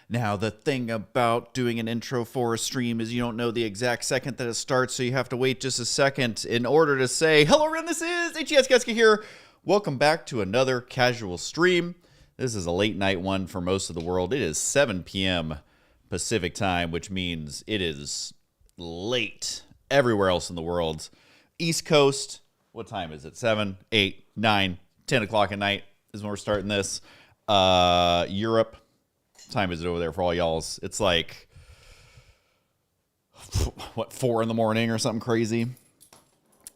Now, the thing about doing an intro for a stream is you don't know the exact second that it starts, so you have to wait just a second in order to say, hello, everyone, this is HES Getsuka here. Welcome back to another casual stream. This is a late night one for most of the world. It is 7 p.m. Pacific time, which means it is late everywhere else in the world. East Coast, what time is it? 7, 8, 9, 10 o'clock at night is when we're starting this. Europe. Time is it over there for all y'all's? It's like, what, 4 in the morning or something crazy.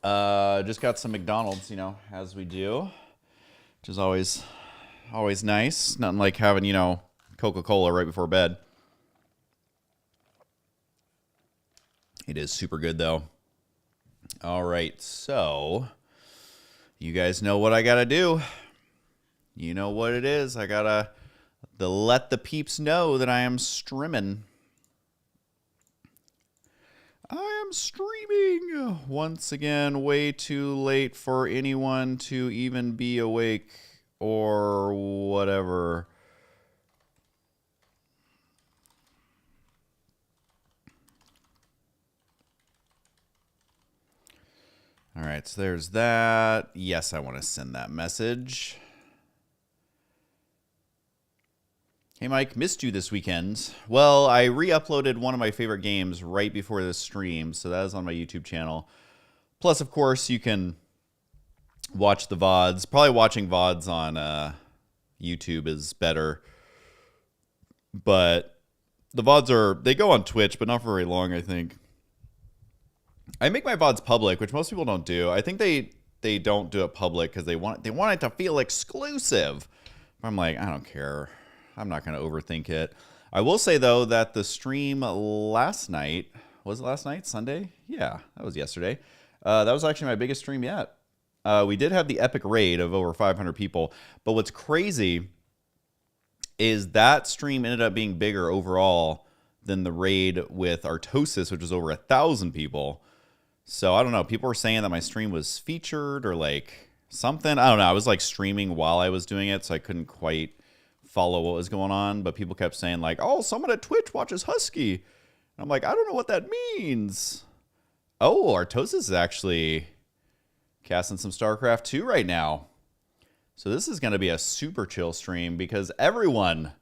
Just got some McDonald's, you know, as we do, which is always nice. Nothing like having, you know, Coca-Cola right before bed. It is super good, though. All right, so you guys know what I got to do. You know what it is. I got to let the peeps know that I am streaming. I am streaming. Once again, way too late for anyone to even be awake or whatever. All right, so there's that. Yes, I want to send that message. Hey, Mike, missed you this weekend. Well, I re-uploaded one of my favorite games right before this stream, so that is on my YouTube channel. Plus, of course, you can watch the VODs. Probably watching VODs on YouTube is better. But the VODs they go on Twitch, but not for very long, I think. I make my VODs public, which most people don't do. I think they don't do it public because they want it to feel exclusive. I'm like, I don't care. I'm not going to overthink it. I will say, though, that the stream last night, was it last night? Sunday? Yeah, that was yesterday. That was actually my biggest stream yet. We did have the epic raid of over 500 people. But what's crazy is that stream ended up being bigger overall than the raid with Artosis, which was over 1,000 people. So I don't know. People were saying that my stream was featured or like something. I don't know. I was like streaming while I was doing it, so I couldn't quite follow what was going on, but people kept saying like, oh, someone at Twitch watches Husky. And I'm like, I don't know what that means. Oh, Artosis is actually casting some StarCraft 2 right now. So this is going to be a super chill stream because everyone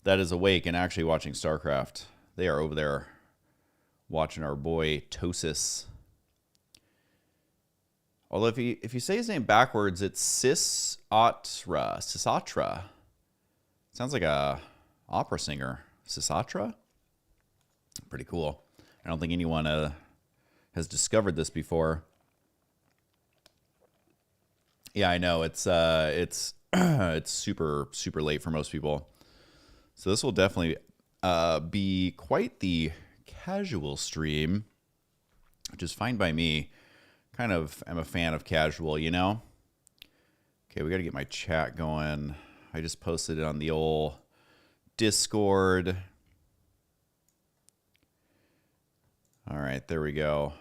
that is awake and actually watching StarCraft, they are over there watching our boy Tosis. Although if you say his name backwards, it's Sisatra. Sounds like a opera singer. Sisatra? Pretty cool. I don't think anyone has discovered this before. Yeah, I know. It's it's super late for most people. So this will definitely be quite the casual stream, which is fine by me. Kind of am a fan of casual, you know? Okay, we got to get my chat going. I just posted it on the old Discord. All right, there we go.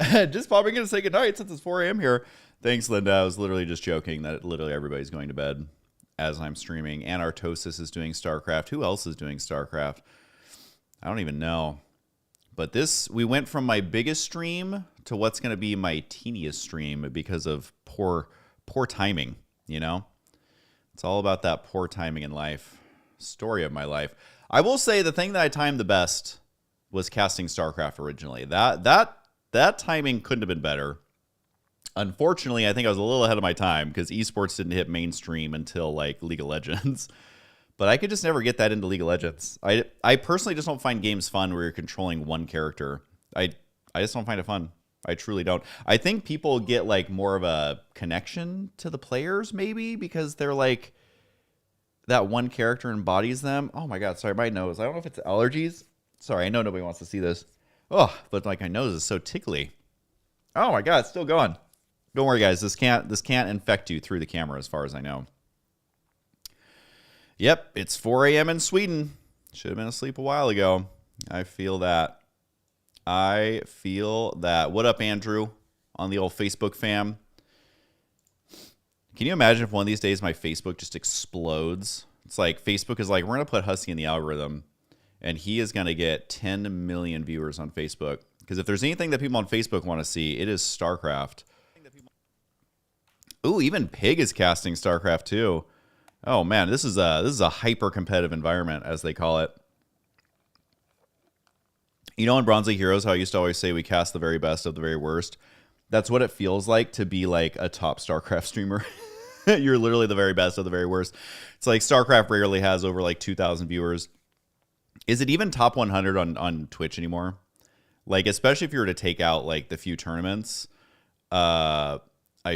Just popping in to say goodnight since it's 4 a.m. here. Thanks, Linda. I was literally just joking that literally everybody's going to bed as I'm streaming. And Artosis is doing StarCraft. Who else is doing StarCraft? I don't even know. But we went from my biggest stream to what's going to be my teeniest stream because of poor timing. You know, it's all about that poor timing in life. Story of my life. I will say the thing that I timed the best was casting StarCraft originally. That timing couldn't have been better. Unfortunately, I think I was a little ahead of my time because esports didn't hit mainstream until like League of Legends. But I could just never get that into League of Legends. I personally just don't find games fun where you're controlling one character. I just don't find it fun. I truly don't. I think people get like more of a connection to the players maybe because they're like that one character embodies them. Oh my God, sorry, my nose. I don't know if it's allergies. Sorry, I know nobody wants to see this. Oh, but like my nose is so tickly. Oh my God, it's still going. Don't worry, guys. This can't infect you through the camera as far as I know. Yep, it's 4 a.m. in Sweden. Should have been asleep a while ago. I feel that. What up, Andrew, on the old Facebook fam? Can you imagine if one of these days my Facebook just explodes It's like Facebook is like, we're going to put Husky in the algorithm, and he is going to get 10 million viewers on Facebook. Because if there's anything that people on Facebook want to see, it is StarCraft. Ooh, even Pig is casting StarCraft too. Oh man, this is a hyper competitive environment, as they call it. You know, in Bronze League Heroes, how I used to always say we cast the very best of the very worst. That's what it feels like to be like a top StarCraft streamer. You're literally the very best of the very worst. It's like StarCraft rarely has over like 2,000 viewers. Is it even top 100 on Twitch anymore? Like, especially if you were to take out like the few tournaments, I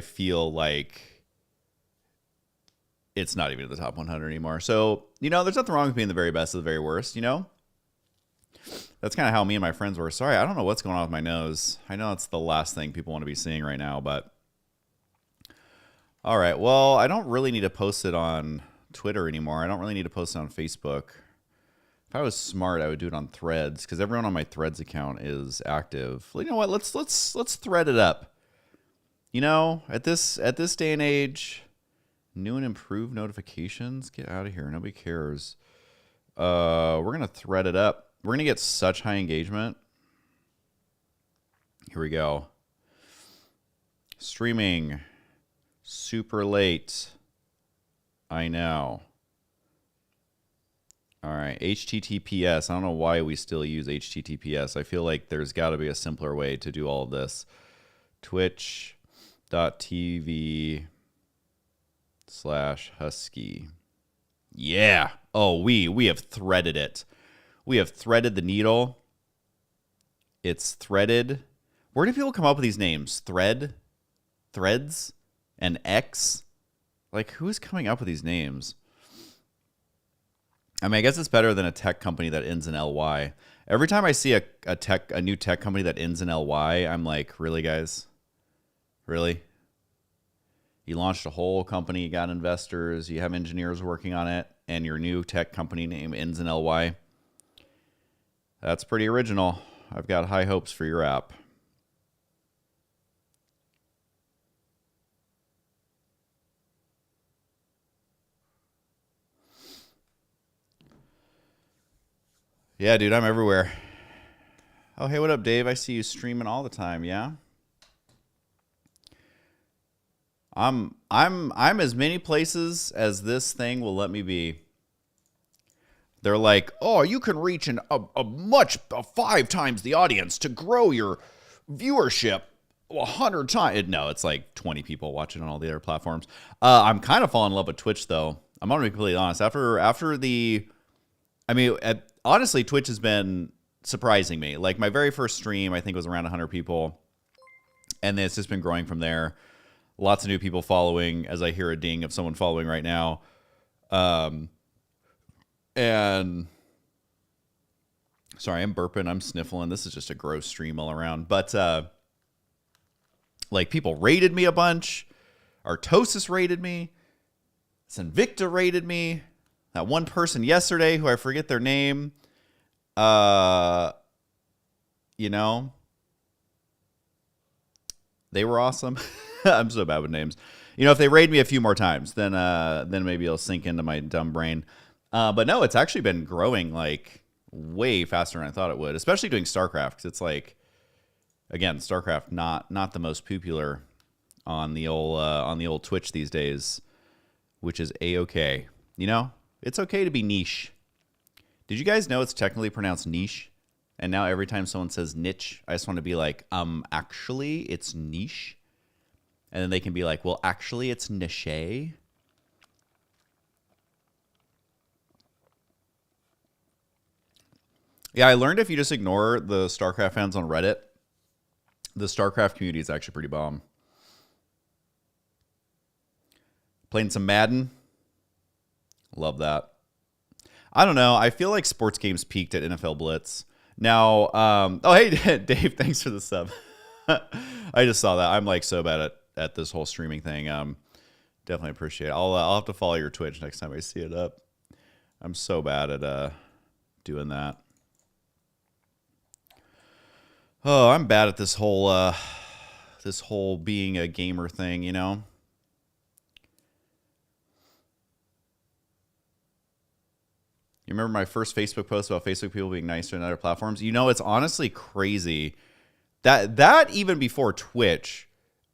feel like it's not even in the top 100 anymore. So, you know, there's nothing wrong with being the very best of the very worst, you know? That's kind of how me and my friends were. Sorry, I don't know what's going on with my nose. I know it's the last thing people want to be seeing right now, but... All right, well, I don't really need to post it on Twitter anymore. I don't really need to post it on Facebook. If I was smart, I would do it on Threads, because everyone on my Threads account is active. You know what? Let's thread it up. You know, at this day and age, new and improved notifications. Get out of here. Nobody cares. We're gonna thread it up. We're gonna get such high engagement. Here we go. Streaming super late. I know. All right, HTTPS. I don't know why we still use HTTPS. I feel like there's got to be a simpler way to do all of this. Twitch.tv/Husky. Yeah. Oh, we have threaded it. We have threaded the needle. It's threaded. Where do people come up with these names? Thread? Threads? And X? Like, who's coming up with these names? I mean, I guess it's better than a tech company that ends in LY. Every time I see a new tech company that ends in LY, I'm like, really, guys? Really? You launched a whole company, you got investors, you have engineers working on it, and your new tech company name ends in LY? That's pretty original. I've got high hopes for your app. Yeah, dude, I'm everywhere. Oh, hey, what up, Dave? I see you streaming all the time, yeah? I'm as many places as this thing will let me be. They're like, oh, you can reach a 5 times the audience to grow your viewership 100 times. No, it's like 20 people watching on all the other platforms. I'm kind of falling in love with Twitch, though. I'm gonna be completely honest. After the, I mean, honestly, Twitch has been surprising me. Like, my very first stream, I think, was around 100 people. And then it's just been growing from there. Lots of new people following, as I hear a ding of someone following right now. And sorry, I'm burping, I'm sniffling. This is just a gross stream all around. But like, people rated me a bunch. Artosis rated me. Sinvicta rated me. That one person yesterday who I forget their name. You know, they were awesome. I'm so bad with names. You know, if they raid me a few more times, then maybe it'll sink into my dumb brain. But no, it's actually been growing like way faster than I thought it would, especially doing StarCraft, because it's like, again, StarCraft not the most popular on the old Twitch these days, which is a-okay. You know, it's okay to be niche. Did you guys know it's technically pronounced niche? And now every time someone says niche, I just want to be like, actually, it's niche. And then they can be like, well, actually, it's niche. Yeah, I learned if you just ignore the StarCraft fans on Reddit, the StarCraft community is actually pretty bomb. Playing some Madden. Love that. I don't know. I feel like sports games peaked at NFL Blitz. Now, oh, hey, Dave, thanks for the sub. I just saw that. I'm like so bad at this whole streaming thing. Definitely appreciate it. I'll have to follow your Twitch next time I see it up. I'm so bad at doing that. Oh, I'm bad at this whole being a gamer thing, you know? You remember my first Facebook post about Facebook people being nicer than other platforms? You know, it's honestly crazy that even before Twitch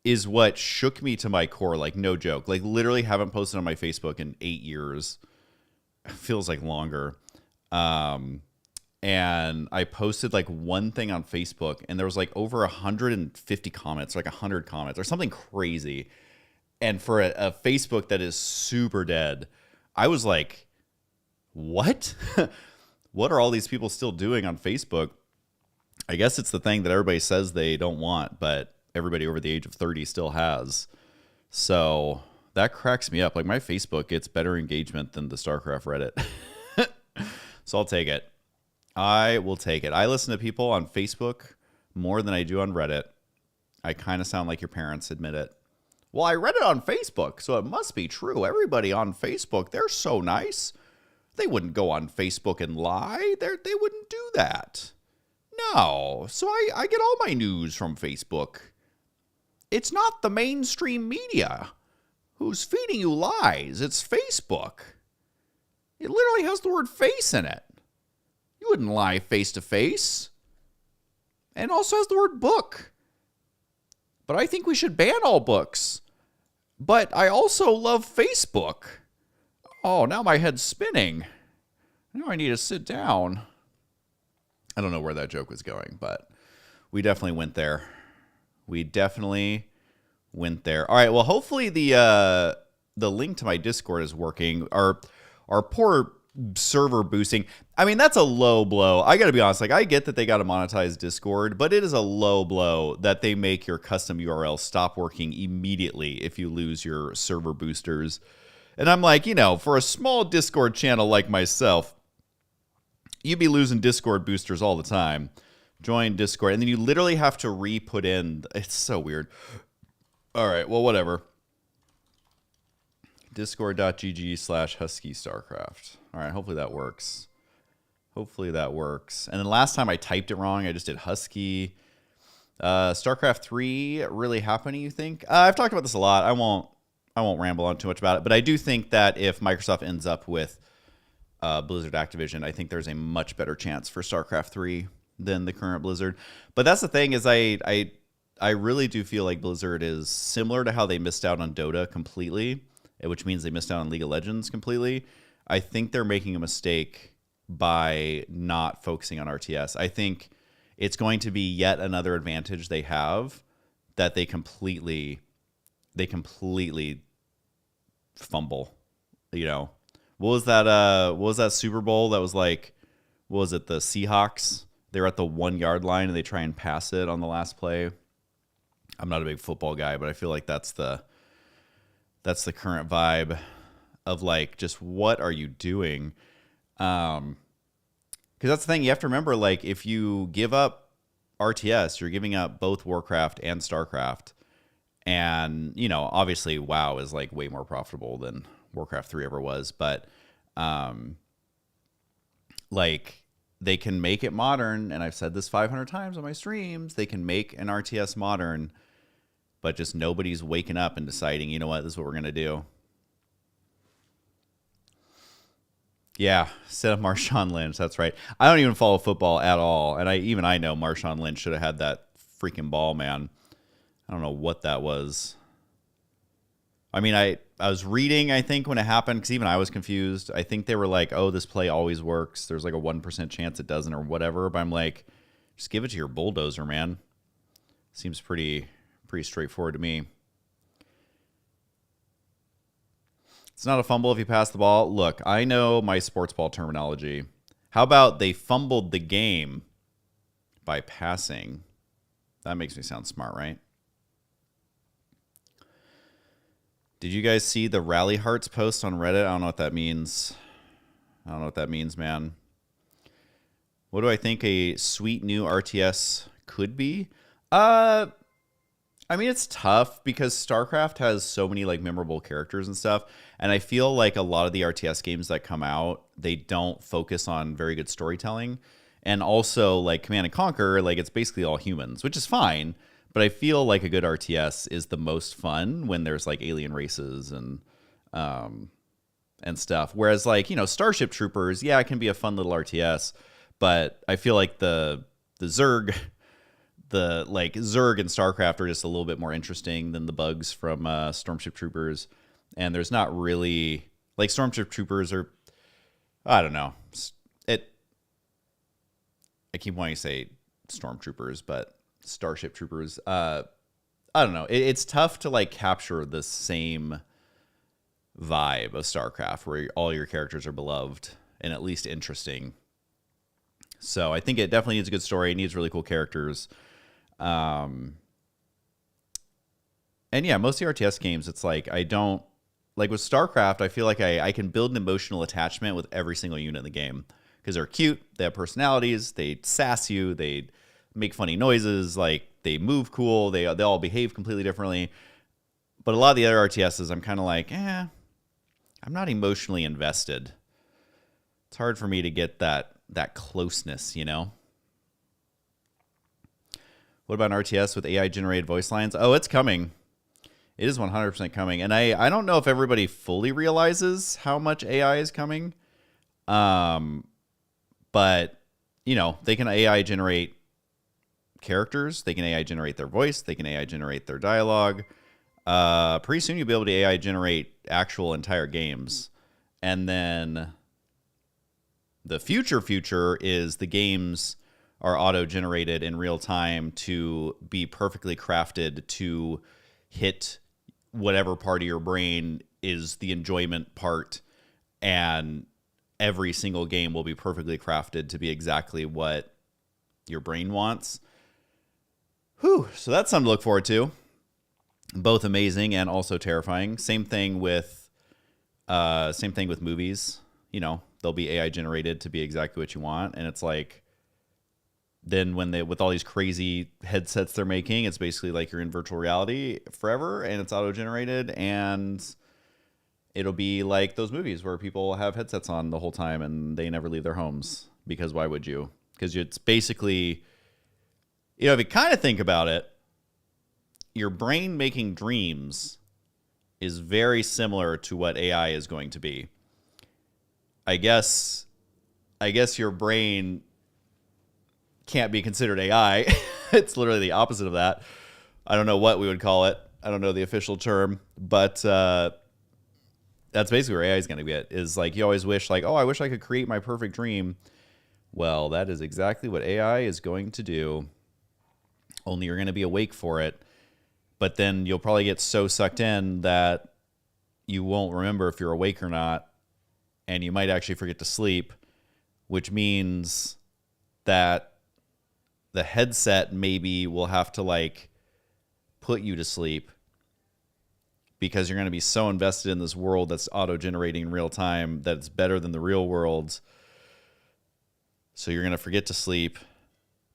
is what shook me to my core. Like, no joke. Like, literally haven't posted on my Facebook in 8 years. It feels like longer. And I posted like one thing on Facebook, and there was like over 150 comments, like 100 comments or something crazy. And for a Facebook that is super dead, I was like, what? What are all these people still doing on Facebook? I guess it's the thing that everybody says they don't want, but everybody over the age of 30 still has. So that cracks me up. Like, my Facebook gets better engagement than the StarCraft Reddit. So I'll take it. I will take it. I listen to people on Facebook more than I do on Reddit. I kind of sound like your parents, admit it. Well, I read it on Facebook, so it must be true. Everybody on Facebook, they're so nice. They wouldn't go on Facebook and lie. They wouldn't do that. No. So I get all my news from Facebook. It's not the mainstream media who's feeding you lies. It's Facebook. It literally has the word face in it. You wouldn't lie face to face. And it also has the word book. But I think we should ban all books. But I also love Facebook. Oh, now my head's spinning. Now I need to sit down. I don't know where that joke was going, but we definitely went there. We definitely went there. All right, well, hopefully the link to my Discord is working. Our poor server boosting. I mean, that's a low blow. I got to be honest. Like, I get that they got to monetize Discord, but it is a low blow that they make your custom URL stop working immediately if you lose your server boosters. And I'm like, you know, for a small Discord channel like myself, you'd be losing Discord boosters all the time. Join Discord. And then you literally have to re-put in. It's so weird. All right. Well, whatever. Discord.gg/Husky StarCraft. All right. Hopefully that works. Hopefully that works. And then last time I typed it wrong. I just did Husky. StarCraft 3 really happening, you think? I've talked about this a lot. I won't ramble on too much about it. But I do think that if Microsoft ends up with Blizzard Activision, I think there's a much better chance for StarCraft 3 than the current Blizzard. But that's the thing, is I really do feel like Blizzard is similar to how they missed out on Dota completely, which means they missed out on League of Legends completely. I think they're making a mistake by not focusing on RTS. I think it's going to be yet another advantage they have that they completely fumble. You know, what was that Super Bowl that was like, what was it, the Seahawks? They were at the 1 yard line and they try and pass it on the last play. I'm not a big football guy, but I feel like that's the current vibe of like, just what are you doing? Because that's the thing, you have to remember, like, if you give up RTS, you're giving up both Warcraft and StarCraft. And, you know, obviously WoW is like way more profitable than Warcraft 3 ever was, but like, they can make it modern, and I've said this 500 times on my streams, they can make an RTS modern, but just nobody's waking up and deciding, you know what, this is what we're going to do. Yeah, set up Marshawn Lynch, that's right. I don't even follow football at all, and I know Marshawn Lynch should have had that freaking ball, man. I don't know what that was. I mean, I was reading, I think, when it happened, because even I was confused. I think they were like, oh, this play always works. There's like a 1% chance it doesn't or whatever. But I'm like, just give it to your bulldozer, man. Seems pretty straightforward to me. It's not a fumble if you pass the ball. Look, I know my sports ball terminology. How about they fumbled the game by passing? That makes me sound smart, right? Did you guys see the Rally Hearts post on Reddit? I don't know what that means. Man. What do I think a sweet new RTS could be? I mean, it's tough because StarCraft has so many like memorable characters and stuff. And I feel like a lot of the RTS games that come out, they don't focus on very good storytelling. And also like Command and Conquer, like it's basically all humans, which is fine. But I feel like a good RTS is the most fun when there's like alien races and and stuff. Whereas like, Starship Troopers, yeah, it can be a fun little RTS, but I feel like the Zerg Zerg and StarCraft are just a little bit more interesting than the bugs from Stormship Troopers. And there's not really like Stormship Troopers are, I don't know. I keep wanting to say Stormtroopers, but Starship Troopers. I don't know. It's tough to like capture the same vibe of StarCraft where all your characters are beloved and at least interesting. So I think it definitely needs a good story. It needs really cool characters. And yeah, most of the RTS games, it's like I don't like with StarCraft. I feel like I can build an emotional attachment with every single unit in the game because they're cute, they have personalities, they sass you, they make funny noises, like they move cool, they all behave completely differently. But a lot of the other RTSs, I'm kind of like, I'm not emotionally invested. It's hard for me to get that closeness, What about an RTS with AI generated voice lines? Oh, it's coming. It is 100% coming. And I don't know if everybody fully realizes how much AI is coming. But, they can AI generate characters. They can AI generate their voice. They can AI generate their dialogue. Pretty soon you'll be able to AI generate actual entire games. And then the future is the games are auto-generated in real time to be perfectly crafted to hit whatever part of your brain is the enjoyment part, and every single game will be perfectly crafted to be exactly what your brain wants. Whew, so that's something to look forward to. Both amazing and also terrifying. Same thing with movies. They'll be AI generated to be exactly what you want, and it's like then with all these crazy headsets they're making, it's basically like you're in virtual reality forever, and it's auto generated, and it'll be like those movies where people have headsets on the whole time and they never leave their homes, because why would you? Because it's basically, if you kind of think about it, your brain making dreams is very similar to what AI is going to be. I guess your brain can't be considered AI. It's literally the opposite of that. I don't know what we would call it. I don't know the official term, but that's basically where AI is going to get. Is like you always wish, like, oh, I wish I could create my perfect dream. Well, that is exactly what AI is going to do. Only you're going to be awake for it. But then you'll probably get so sucked in that you won't remember if you're awake or not. And you might actually forget to sleep, which means that the headset maybe will have to like put you to sleep because you're going to be so invested in this world that's auto-generating in real time that it's better than the real world. So you're going to forget to sleep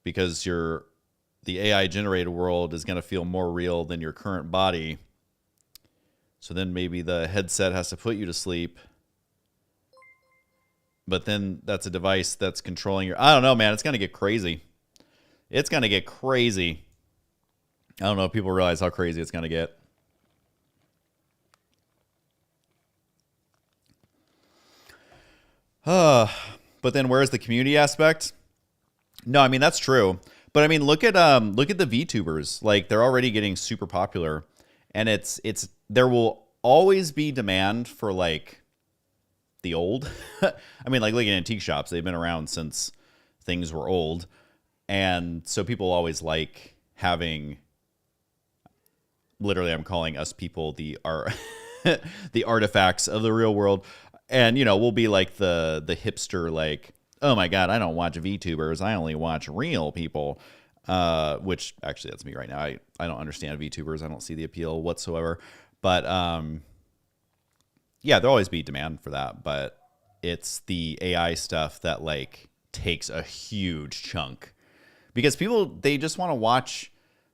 because the AI generated world is going to feel more real than your current body. So then maybe the headset has to put you to sleep. But then that's a device that's controlling your... I don't know, man. It's going to get crazy. It's going to get crazy. I don't know if people realize how crazy it's going to get. But then where's the community aspect? No, I mean, that's true. But I mean, look at the VTubers. Like, they're already getting super popular. And it's there will always be demand for like the old. I mean, like, look at antique shops. They've been around since things were old. And so people always like having, literally, I'm calling us people the artifacts of the real world. And, we'll be like the hipster, like, oh my God, I don't watch VTubers. I only watch real people. Which actually that's me right now. I don't understand VTubers. I don't see the appeal whatsoever. But yeah, there'll always be demand for that. But it's the AI stuff that like takes a huge chunk. Because people, they just want to watch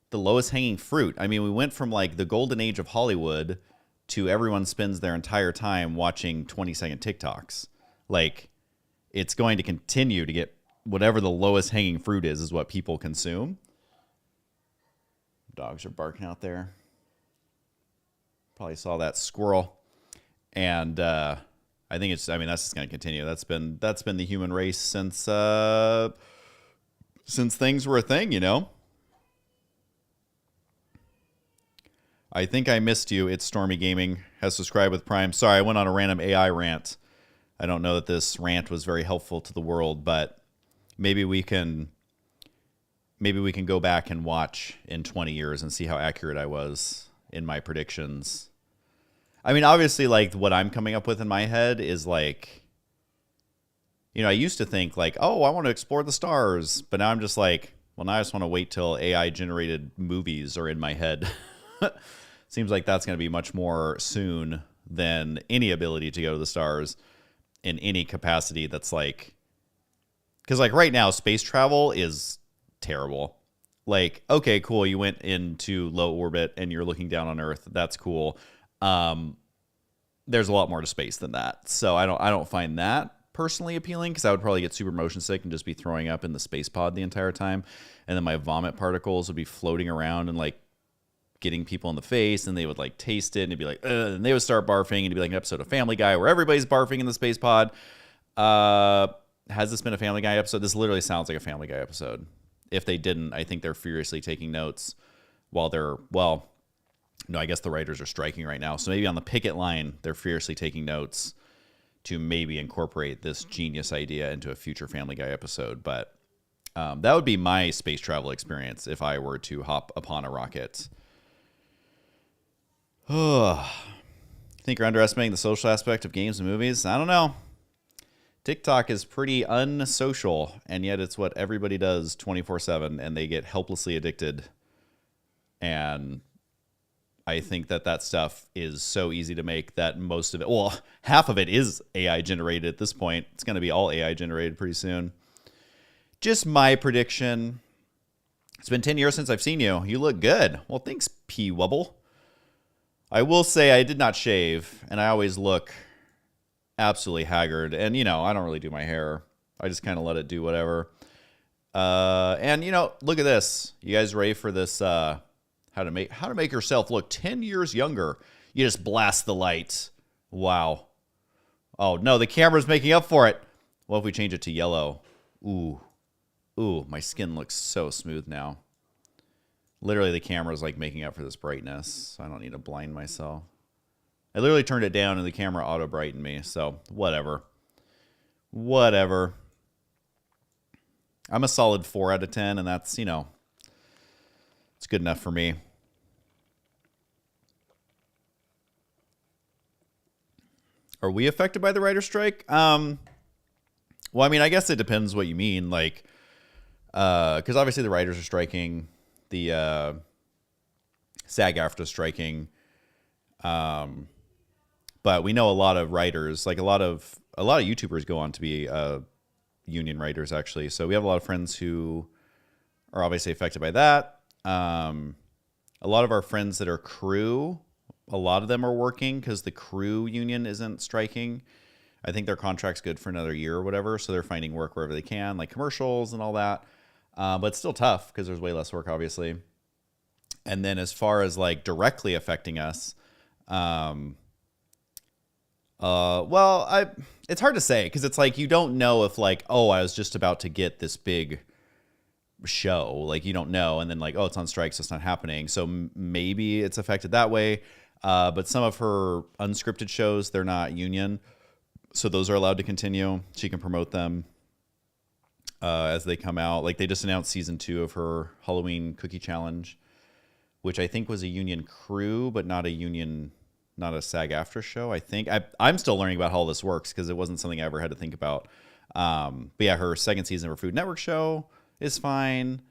the lowest hanging fruit. I mean, we went from like the golden age of Hollywood to everyone spends their entire time watching 20-second TikToks. Like, it's going to continue to get whatever the lowest hanging fruit is what people consume. Dogs are barking out there. Probably saw that squirrel. And I think it's. I mean, that's just going to continue. That's been the human race since things were a thing. You know. I think I missed you. It's Stormy Gaming has subscribed with Prime. Sorry, I went on a random AI rant. I don't know that this rant was very helpful to the world, but maybe we can go back and watch in 20 years and see how accurate I was in my predictions. I mean, obviously, like, what I'm coming up with in my head is like, you know, I used to think like, oh, I want to explore the stars, but now I'm just like, well, now I just want to wait till AI generated movies are in my head. Seems like that's going to be much more soon than any ability to go to the stars in any capacity. That's like, because like right now, space travel is terrible. Like, okay, cool, you went into low orbit and you're looking down on Earth. That's cool. There's a lot more to space than that. So I don't find that personally appealing, because I would probably get super motion sick and just be throwing up in the space pod the entire time. And then my vomit particles would be floating around and like getting people in the face, and they would like taste it and it'd be like, ugh, and they would start barfing, and it'd be like an episode of Family Guy where everybody's barfing in the space pod. Has this been a Family Guy episode? This literally sounds like a Family Guy episode. If they didn't, I think they're furiously taking notes while they're, well, no, I guess the writers are striking right now. So maybe on the picket line, they're furiously taking notes to maybe incorporate this genius idea into a future Family Guy episode. But that would be my space travel experience if I were to hop upon a rocket. I think you're underestimating the social aspect of games and movies. I don't know. TikTok is pretty unsocial, and yet it's what everybody does 24/7, and they get helplessly addicted. And I think that stuff is so easy to make that most of it, well, half of it is AI generated at this point. It's going to be all AI generated pretty soon. Just my prediction. It's been 10 years since I've seen you. You look good. Well, thanks, P. Wubble. I will say I did not shave, and I always look absolutely haggard. And, you know, I don't really do my hair. I just kind of let it do whatever. And, you know, look at this. You guys ready for this, how to make yourself look 10 years younger? You just blast the lights. Wow. Oh, no, the camera's making up for it. What if we change it to yellow? Ooh, my skin looks so smooth now. Literally, the camera's like making up for this brightness. I don't need to blind myself. I literally turned it down and the camera auto brightened me. So whatever. I'm a solid 4 out of 10, and that's, you know, it's good enough for me. Are we affected by the writer's strike? Well, I mean, I guess it depends what you mean. Like, because obviously the writers are striking. The SAG-AFTRA striking, but we know a lot of writers, like a lot of YouTubers go on to be union writers, actually. So we have a lot of friends who are obviously affected by that. A lot of our friends that are crew, a lot of them are working because the crew union isn't striking. I think their contract's good for another year or whatever, so they're finding work wherever they can, like commercials and all that. But it's still tough because there's way less work, obviously. And then as far as like directly affecting us, it's hard to say because it's like you don't know if like, oh, I was just about to get this big show. Like you don't know. And then like, oh, it's on strike, so it's not happening. So maybe it's affected that way. But some of her unscripted shows, they're not union. So those are allowed to continue. She can promote them as they come out. Like they just announced season 2 of her Halloween cookie challenge, which I think was a union crew, but not a SAG-AFTRA show. I think I'm still learning about how all this works because it wasn't something I ever had to think about. But yeah, her second season of her Food Network show is fine.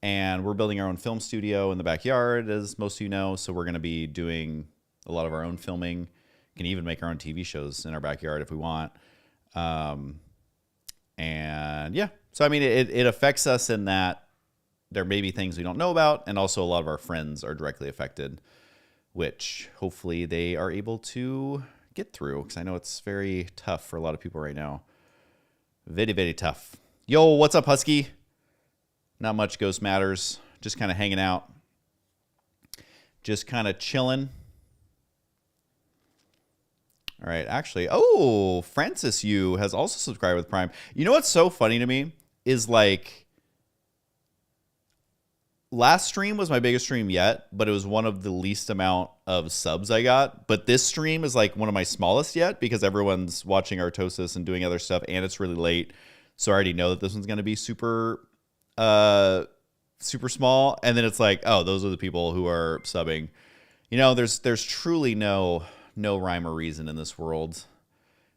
And we're building our own film studio in the backyard, as most of you know. So we're going to be doing a lot of our own filming. Can even make our own TV shows in our backyard if we want. And yeah, so I mean, it affects us in that there may be things we don't know about. And also a lot of our friends are directly affected, which hopefully they are able to get through. Because I know it's very tough for a lot of people right now. Very, very tough. Yo, what's up, Husky? Not much, Ghost Matters. Just kind of hanging out. Just kind of chilling. All right, actually, oh, Francis Yu has also subscribed with Prime. You know what's so funny to me is like last stream was my biggest stream yet, but it was one of the least amount of subs I got. But this stream is like one of my smallest yet because everyone's watching Artosis and doing other stuff, and it's really late, so I already know that this one's gonna be super small. And then it's like, oh, those are the people who are subbing. You know, there's truly no rhyme or reason in this world.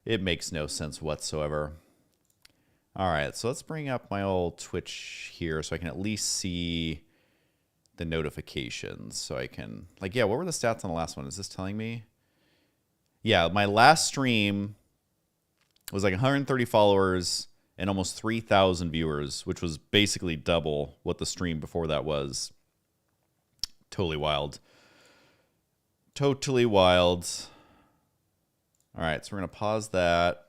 It makes no sense whatsoever. All right, so let's bring up my old Twitch here so I can at least see the notifications. So I can, like, yeah, what were the stats on the last one? Is this telling me? Yeah, my last stream was like 130 followers and almost 3,000 viewers, which was basically double what the stream before that was. Totally wild. Totally wild. All right, so we're going to pause that.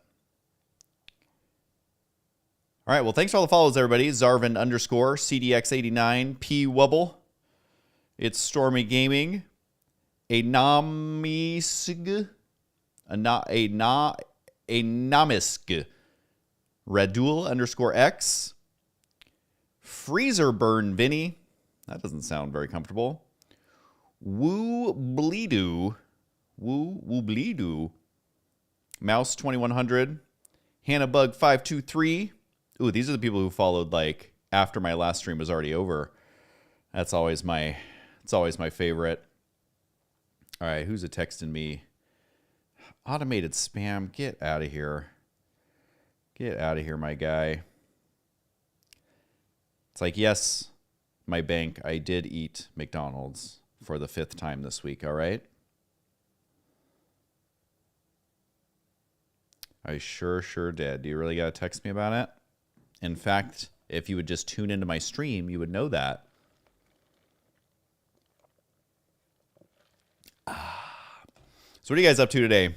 All right, well, thanks for all the follows, everybody. Zarvin _ CDX89, P Wubble. It's Stormy Gaming. A Namisk. A Namisk. Radul _ X. Freezer Burn Vinny. That doesn't sound very comfortable. Woo Bleedu. Woo Bleedu. Mouse 2100. Hannah Bug 523. Ooh, these are the people who followed like after my last stream was already over. It's always my favorite. All right, who's it texting me? Automated spam. Get out of here. Get out of here, my guy. It's like, yes, my bank, I did eat McDonald's for the 5th time this week, all right? I sure did. Do you really got to text me about it? In fact, if you would just tune into my stream, you would know that. So what are you guys up to today?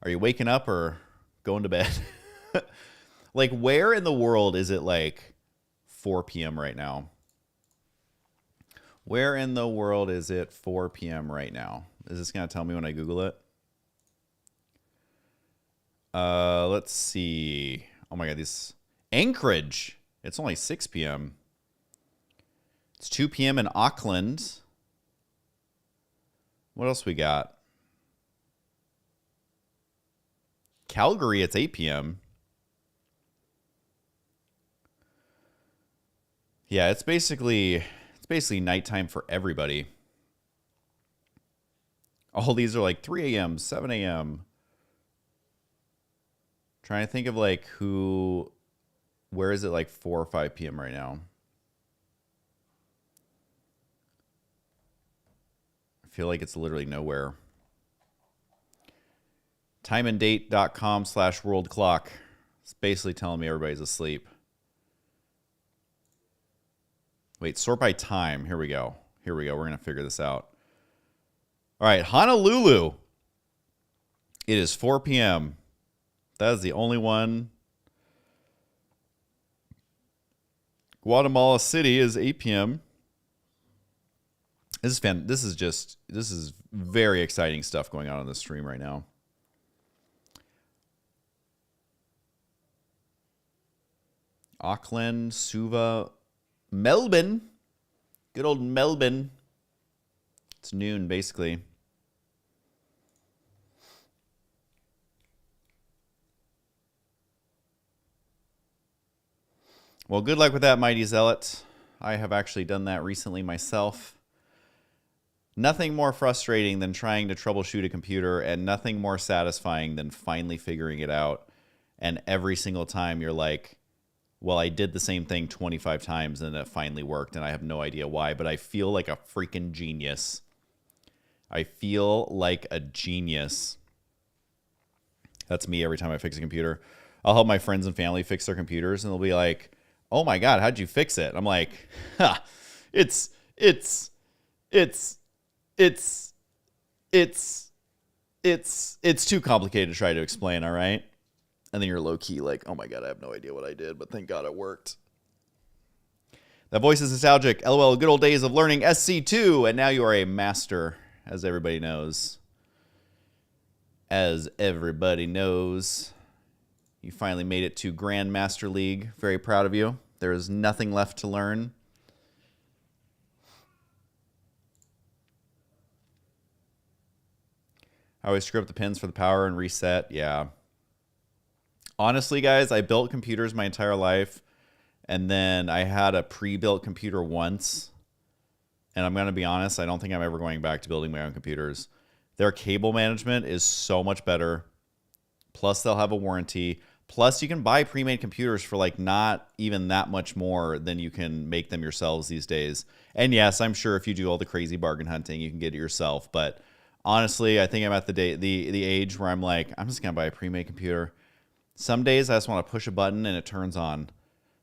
Are you waking up or going to bed? Like, where in the world is it like 4 p.m. right now? Where in the world is it 4 p.m. right now? Is this going to tell me when I Google it? Let's see. Oh my God, this Anchorage. It's only 6 p.m. It's 2 p.m. in Auckland. What else we got? Calgary, it's 8 p.m. Yeah, it's basically nighttime for everybody. All these are like 3 a.m., 7 a.m. Trying to think of like where is it like 4 or 5 p.m. right now? I feel like it's literally nowhere. timeanddate.com/worldclock. It's basically telling me everybody's asleep. Wait, sort by time. Here we go. We're going to figure this out. All right, Honolulu. It is 4 p.m. That is the only one. Guatemala City is 8 p.m. This is very exciting stuff going on this stream right now. Auckland, Suva, Melbourne. Good old Melbourne. It's noon, basically. Well, good luck with that, Mighty Zealot. I have actually done that recently myself. Nothing more frustrating than trying to troubleshoot a computer, and nothing more satisfying than finally figuring it out. And every single time you're like, well, I did the same thing 25 times and it finally worked, and I have no idea why, but I feel like a freaking genius. I feel like a genius. That's me every time I fix a computer. I'll help my friends and family fix their computers, and they'll be like, oh my God, how'd you fix it? I'm like, it's too complicated to try to explain, all right? And then you're low-key like, oh my God, I have no idea what I did, but thank God it worked. That voice is nostalgic. LOL, good old days of learning SC2, and now you are a master, as everybody knows. As everybody knows, you finally made it to Grandmaster League. Very proud of you. There is nothing left to learn. I always screw up the pins for the power and reset. Yeah. Honestly, guys, I built computers my entire life, and then I had a pre-built computer once. And I'm going to be honest, I don't think I'm ever going back to building my own computers. Their cable management is so much better. Plus, they'll have a warranty. Plus, you can buy pre-made computers for like not even that much more than you can make them yourselves these days. And yes, I'm sure if you do all the crazy bargain hunting, you can get it yourself. But honestly, I think I'm at the age where I'm like, I'm just going to buy a pre-made computer. Some days I just want to push a button and it turns on.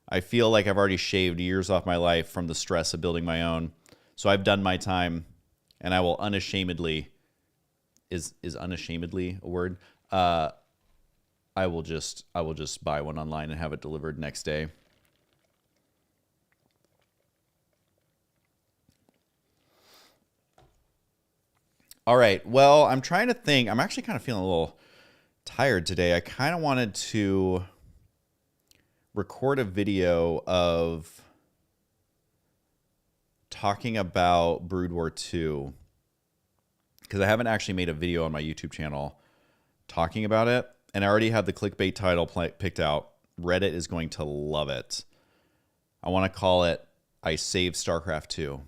I feel like I've already shaved years off my life from the stress of building my own. So I've done my time, and I will unashamedly, is unashamedly a word? I will just buy one online and have it delivered next day. All right. Well, I'm trying to think. I'm actually kind of feeling a little tired today. I kind of wanted to record a video of talking about Brood War 2 because I haven't actually made a video on my YouTube channel talking about it, and I already have the clickbait title picked out. Reddit is going to love it. I want to call it I Saved StarCraft 2.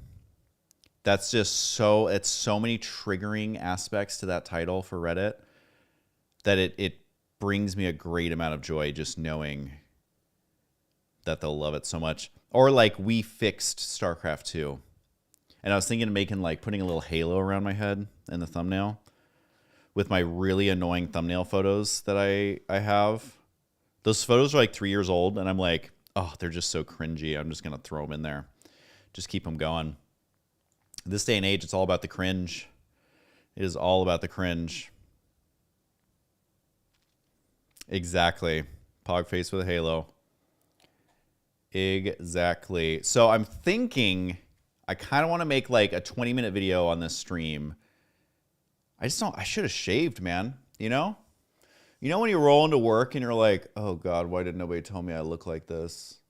That's just so, it's so many triggering aspects to that title for Reddit that it brings me a great amount of joy just knowing that they'll love it so much. Or like, we fixed StarCraft 2. And I was thinking of making like putting a little halo around my head in the thumbnail with my really annoying thumbnail photos that I have. Those photos are like 3 years old, and I'm like, oh, they're just so cringy. I'm just going to throw them in there. Just keep them going. This day and age, it's all about the cringe. It is all about the cringe. Exactly. Pog face with a halo. Exactly. So I'm thinking I kind of want to make like a 20-minute video on this stream. I should have shaved, man. You know when you roll into work and you're like, oh God, why did nobody tell me I look like this?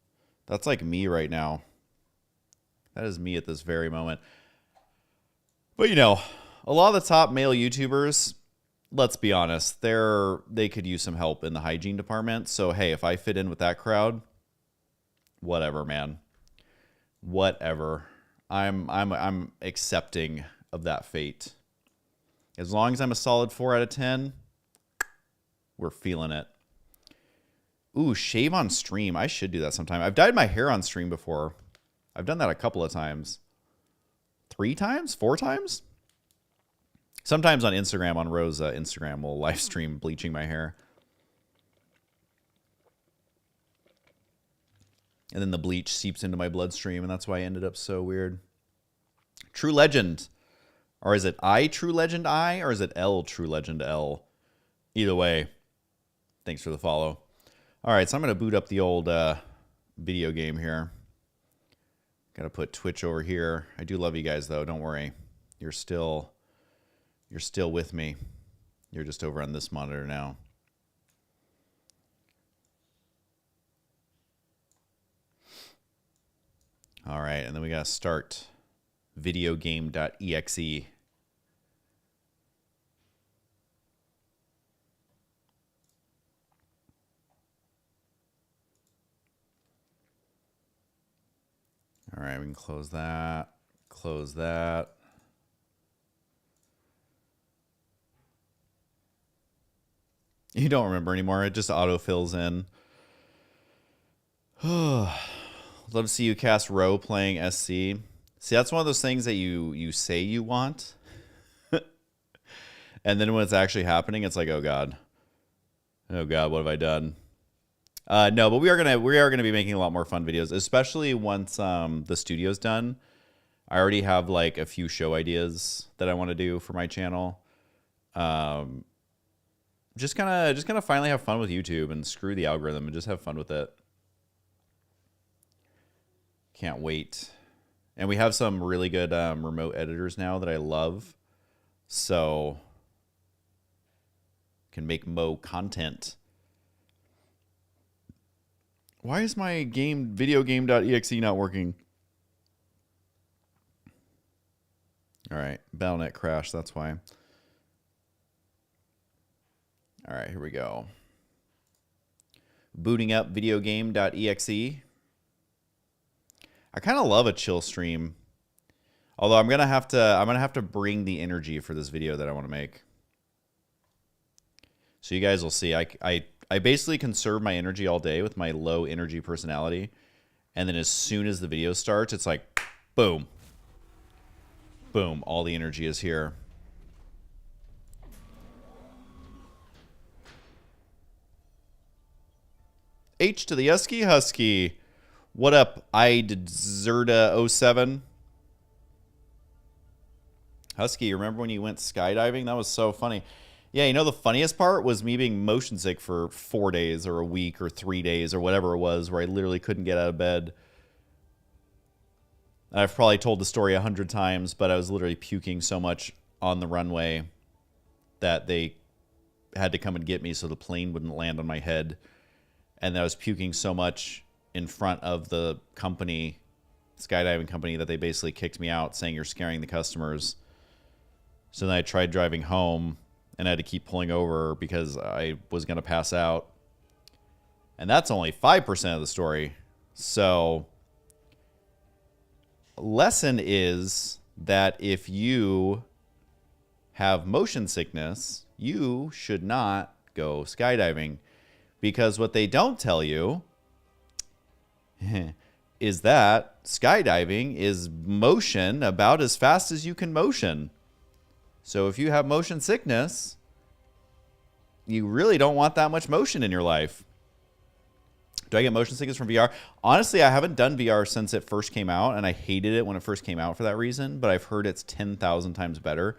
That's like me right now. That is me at this very moment. But a lot of the top male YouTubers, let's be honest, they could use some help in the hygiene department. So hey, if I fit in with that crowd, whatever, man. Whatever. I'm accepting of that fate. As long as I'm a solid 4 out of 10, we're feeling it. Ooh, shave on stream. I should do that sometime. I've dyed my hair on stream before. I've done that a couple of times. 3 times? 4 times? Sometimes on Instagram, on Rosa Instagram, we'll live stream bleaching my hair. And then the bleach seeps into my bloodstream, and that's why I ended up so weird. True Legend. Or is it I True Legend I? Or is it L True Legend L? Either way, thanks for the follow. All right, so I'm going to boot up the old video game here. Got to put Twitch over here. I do love you guys, though. Don't worry. You're still with me. You're just over on this monitor now. All right, and then we got to start videogame.exe. All right, we can close that. Close that. You don't remember anymore. It just auto-fills in. Love to see you cast Row playing SC. See, that's one of those things that you say you want. And then when it's actually happening, it's like, oh God. Oh God, what have I done? No, but we are gonna be making a lot more fun videos, especially once the studio's done. I already have like a few show ideas that I want to do for my channel. Just gonna finally have fun with YouTube and screw the algorithm and just have fun with it. Can't wait. And we have some really good remote editors now that I love. So Can make Mo content. Why is my videogame.exe not working? All right, Battle.net crashed, that's why. All right, here we go. Booting up videogame.exe. I kind of love a chill stream. Although I'm gonna have to bring the energy for this video that I want to make. So you guys will see. I basically conserve my energy all day with my low energy personality, and then as soon as the video starts, it's like, boom, boom, all the energy is here. H to the Usky Husky. What up, Zerda07? Husky, you remember when you went skydiving? That was so funny. Yeah, you know, the funniest part was me being motion sick for 4 days or a week or 3 days or whatever it was, where I literally couldn't get out of bed. And I've probably told the story 100 times, but I was literally puking so much on the runway that they had to come and get me so the plane wouldn't land on my head. And I was puking so much in front of the company, skydiving company, that they basically kicked me out, saying you're scaring the customers. So then I tried driving home, and I had to keep pulling over because I was going to pass out. And that's only 5% of the story. So, lesson is that if you have motion sickness, you should not go skydiving. Because what they don't tell you is that skydiving is motion about as fast as you can motion. So if you have motion sickness, you really don't want that much motion in your life. Do I get motion sickness from VR? Honestly, I haven't done VR since it first came out, and I hated it when it first came out for that reason, but I've heard it's 10,000 times better.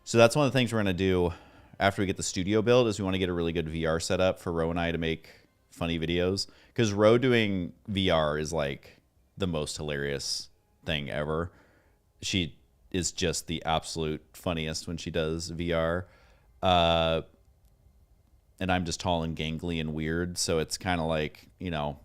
So that's one of the things we're going to do after we get the studio built, is we want to get a really good VR setup for Ro and I to make funny videos. Because Ro doing VR is like the most hilarious thing ever. She is just the absolute funniest when she does VR. And I'm just tall and gangly and weird, so it's kind of like, you know,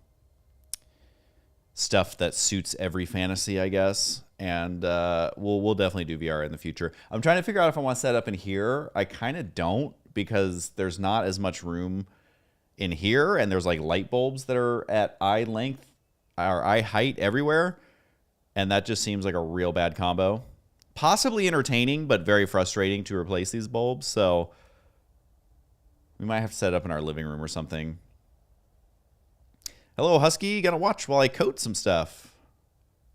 stuff that suits every fantasy, I guess. And we'll definitely do VR in the future. I'm trying to figure out if I want to set up in here. I kind of don't, because there's not as much room in here, and there's like light bulbs that are at eye length or eye height everywhere, and that just seems like a real bad combo. Possibly entertaining, but very frustrating to replace these bulbs. So we might have to set up in our living room or something. Hello, Husky. Gonna watch while I code some stuff.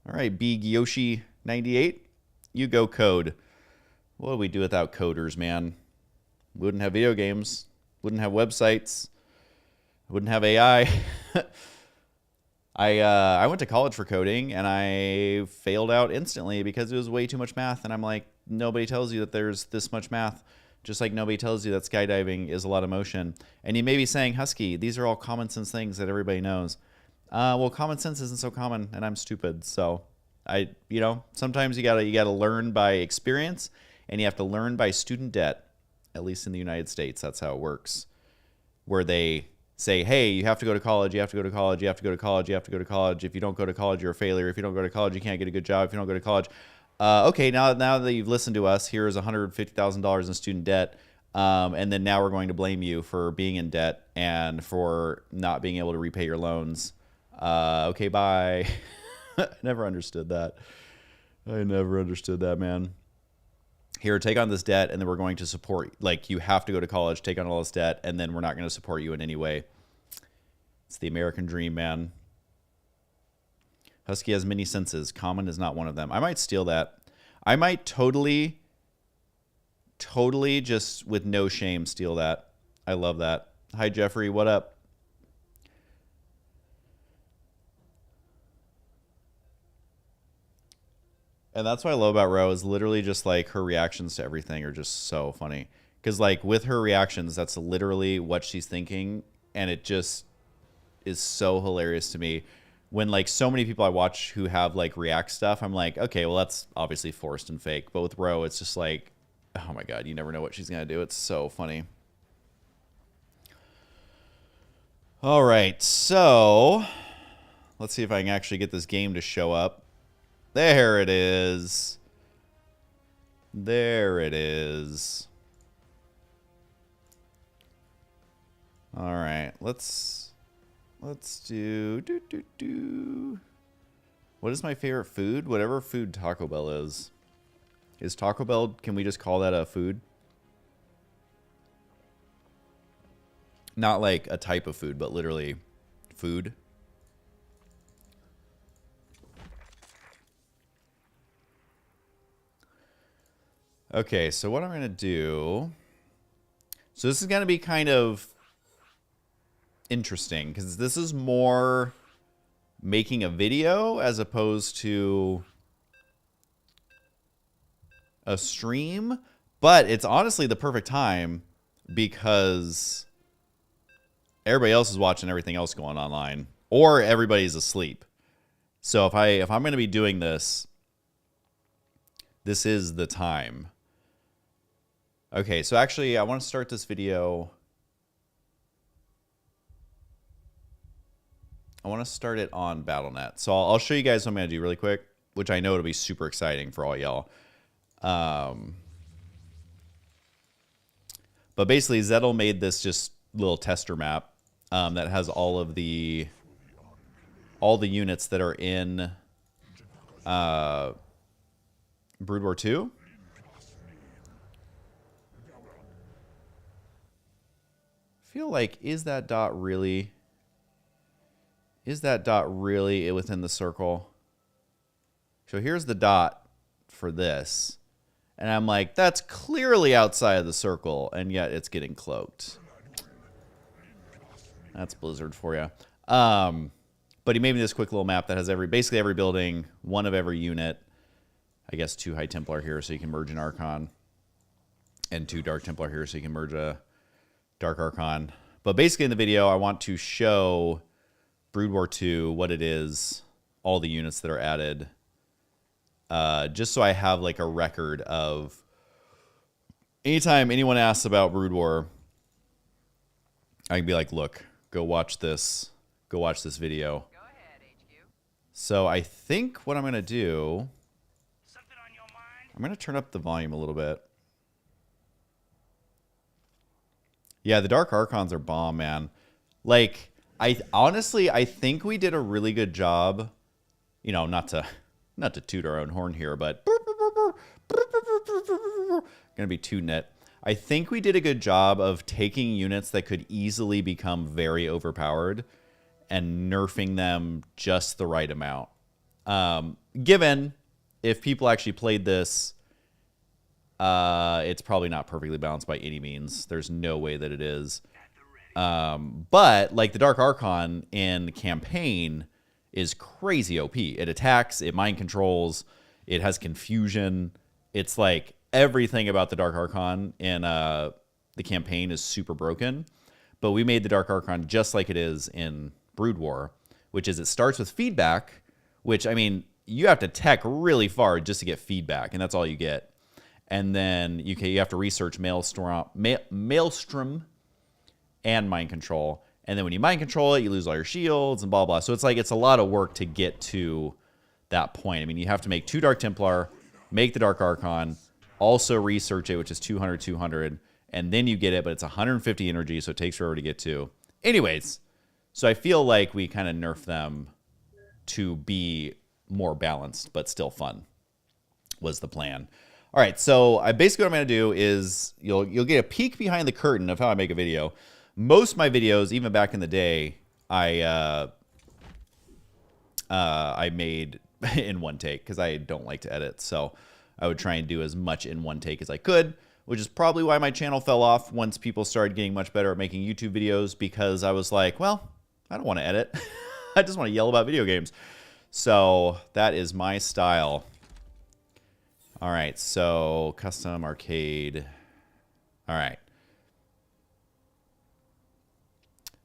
All right, Big Yoshi 98. You go code. What would we do without coders, man? We wouldn't have video games. Wouldn't have websites. Wouldn't have AI. I went to college for coding, and I failed out instantly because it was way too much math. And I'm like, nobody tells you that there's this much math. Just like nobody tells you that skydiving is a lot of motion. And you may be saying, Husky, these are all common sense things that everybody knows. Well, common sense isn't so common, and I'm stupid. So you know, sometimes you gotta learn by experience, and you have to learn by student debt. At least in the United States, that's how it works. Where they say, hey, you have to go to college, you have to go to college, you have to go to college, you have to go to college. If you don't go to college, you're a failure. If you don't go to college, you can't get a good job. If you don't go to college, okay, now that you've listened to us, here's $150,000 in student debt, and then now we're going to blame you for being in debt and for not being able to repay your loans. Okay, bye. I never understood that. I never understood that, man. Here, take on this debt, and then we're going to support, like, you have to go to college, take on all this debt, and then we're not going to support you in any way. It's the American dream, man. Husky has many senses. Common is not one of them. I might steal that. I might totally just with no shame steal that. I love that. Hi, Jeffrey. What up? And that's what I love about Ro, is literally just like her reactions to everything are just so funny. Because like with her reactions, that's literally what she's thinking. And it just is so hilarious to me. When like so many people I watch who have like react stuff, I'm like, okay, well, that's obviously forced and fake. But with Ro, it's just like, oh my God, you never know what she's going to do. It's so funny. All right, so let's see if I can actually get this game to show up. There it is. There it is. All right, let's do. What is my favorite food? Whatever food Taco Bell is. Is Taco Bell, can we just call that a food? Not like a type of food, but literally food. Okay, so what I'm going to do... So this is going to be kind of interesting, because this is more making a video as opposed to a stream. But it's honestly the perfect time, because everybody else is watching everything else going online, or everybody's asleep. So if I'm going to be doing this, this is the time. Okay, so actually I want to start this video. I want to start it on BattleNet. So I'll show you guys what I'm going to do really quick, which I know it'll be super exciting for all y'all. But basically Zettel made this just little tester map that has all the units that are in Brood War 2. I feel like, is that dot really within the circle? So here's the dot for this. And I'm like, that's clearly outside of the circle, and yet it's getting cloaked. That's Blizzard for you. But he made me this quick little map that has basically every building, one of every unit. I guess 2 High Templar here so you can merge an Archon. And 2 Dark Templar here so you can merge a Dark Archon. But basically in the video, I want to show Brood War 2, what it is, all the units that are added. Just so I have like a record of anytime anyone asks about Brood War, I can be like, look, go watch this video. Go ahead, HQ. So I think what I'm going to do, I'm going to turn up the volume a little bit. Yeah, the Dark Archons are bomb, man. Like, honestly, I think we did a really good job, you know, not to toot our own horn here, but gonna be tooting it. I think we did a good job of taking units that could easily become very overpowered and nerfing them just the right amount. Given if people actually played this, it's probably not perfectly balanced by any means. There's no way that it is. But like the Dark Archon in campaign is crazy OP. It attacks, it mind controls, it has confusion. It's like everything about the Dark Archon in the campaign is super broken. But we made the Dark Archon just like it is in Brood War, which is it starts with feedback, which, I mean, you have to tech really far just to get feedback, and that's all you get. And then you have to research Maelstrom and mind control. And then when you mind control it, you lose all your shields and blah, blah. So it's like it's a lot of work to get to that point. I mean, you have to make 2 Dark Templar, make the Dark Archon, also research it, which is 200, 200, and then you get it, but it's 150 energy, so it takes forever to get to. Anyways, so I feel like we kind of nerfed them to be more balanced, but still fun was the plan. All right, so basically what I'm going to do is you'll get a peek behind the curtain of how I make a video. Most of my videos, even back in the day, I made in one take because I don't like to edit. So I would try and do as much in one take as I could, which is probably why my channel fell off once people started getting much better at making YouTube videos, because I was like, well, I don't want to edit. I just want to yell about video games. So that is my style. All right, so custom arcade. All right.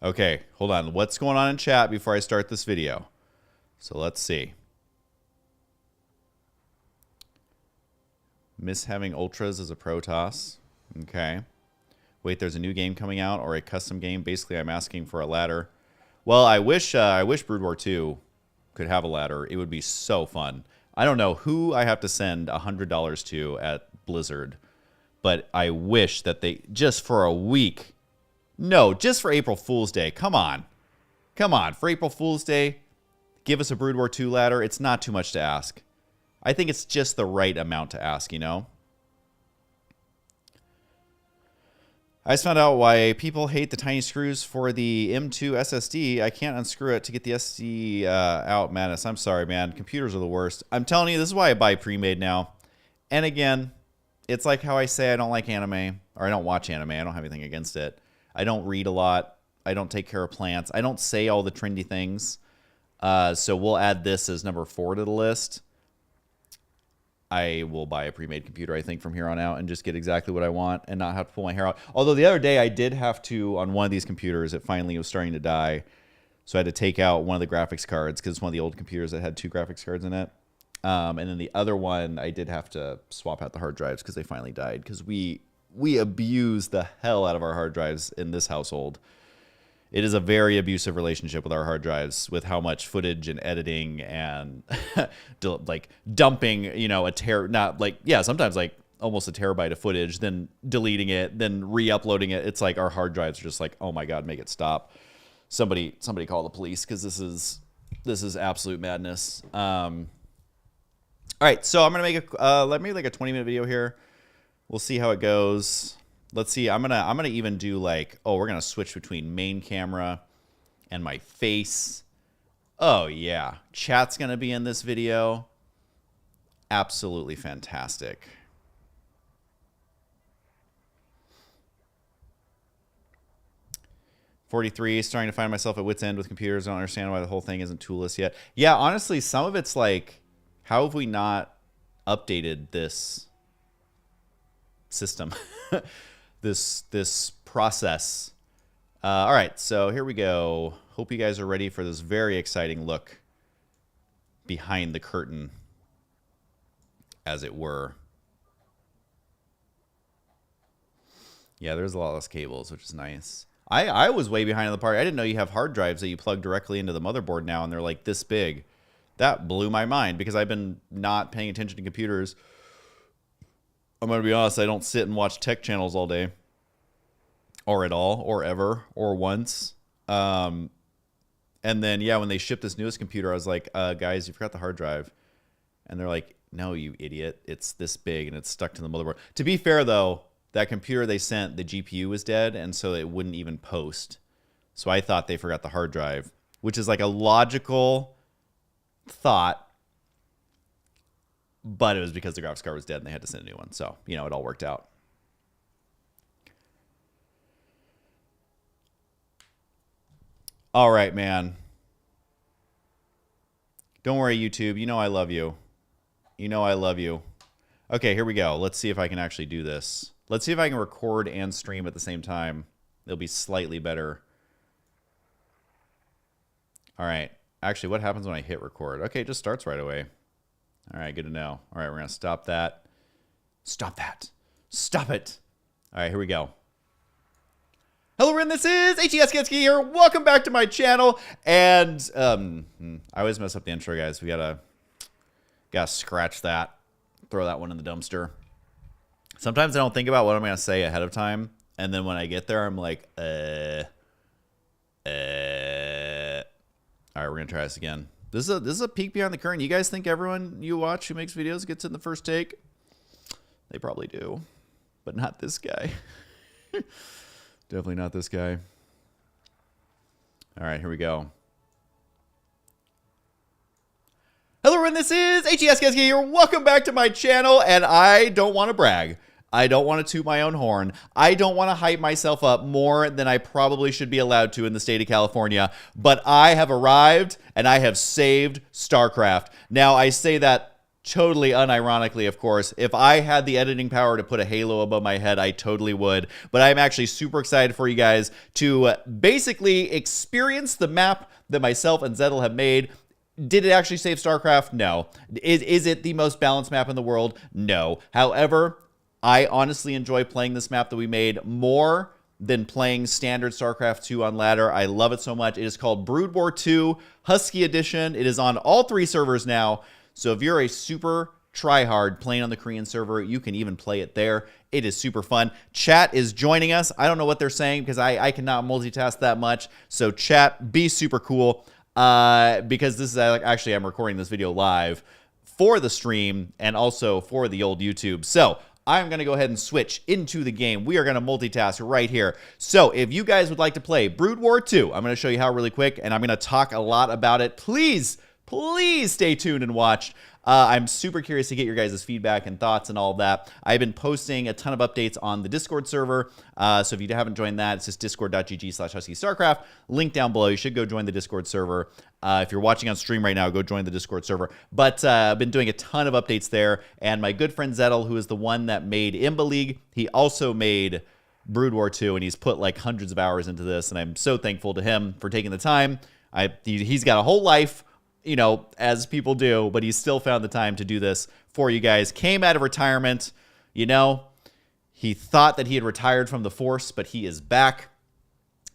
Okay, hold on. What's going on in chat before I start this video? So let's see. Miss having ultras as a Protoss. Okay. Wait, there's a new game coming out or a custom game? Basically, I'm asking for a ladder. Well, I wish Brood War 2 could have a ladder. It would be so fun. I don't know who I have to send $100 to at Blizzard, but I wish that they, just for a week, no, just for April Fool's Day. Come on. Come on. For April Fool's Day, give us a Brood War 2 ladder. It's not too much to ask. I think it's just the right amount to ask, you know? I just found out why people hate the tiny screws for the M2 SSD. I can't unscrew it to get the SD out. Madness. I'm sorry, man. Computers are the worst. I'm telling you, this is why I buy pre-made now. And again, it's like how I say I don't like anime, or I don't watch anime. I don't have anything against it. I don't read a lot. I don't take care of plants. I don't say all the trendy things. So we'll add this as number 4 to the list. I will buy a pre-made computer, I think, from here on out and just get exactly what I want and not have to pull my hair out. Although the other day I did have to, on one of these computers, it finally was starting to die. So I had to take out one of the graphics cards because it's one of the old computers that had 2 graphics cards in it. And then the other one, I did have to swap out the hard drives because they finally died. Because we abuse the hell out of our hard drives in this household. It is a very abusive relationship with our hard drives, with how much footage and editing and like dumping, you know, sometimes like almost a terabyte of footage, then deleting it, then re-uploading it. It's like our hard drives are just like, oh my God, make it stop. Somebody call the police, because this is absolute madness. All right, so I'm gonna make let me like a 20-minute video here. We'll see how it goes. Let's see. I'm gonna even do like, we're gonna switch between main camera and my face. Oh yeah, chat's gonna be in this video. Absolutely fantastic. $43, starting to find myself at wit's end with computers. I don't understand why the whole thing isn't toolless yet. Yeah, honestly, some of it's like, how have we not updated this system? this process. All right, so here we go. Hope you guys are ready for this very exciting look behind the curtain, as it were. Yeah, there's a lot less cables, which is nice. I was way behind on the party. I didn't know you have hard drives that you plug directly into the motherboard now, and they're like this big. That blew my mind, because I've been not paying attention to computers. I'm going to be honest, I don't sit and watch tech channels all day, or at all, or ever, or once. And then, yeah, when they shipped this newest computer, I was like, guys, you forgot the hard drive. And they're like, no, you idiot. It's this big, and it's stuck to the motherboard. To be fair, though, that computer they sent, the GPU was dead, and so it wouldn't even post. So I thought they forgot the hard drive, which is like a logical thought. But it was because the graphics card was dead and they had to send a new one. So, you know, it all worked out. All right, man. Don't worry, YouTube. You know I love you. You know I love you. Okay, here we go. Let's see if I can actually do this. Let's see if I can record and stream at the same time. It'll be slightly better. All right. Actually, what happens when I hit record? Okay, it just starts right away. All right, good to know. All right, we're going to stop that. Stop that. Stop it. All right, here we go. Hello, everyone. This is HESKetsky here. Welcome back to my channel. And I always mess up the intro, guys. We gotta scratch that. Throw that one in the dumpster. Sometimes I don't think about what I'm going to say ahead of time. And then when I get there, I'm like, All right, we're going to try this again. This is a peek behind the curtain. You guys think everyone you watch who makes videos gets in the first take? They probably do, but not this guy. Definitely not this guy. All right, here we go. Hello, everyone. This is HESKetsky here. Welcome back to my channel, and I don't want to brag. I don't want to toot my own horn. I don't want to hype myself up more than I probably should be allowed to in the state of California. But I have arrived, and I have saved StarCraft. Now, I say that totally unironically, of course. If I had the editing power to put a halo above my head, I totally would. But I'm actually super excited for you guys to basically experience the map that myself and Zettel have made. Did it actually save StarCraft? No. Is it the most balanced map in the world? No. However, I honestly enjoy playing this map that we made more than playing standard StarCraft 2 on ladder. I love it so much. It is called Brood War 2 Husky Edition. It is on all 3 servers now. So if you're a super tryhard playing on the Korean server, you can even play it there. It is super fun. Chat is joining us. I don't know what they're saying because I cannot multitask that much. So chat, be super cool because this is actually, I'm recording this video live for the stream and also for the old YouTube. So I'm going to go ahead and switch into the game. We are going to multitask right here. So if you guys would like to play Brood War 2, I'm going to show you how really quick, and I'm going to talk a lot about it. Please stay tuned and watch. I'm super curious to get your guys' feedback and thoughts and all of that. I've been posting a ton of updates on the Discord server. So if you haven't joined that, it's just discord.gg/HuskyStarCraft. Link down below. You should go join the Discord server. If you're watching on stream right now, go join the Discord server. But I've been doing a ton of updates there. And my good friend Zettel, who is the one that made Imba League, he also made Brood War 2, and he's put like hundreds of hours into this. And I'm so thankful to him for taking the time. He's got a whole life, you know, as people do, but he still found the time to do this for you guys. Came out of retirement, you know, he thought that he had retired from the force, but he is back.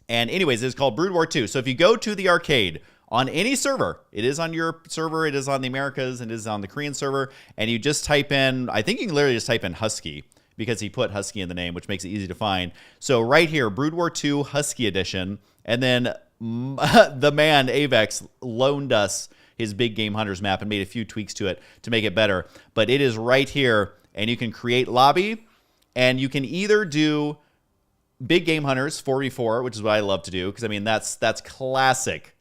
And anyways, it's called Brood War 2. So if you go to the arcade on any server, it is on your server, it is on the Americas, and it is on the Korean server, and you just type in, I think you can literally just type in Husky, because he put Husky in the name, which makes it easy to find. So right here, Brood War 2 Husky Edition, and then the man Avex loaned us his Big Game Hunters map and made a few tweaks to it to make it better. But it is right here, and you can create lobby, and you can either do Big Game Hunters 4v4, which is what I love to do, because I mean that's classic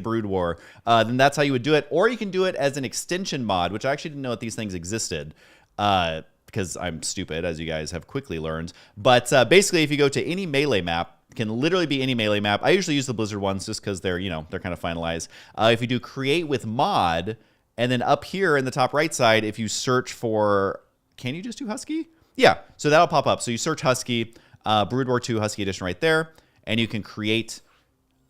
Brood War. Then that's how you would do it, or you can do it as an extension mod, which I actually didn't know that these things existed. Because I'm stupid, as you guys have quickly learned. But basically, if you go to any melee map, it can literally be any melee map. I usually use the Blizzard ones just because they're, you know, they're kind of finalized. If you do create with mod, and then up here in the top right side, if you search for, can you just do Husky? Yeah, so that'll pop up. So you search Husky, Brood War 2 Husky Edition right there, and you can create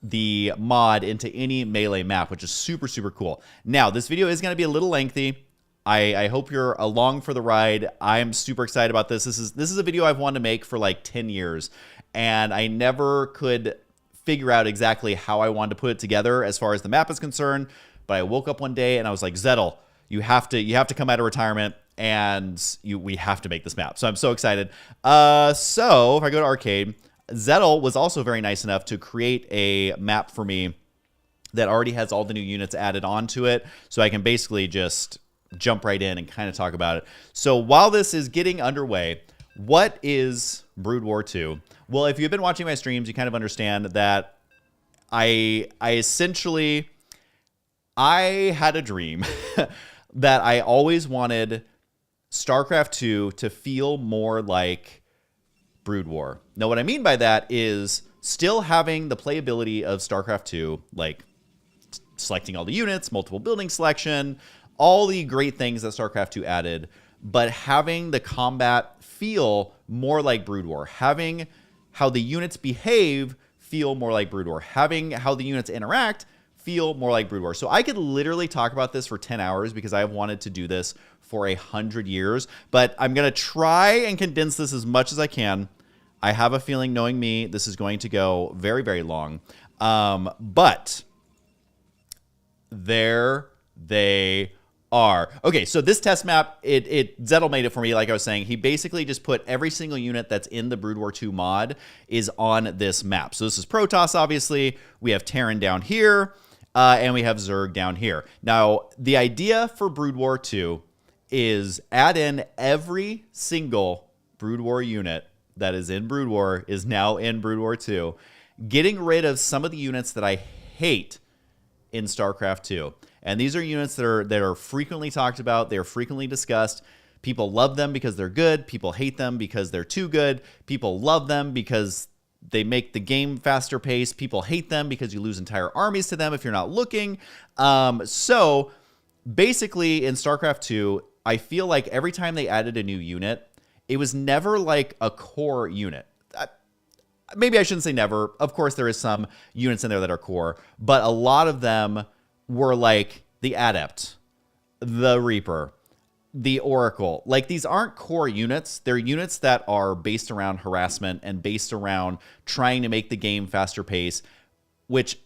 the mod into any melee map, which is super, super cool. Now, this video is going to be a little lengthy. I hope you're along for the ride. I'm super excited about this. This is a video I've wanted to make for like 10 years, and I never could figure out exactly how I wanted to put it together as far as the map is concerned. But I woke up one day and I was like, Zettel, you have to come out of retirement, and we have to make this map. So I'm so excited. So if I go to arcade, Zettel was also very nice enough to create a map for me that already has all the new units added onto it, so I can basically just jump right in and kind of talk about it. So while this is getting underway, what is Brood War 2? Well, if you've been watching my streams, you kind of understand that I essentially had a dream that I always wanted StarCraft 2 to feel more like Brood War. Now, what I mean by that is still having the playability of StarCraft 2, like selecting all the units, multiple building selection, all the great things that StarCraft 2 added, but having the combat feel more like Brood War, having how the units behave feel more like Brood War, having how the units interact feel more like Brood War. So I could literally talk about this for 10 hours because I have wanted to do this for 100 years, but I'm going to try and condense this as much as I can. I have a feeling, knowing me, this is going to go very, very long. But there they are. Okay, so this test map, Zettel made it for me, like I was saying. He basically just put every single unit that's in the Brood War 2 mod is on this map. So this is Protoss, obviously. We have Terran down here, and we have Zerg down here. Now, the idea for Brood War 2 is add in every single Brood War unit that is in Brood War is now in Brood War 2, getting rid of some of the units that I hate in StarCraft 2. And these are units that are frequently talked about. They're frequently discussed. People love them because they're good. People hate them because they're too good. People love them because they make the game faster paced. People hate them because you lose entire armies to them if you're not looking. So basically in StarCraft 2, I feel like every time they added a new unit, it was never like a core unit. Maybe I shouldn't say never. Of course, there is some units in there that are core, but a lot of them were like the Adept, the Reaper, the Oracle. Like, these aren't core units. They're units that are based around harassment and based around trying to make the game faster pace, which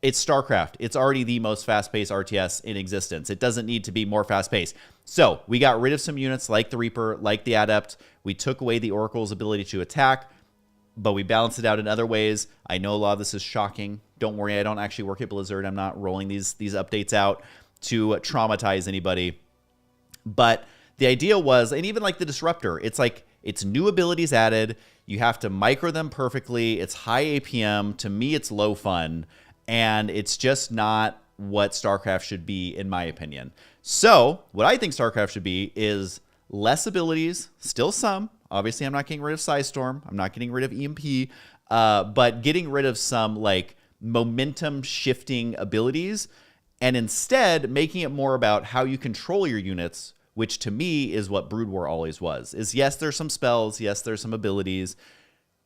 it's StarCraft. It's already the most fast-paced RTS in existence. It doesn't need to be more fast-paced. So we got rid of some units like the Reaper, like the Adept. We took away the Oracle's ability to attack, but we balanced it out in other ways. I know a lot of this is shocking. Don't worry, I don't actually work at Blizzard. I'm not rolling these updates out to traumatize anybody. But the idea was, and even like the Disruptor, it's like, it's new abilities added. You have to micro them perfectly. It's high APM. To me, it's low fun. And it's just not what StarCraft should be, in my opinion. So what I think StarCraft should be is less abilities, still some. Obviously, I'm not getting rid of Psystorm. I'm not getting rid of EMP. But getting rid of some like momentum shifting abilities, and instead making it more about how you control your units, which to me is what Brood War always was. Is yes, there's some spells, yes, there's some abilities,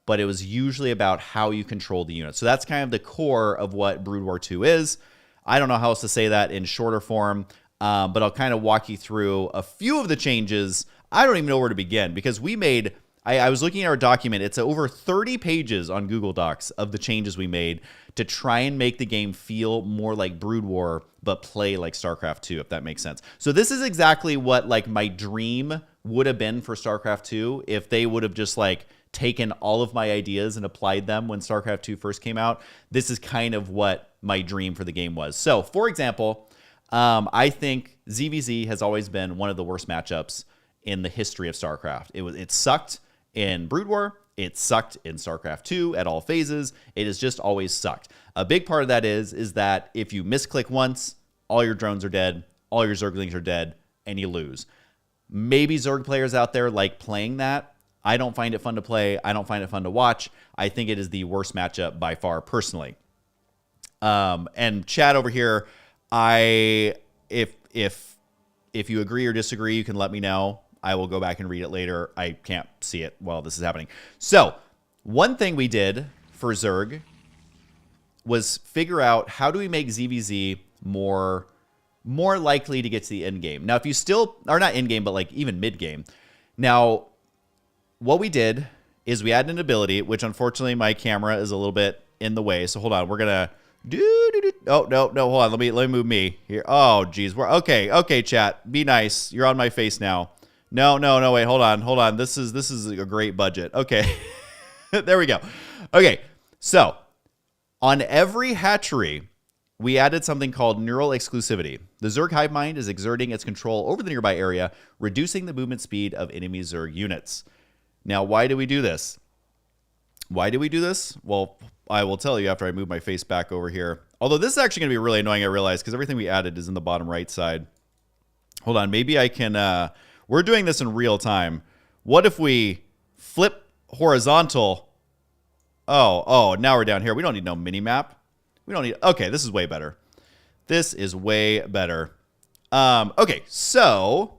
but it was usually about how you control the unit. So that's kind of the core of what Brood War 2 is. I don't know how else to say that in shorter form, but I'll kind of walk you through a few of the changes. I don't even know where to begin, because we made, I was looking at our document, it's over 30 pages on Google Docs of the changes we made to try and make the game feel more like Brood War, but play like StarCraft 2, if that makes sense. So this is exactly what like my dream would have been for StarCraft 2 if they would have just like taken all of my ideas and applied them when StarCraft 2 first came out. This is kind of what my dream for the game was. So, for example, I think ZVZ has always been one of the worst matchups in the history of StarCraft. It sucked in Brood War. It sucked in StarCraft 2 at all phases. It has just always sucked. A big part of that is that if you misclick once, all your drones are dead, all your Zerglings are dead, and you lose. Maybe Zerg players out there like playing that. I don't find it fun to play. I don't find it fun to watch. I think it is the worst matchup by far, personally. And Chad over here, if you agree or disagree, you can let me know. I will go back and read it later. I can't see it while this is happening. So, one thing we did for Zerg was figure out how do we make ZVZ more likely to get to the end game. Now, if you still are not end game, but like even mid game. Now, what we did is we added an ability, which unfortunately my camera is a little bit in the way. So hold on, we're gonna Oh no, hold on. Let me move me here. Oh geez, we're okay. Chat, be nice. You're on my face now. No, wait, hold on. This is a great budget. Okay, there we go. Okay, so on every hatchery, we added something called neural exclusivity. The Zerg hive mind is exerting its control over the nearby area, reducing the movement speed of enemy Zerg units. Now, why do we do this? Well, I will tell you after I move my face back over here. Although this is actually going to be really annoying, I realize, because everything we added is in the bottom right side. Hold on, maybe I can... we're doing this in real time. What if we flip horizontal? Oh, now we're down here. We don't need no mini-map. Okay, this is way better. Okay, so...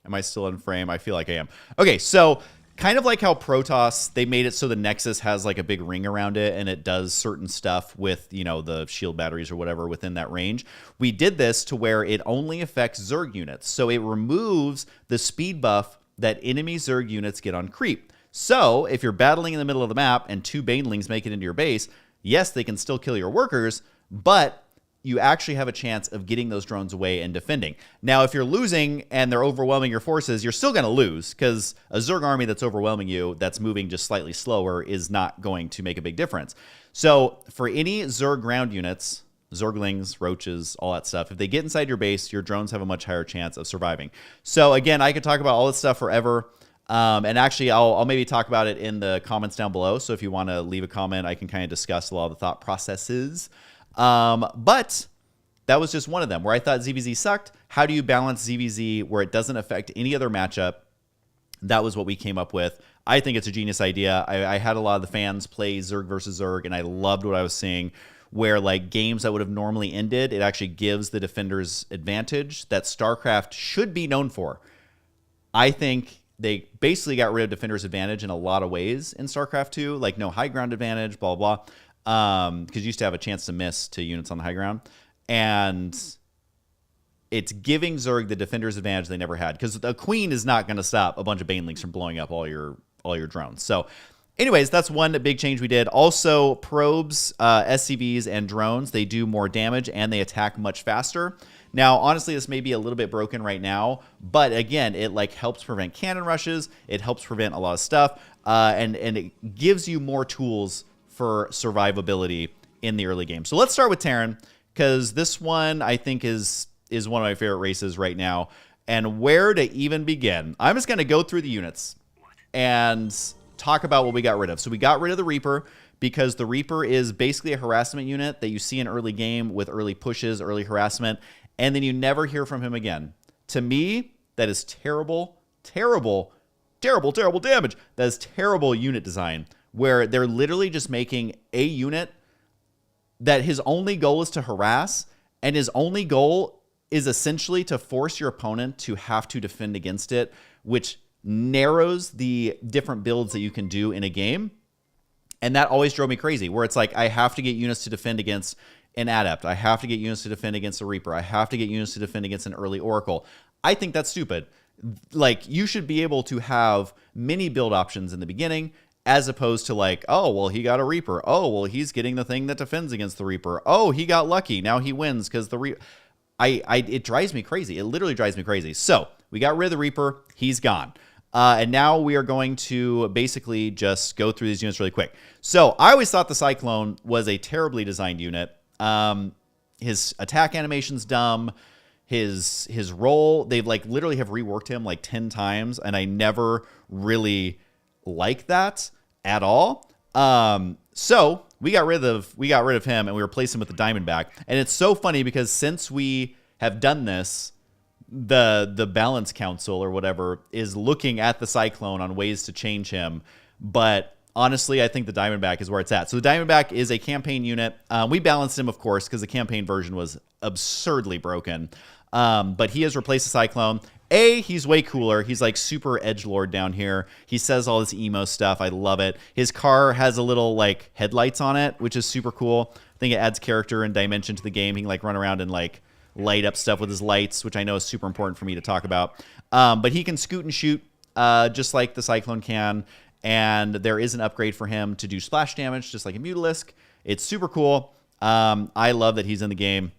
Am I still in frame? I feel like I am. Okay, so... Kind of like how Protoss, they made it so the Nexus has like a big ring around it and it does certain stuff with, you know, the shield batteries or whatever within that range. We did this to where it only affects Zerg units. So it removes the speed buff that enemy Zerg units get on creep. So if you're battling in the middle of the map and two Banelings make it into your base, yes, they can still kill your workers, but you actually have a chance of getting those drones away and defending. Now, if you're losing and they're overwhelming your forces, you're still going to lose, because a Zerg army that's overwhelming you, that's moving just slightly slower, is not going to make a big difference. So for any Zerg ground units, Zerglings, roaches, all that stuff, if they get inside your base, your drones have a much higher chance of surviving. So again, I could talk about all this stuff forever. And actually, I'll maybe talk about it in the comments down below. So if you want to leave a comment, I can kind of discuss a lot of the thought processes. But that was just one of them where I thought ZVZ sucked. How do you balance ZVZ where it doesn't affect any other matchup? That was what we came up with. I think it's a genius idea. I had a lot of the fans play Zerg versus Zerg, and I loved what I was seeing, where like games that would have normally ended, it actually gives the defenders advantage that StarCraft should be known for. I think they basically got rid of defenders advantage in a lot of ways in StarCraft 2, like no high ground advantage, blah, blah, blah. Because you used to have a chance to miss to units on the high ground. And it's giving Zerg the defender's advantage they never had, because the queen is not going to stop a bunch of banelings from blowing up all your drones. So anyways, that's one big change we did. Also, probes, SCVs, and drones, they do more damage and they attack much faster. Now, honestly, this may be a little bit broken right now, but again, it like helps prevent cannon rushes. It helps prevent a lot of stuff, and it gives you more tools for survivability in the early game. So let's start with Terran, because this one I think is one of my favorite races right now. And where to even begin? I'm just going to go through the units and talk about what we got rid of. So we got rid of the Reaper, because the Reaper is basically a harassment unit that you see in early game with early pushes, early harassment, and then you never hear from him again. To me, that is terrible, terrible, terrible, terrible damage. That is terrible unit design, where they're literally just making a unit that his only goal is to harass, and his only goal is essentially to force your opponent to have to defend against it, which narrows the different builds that you can do in a game. And that always drove me crazy, where it's like, I have to get units to defend against an Adept. I have to get units to defend against a Reaper. I have to get units to defend against an early Oracle. I think that's stupid. Like, you should be able to have many build options in the beginning, as opposed to like, oh, well, he got a Reaper. Oh, well, he's getting the thing that defends against the Reaper. Oh, he got lucky. Now he wins because the Reaper... it drives me crazy. It literally drives me crazy. So we got rid of the Reaper. He's gone. And now we are going to basically just go through these units really quick. So I always thought the Cyclone was a terribly designed unit. His attack animation's dumb. His role, they like literally have reworked him like 10 times, and I never really liked that at all. So we got rid of him, and we replaced him with the Diamondback. And it's so funny because since we have done this, the Balance Council or whatever is looking at the Cyclone on ways to change him. But honestly, I think the Diamondback is where it's at. So the Diamondback is a campaign unit. We balanced him, of course, because the campaign version was absurdly broken. But he has replaced the Cyclone. He's way cooler. He's like super edgelord down here. He says all this emo stuff. I love it. His car has a little like headlights on it, which is super cool. I think it adds character and dimension to the game. He can like run around and like light up stuff with his lights, which I know is super important for me to talk about. But he can scoot and shoot just like the Cyclone can. And there is an upgrade for him to do splash damage, just like a Mutalisk. It's super cool. I love that he's in the game.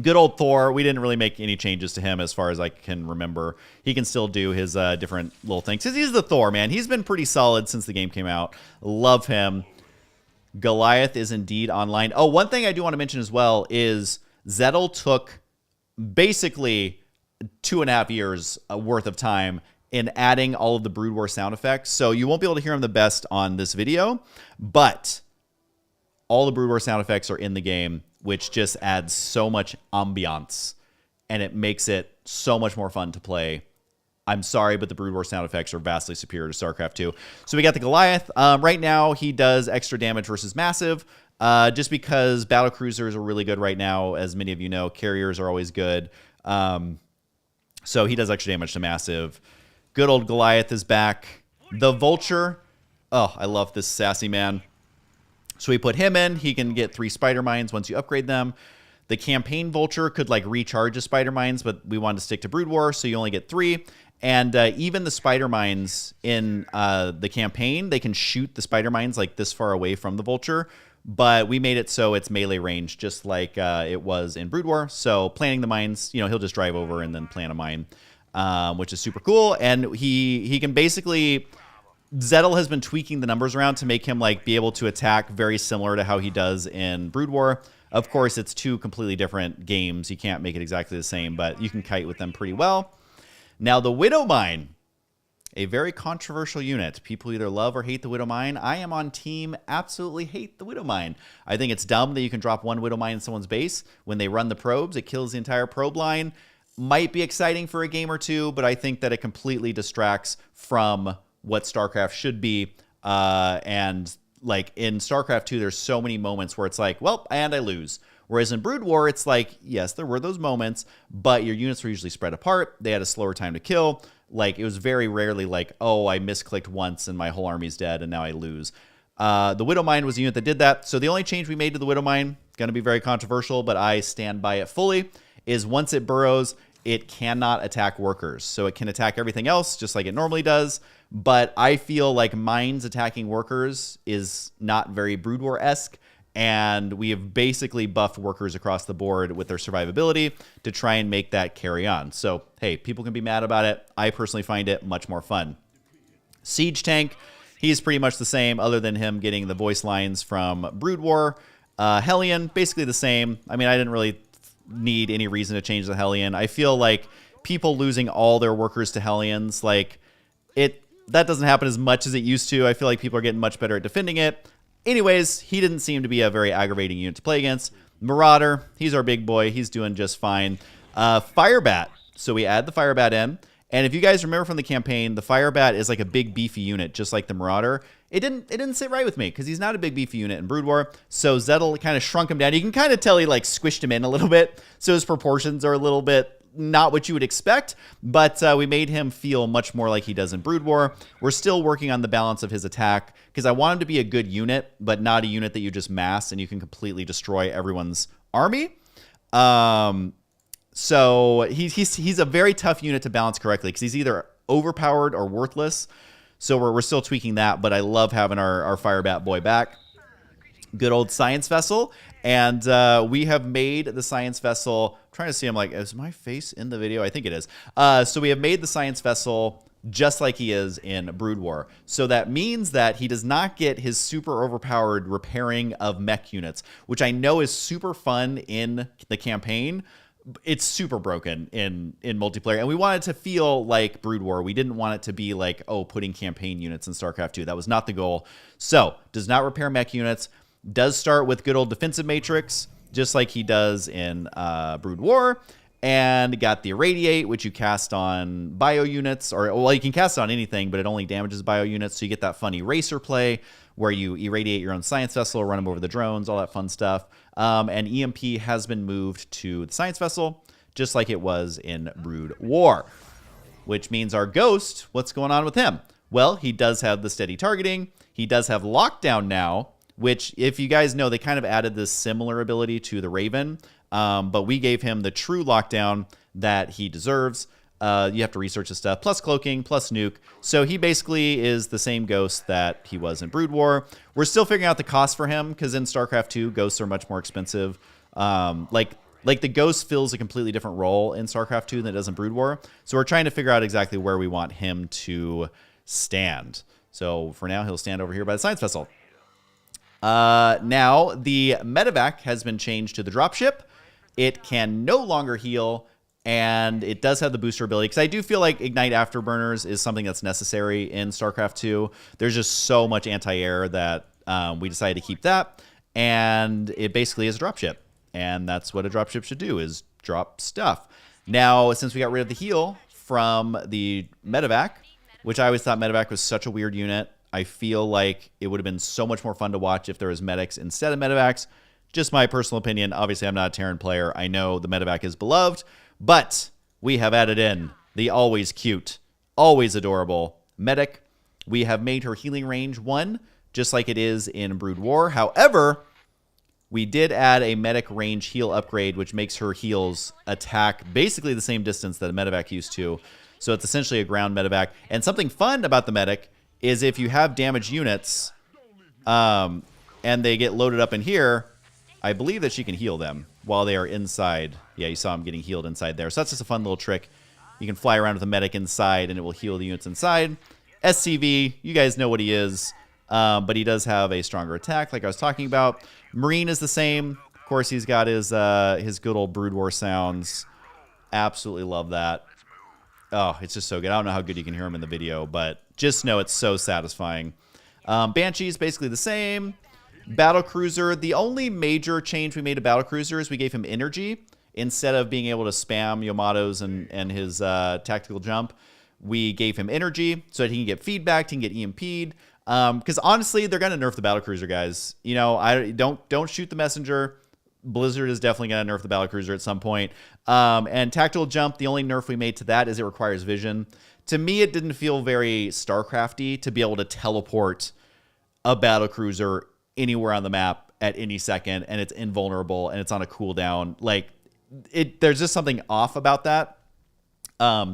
Good old Thor. We didn't really make any changes to him as far as I can remember. He can still do his different little things. He's the Thor, man. He's been pretty solid since the game came out. Love him. Goliath is indeed online. Oh, one thing I do want to mention as well is Zettel took basically 2.5 years worth of time in adding all of the Brood War sound effects. So you won't be able to hear him the best on this video, but all the Brood War sound effects are in the game, which just adds so much ambiance, and it makes it so much more fun to play. I'm sorry, but the Brood War sound effects are vastly superior to StarCraft 2. So we got the Goliath. Right now, he does extra damage versus Massive, just because battle cruisers are really good right now. As many of you know, carriers are always good. So he does extra damage to Massive. Good old Goliath is back. The Vulture. Oh, I love this sassy man. So we put him in. He can get 3 Spider Mines once you upgrade them. The Campaign Vulture could like recharge his Spider Mines, but we wanted to stick to Brood War, so you only get 3. And even the Spider Mines in the campaign, they can shoot the Spider Mines like this far away from the Vulture, but we made it so it's melee range, just like it was in Brood War. So planting the mines, you know, he'll just drive over and then plant a mine, which is super cool. And he can basically... Zettel has been tweaking the numbers around to make him like be able to attack very similar to how he does in Brood War. Of course, it's 2 completely different games. You can't make it exactly the same, but you can kite with them pretty well. Now, the Widow Mine, a very controversial unit. People either love or hate the Widow Mine. I am on team absolutely hate the Widow Mine. I think it's dumb that you can drop 1 Widow Mine in someone's base. When they run the probes, it kills the entire probe line. Might be exciting for a game or two, but I think that it completely distracts from what StarCraft should be. And like in StarCraft 2, there's so many moments where it's like, well, and I lose. Whereas in Brood War, it's like, yes, there were those moments, but your units were usually spread apart. They had a slower time to kill. Like, it was very rarely like, oh, I misclicked once and my whole army's dead and now I lose. The Widow Mine was a unit that did that. So the only change we made to the Widow Mine, going to be very controversial, but I stand by it fully, is once it burrows, it cannot attack workers. So it can attack everything else just like it normally does. But I feel like mines attacking workers is not very Brood War-esque. And we have basically buffed workers across the board with their survivability to try and make that carry on. So, hey, people can be mad about it. I personally find it much more fun. Siege Tank, he's pretty much the same other than him getting the voice lines from Brood War. Hellion, basically the same. I mean, I didn't really need any reason to change the Hellion. I feel like people losing all their workers to Hellions, like, that doesn't happen as much as it used to. I feel like people are getting much better at defending it. Anyways, he didn't seem to be a very aggravating unit to play against. Marauder, he's our big boy. He's doing just fine. Firebat. So we add the Firebat in. And if you guys remember from the campaign, the Firebat is like a big beefy unit, just like the Marauder. It didn't sit right with me because he's not a big beefy unit in Brood War. So Zettel kind of shrunk him down. You can kind of tell he like squished him in a little bit. So his proportions are a little bit not what you would expect, but we made him feel much more like he does in Brood War. We're still working on the balance of his attack because I want him to be a good unit, but not a unit that you just mass and you can completely destroy everyone's army. So he's a very tough unit to balance correctly because he's either overpowered or worthless. So we're still tweaking that, but I love having our Firebat boy back. Good old Science Vessel. And we have made the Science Vessel. I'm trying to see, I'm like, is my face in the video? I think it is. So we have made the Science Vessel just like he is in Brood War. So that means that he does not get his super overpowered repairing of mech units, which I know is super fun in the campaign. It's super broken in multiplayer. And we wanted to feel like Brood War. We didn't want it to be like, oh, putting campaign units in StarCraft 2. That was not the goal. So does not repair mech units. Does start with good old defensive matrix, just like he does in Brood War, and got the Irradiate, which you cast on bio units, or, well, you can cast it on anything, but it only damages bio units, so you get that fun eraser play where you irradiate your own Science Vessel, run them over the drones, all that fun stuff. And EMP has been moved to the Science Vessel, just like it was in Brood War, which means our Ghost, what's going on with him? Well, he does have the steady targeting. He does have Lockdown now, which, if you guys know, they kind of added this similar ability to the Raven, but we gave him the true lockdown that he deserves. You have to research his stuff, plus cloaking, plus nuke. So he basically is the same Ghost that he was in Brood War. We're still figuring out the cost for him, because in StarCraft 2, Ghosts are much more expensive. Like the Ghost fills a completely different role in StarCraft 2 than it does in Brood War. So we're trying to figure out exactly where we want him to stand. So for now, he'll stand over here by the Science Vessel. Now, the medevac has been changed to the dropship. It can no longer heal, and it does have the booster ability, because I do feel like Ignite Afterburners is something that's necessary in StarCraft 2. There's just so much anti-air that we decided to keep that, and it basically is a dropship, and that's what a dropship should do, is drop stuff. Now, since we got rid of the heal from the medevac, which I always thought medevac was such a weird unit, I feel like it would have been so much more fun to watch if there was medics instead of medevacs. Just my personal opinion. Obviously, I'm not a Terran player. I know the medevac is beloved, but we have added in the always cute, always adorable medic. We have made her healing range 1, just like it is in Brood War. However, we did add a medic range heal upgrade, which makes her heals attack basically the same distance that a medevac used to. So it's essentially a ground medevac. And something fun about the medic is if you have damaged units and they get loaded up in here, I believe that she can heal them while they are inside. Yeah, you saw him getting healed inside there. So that's just a fun little trick. You can fly around with a medic inside, and it will heal the units inside. SCV, you guys know what he is, but he does have a stronger attack, like I was talking about. Marine is the same. Of course, he's got his good old Brood War sounds. Absolutely love that. Oh, it's just so good. I don't know how good you can hear him in the video, but just know it's so satisfying. Banshee is basically the same. Battlecruiser, the only major change we made to Battlecruiser is we gave him energy. Instead of being able to spam Yamato's and his tactical jump, we gave him energy so that he can get feedback, he can get EMP'd. Because honestly, they're going to nerf the Battlecruiser, guys. You know, don't shoot the messenger. Blizzard is definitely going to nerf the Battlecruiser at some point. And tactical jump, the only nerf we made to that is it requires vision. To me, it didn't feel very StarCrafty to be able to teleport a Battlecruiser anywhere on the map at any second, and it's invulnerable, and it's on a cooldown. Like, there's just something off about that.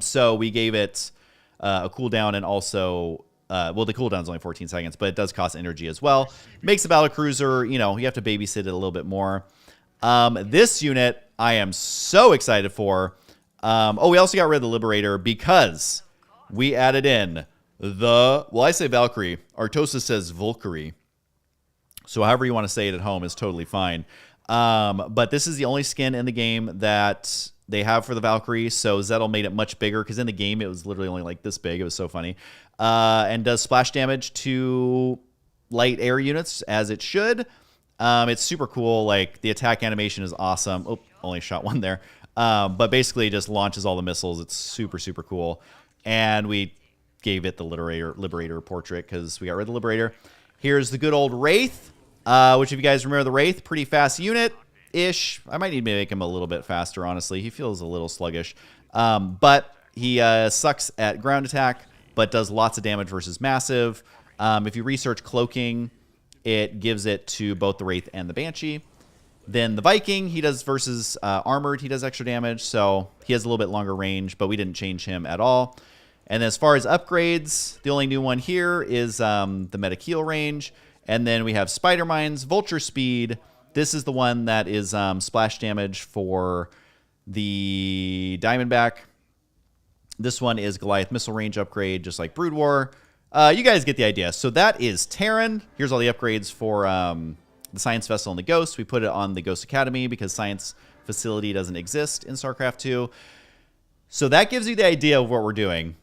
So we gave it a cooldown, and also, well, the cooldown's only 14 seconds, but it does cost energy as well. Makes the battle cruiser, you know, you have to babysit it a little bit more. This unit I am so excited for. Oh, we also got rid of the Liberator because we added in the, well, I say Valkyrie. Artosis says Valkyrie. So however you want to say it at home is totally fine. But this is the only skin in the game that they have for the Valkyrie. So Zettel made it much bigger because in the game it was literally only like this big. It was so funny. And does splash damage to light air units as it should. It's super cool. Like the attack animation is awesome. Oh, only shot one there. But basically it just launches all the missiles. It's super, super cool. And we gave it the Liberator portrait because we got rid of the Liberator. Here's the good old Wraith, which if you guys remember the Wraith, pretty fast unit-ish. I might need to make him a little bit faster, honestly. He feels a little sluggish. But he sucks at ground attack, but does lots of damage versus massive. If you research cloaking, it gives it to both the Wraith and the Banshee. Then the Viking, he does versus armored, he does extra damage, so he has a little bit longer range, but we didn't change him at all. And as far as upgrades, the only new one here is the Metakiel range. And then we have Spider Mines, Vulture Speed. This is the one that is splash damage for the Diamondback. This one is Goliath Missile Range upgrade, just like Brood War. You guys get the idea. So that is Terran. Here's all the upgrades for the Science Vessel and the Ghost. We put it on the Ghost Academy because Science Facility doesn't exist in StarCraft 2. So that gives you the idea of what we're doing.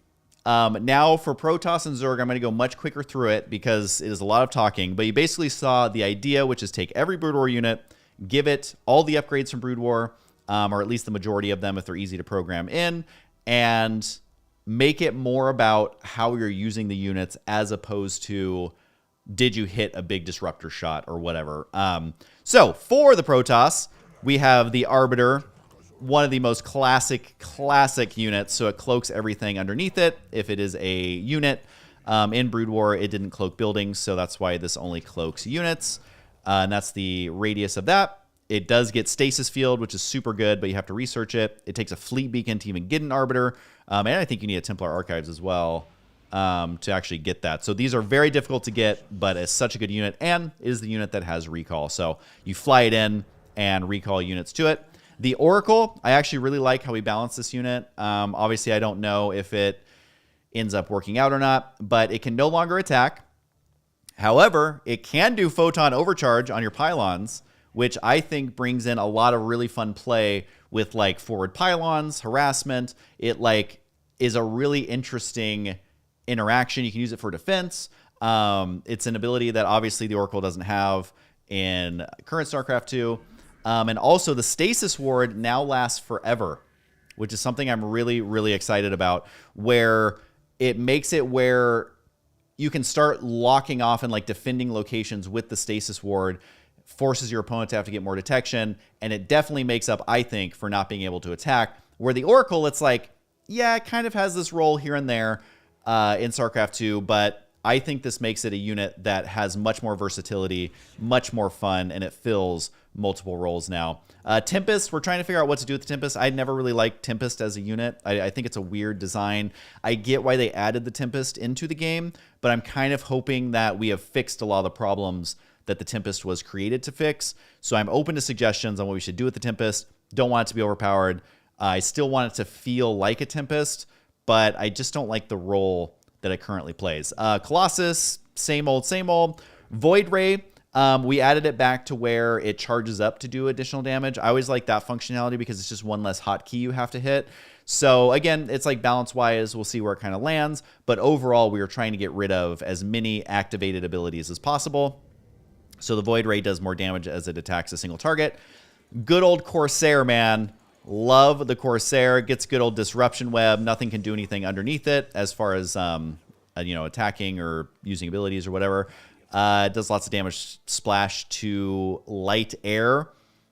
Now for Protoss and Zerg, I'm going to go much quicker through it because it is a lot of talking. But you basically saw the idea, which is take every Brood War unit, give it all the upgrades from Brood War, or at least the majority of them if they're easy to program in, and make it more about how you're using the units as opposed to did you hit a big disruptor shot or whatever. So for the Protoss, we have the Arbiter, one of the most classic units. So it cloaks everything underneath it. If it is a unit in Brood War, it didn't cloak buildings, so that's why this only cloaks units. And that's the radius of that. It does get Stasis Field, which is super good, but you have to research it. It takes a Fleet Beacon to even get an Arbiter. And I think you need a Templar Archives as well to actually get that. So these are very difficult to get, but it's such a good unit, and it is the unit that has recall. So you fly it in and recall units to it. The Oracle, I actually really like how we balance this unit. Obviously, I don't know if it ends up working out or not, but it can no longer attack. However, it can do Photon Overcharge on your pylons, which I think brings in a lot of really fun play with like forward pylons, harassment. It like is a really interesting interaction. You can use it for defense. It's an ability that obviously the Oracle doesn't have in current StarCraft 2. And also the Stasis Ward now lasts forever, which is something I'm really, really excited about, where it makes it where you can start locking off and like defending locations with the Stasis Ward, forces your opponent to have to get more detection, and it definitely makes up, I think, for not being able to attack. Where the Oracle, it's like, yeah, it kind of has this role here and there in StarCraft 2, but I think this makes it a unit that has much more versatility, much more fun, and it fills multiple roles now. Tempest, we're trying to figure out what to do with the Tempest. I never really liked Tempest as a unit. I think it's a weird design. I get why they added the Tempest into the game, but I'm kind of hoping that we have fixed a lot of the problems that the Tempest was created to fix. So I'm open to suggestions on what we should do with the Tempest. Don't want it to be overpowered. I still want it to feel like a Tempest, but I just don't like the role that it currently plays. Colossus, same old, same old. Void Ray, we added it back to where it charges up to do additional damage. I always like that functionality because it's just one less hotkey you have to hit. So again, it's like balance-wise, we'll see where it kind of lands. But overall, we are trying to get rid of as many activated abilities as possible. So the Void Ray does more damage as it attacks a single target. Good old Corsair, man. Love the Corsair. Gets good old Disruption Web. Nothing can do anything underneath it as far as attacking or using abilities or whatever. It does lots of damage. Splash to light air.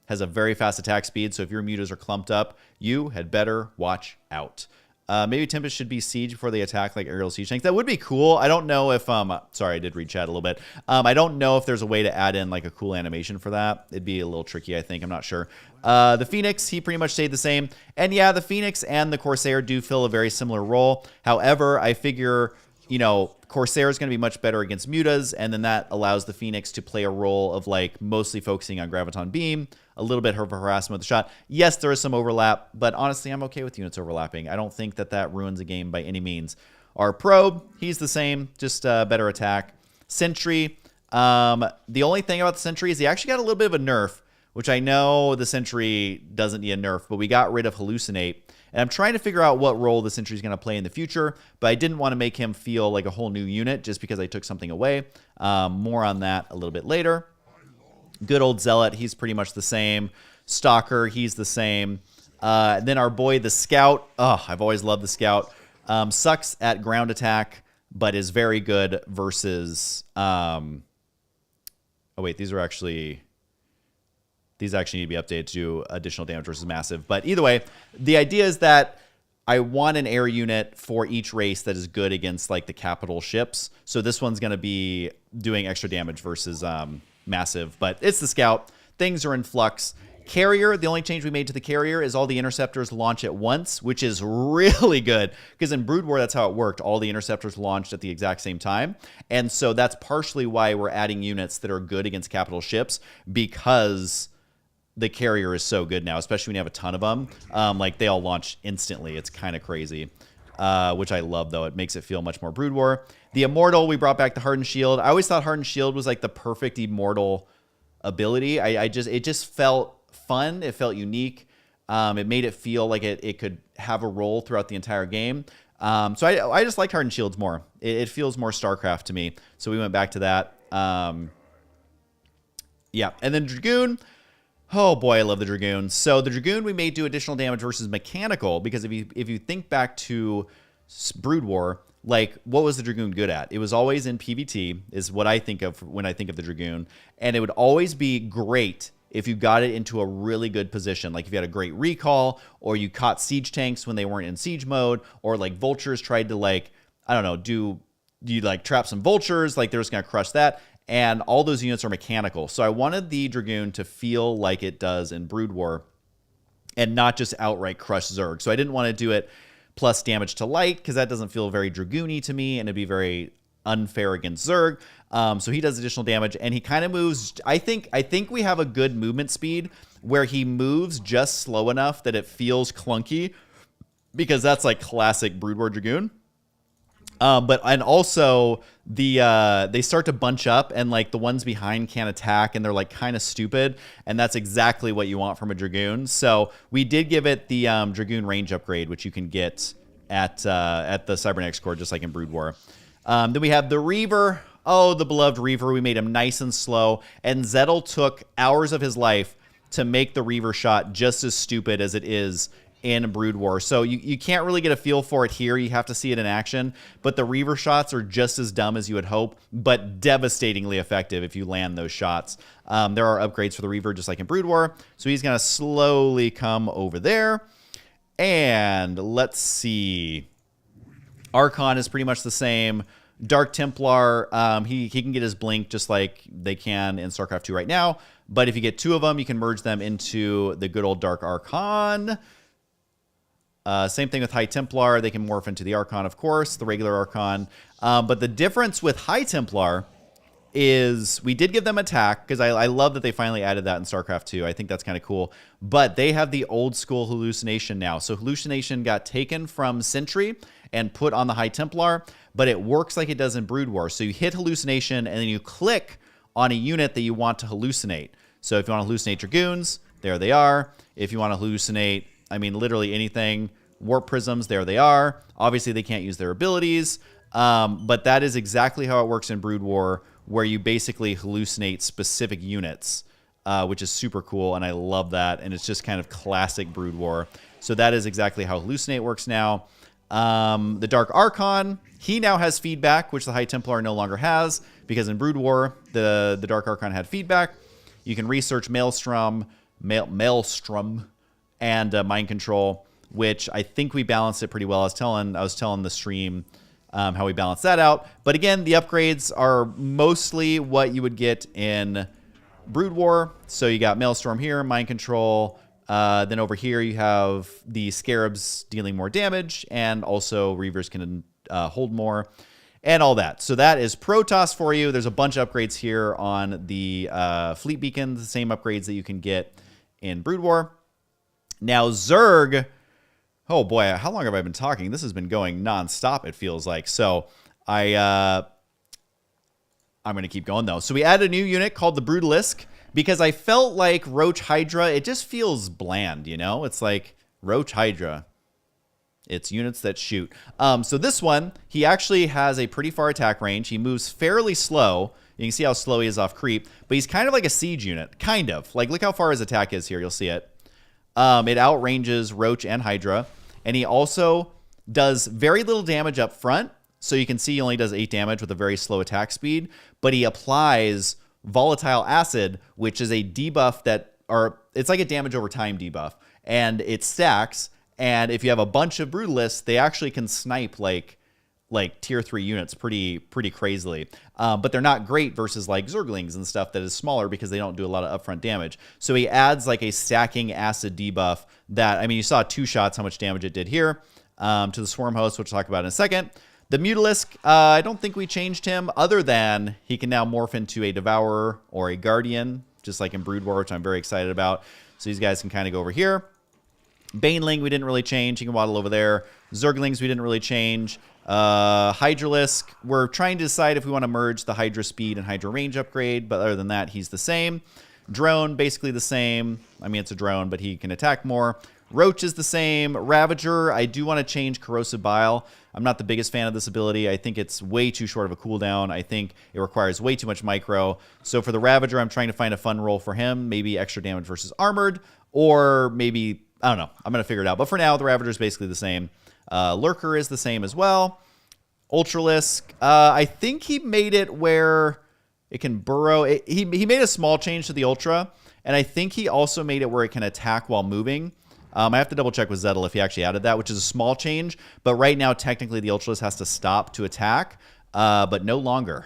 Has a very fast attack speed, so if your mutas are clumped up, you had better watch out. Maybe Tempest should be siege before they attack, like aerial siege tanks. That would be cool. I don't know if sorry, I did read chat a little bit. I don't know if there's a way to add in like a cool animation for that. It'd be a little tricky, I think. I'm not sure. The Phoenix, he pretty much stayed the same. And yeah, the Phoenix and the Corsair do fill a very similar role. However, I figure, you know, Corsair is going to be much better against mutas, and then that allows the Phoenix to play a role of like mostly focusing on Graviton Beam, a little bit of harassment with the shot. Yes, there is some overlap, but honestly, I'm okay with units overlapping. I don't think that that ruins a game by any means. Our Probe, he's the same, just better attack. Sentry, the only thing about the Sentry is he actually got a little bit of a nerf, which I know the Sentry doesn't need a nerf, but we got rid of Hallucinate. And I'm trying to figure out what role the Sentry is going to play in the future, but I didn't want to make him feel like a whole new unit just because I took something away. More on that a little bit later. Good old Zealot, he's pretty much the same. Stalker, he's the same. Then our boy, the Scout. Oh, I've always loved the Scout. Sucks at ground attack, but is very good versus... oh, wait, these actually need to be updated to do additional damage versus massive. But either way, the idea is that I want an air unit for each race that is good against like the capital ships. So this one's going to be doing extra damage versus massive. But it's the Scout. Things are in flux. Carrier, the only change we made to the Carrier is all the Interceptors launch at once, which is really good. Because in Brood War, that's how it worked. All the Interceptors launched at the exact same time. And so that's partially why we're adding units that are good against capital ships, because the Carrier is so good now, especially when you have a ton of them. Like, they all launch instantly. It's kind of crazy, which I love, though. It makes it feel much more Brood War. The Immortal, we brought back the Hardened Shield. I always thought Hardened Shield was, like, the perfect Immortal ability. It just felt fun. It felt unique. It made it feel like it could have a role throughout the entire game. So I just like Hardened Shields more. It feels more StarCraft to me. So we went back to that. Yeah, and then Dragoon. Oh boy, I love the Dragoon. So the Dragoon we made do additional damage versus mechanical, because if you think back to Brood War, like, what was the Dragoon good at? It was always in PvT, is what I think of when I think of the Dragoon. And it would always be great if you got it into a really good position. Like if you had a great recall, or you caught siege tanks when they weren't in siege mode, or like vultures tried to, like, I don't know, do you like trap some vultures, like they're just going to crush that. And all those units are mechanical. So I wanted the Dragoon to feel like it does in Brood War and not just outright crush Zerg. So I didn't want to do it plus damage to light, because that doesn't feel very Dragoon-y to me, and it'd be very unfair against Zerg. So he does additional damage, and he kind of moves. I think we have a good movement speed where he moves just slow enough that it feels clunky, because that's like classic Brood War Dragoon. And also they start to bunch up, and like the ones behind can't attack, and they're like kind of stupid, and that's exactly what you want from a Dragoon. So we did give it the Dragoon range upgrade, which you can get at the Cybernetics Core, just like in Brood War. Then we have the Reaver. Oh, the beloved Reaver. We made him nice and slow, and Zettel took hours of his life to make the Reaver shot just as stupid as it is in Brood War. So you can't really get a feel for it here. You have to see it in action. But the Reaver shots are just as dumb as you would hope, but devastatingly effective if you land those shots. There are upgrades for the Reaver, just like in Brood War. So he's going to slowly come over there. And let's see. Archon is pretty much the same. Dark Templar, he can get his blink just like they can in StarCraft 2 right now. But if you get two of them, you can merge them into the good old Dark Archon. Same thing with High Templar. They can morph into the Archon, of course, the regular Archon. But the difference with High Templar is we did give them attack, because I love that they finally added that in StarCraft 2. I think that's kind of cool. But they have the old school Hallucination now. So Hallucination got taken from Sentry and put on the High Templar, but it works like it does in Brood War. So you hit Hallucination, and then you click on a unit that you want to hallucinate. So if you want to hallucinate Dragoons, there they are. If you want to hallucinate, I mean, literally anything, Warp Prisms, there they are. Obviously, they can't use their abilities, but that is exactly how it works in Brood War, where you basically hallucinate specific units, which is super cool, and I love that, and it's just kind of classic Brood War. So that is exactly how Hallucinate works now. The Dark Archon, he now has feedback, which the High Templar no longer has, because in Brood War, the Dark Archon had feedback. You can research Maelstrom, and Mind Control. which I think we balanced it pretty well. I was telling the stream how we balanced that out. But again, the upgrades are mostly what you would get in Brood War. So you got Maelstrom here, Mind Control. Then over here you have the Scarabs dealing more damage, and also Reavers can hold more, and all that. So that is Protoss for you. There's a bunch of upgrades here on the Fleet Beacons, the same upgrades that you can get in Brood War. Now Zerg, oh boy, how long have I been talking? This has been going nonstop, it feels like. So I'm going to keep going though. So we added a new unit called the Brutalisk, because I felt like Roach Hydra, it just feels bland, you know? It's like Roach Hydra. It's units that shoot. So this one, he actually has a pretty far attack range. He moves fairly slow. You can see how slow he is off creep. But he's kind of like a siege unit. Kind of. Like, look how far his attack is here. You'll see it. It outranges Roach and Hydra. And he also does very little damage up front. So you can see he only does 8 damage with a very slow attack speed. But he applies Volatile Acid, which is a debuff that... or it's like a damage over time debuff. And it stacks... And if you have a bunch of Brutalists, they actually can snipe like tier 3 units pretty crazily. But they're not great versus like Zerglings and stuff that is smaller because they don't do a lot of upfront damage. So he adds like a stacking acid debuff that, I mean, you saw 2 shots how much damage it did here to the Swarm Host, which we'll talk about in a second. The Mutalisk, I don't think we changed him other than he can now morph into a Devourer or a Guardian, just like in Brood War, which I'm very excited about. So these guys can kind of go over here. Baneling, we didn't really change. He can waddle over there. Zerglings, we didn't really change. Hydralisk, we're trying to decide if we want to merge the Hydra speed and Hydra range upgrade, but other than that, he's the same. Drone, basically the same. I mean, it's a drone, but he can attack more. Roach is the same. Ravager, I do want to change Corrosive Bile. I'm not the biggest fan of this ability. I think it's way too short of a cooldown. I think it requires way too much micro. So for the Ravager, I'm trying to find a fun role for him. Maybe extra damage versus armored, or maybe... I don't know. I'm going to figure it out. But for now, the Ravager is basically the same. Lurker is the same as well. Ultralisk, I think he made it where it can burrow. He made a small change to the Ultra, and I think he also made it where it can attack while moving. I have to double check with Zettel if he actually added that, which is a small change. But right now, technically, the Ultralisk has to stop to attack, but no longer.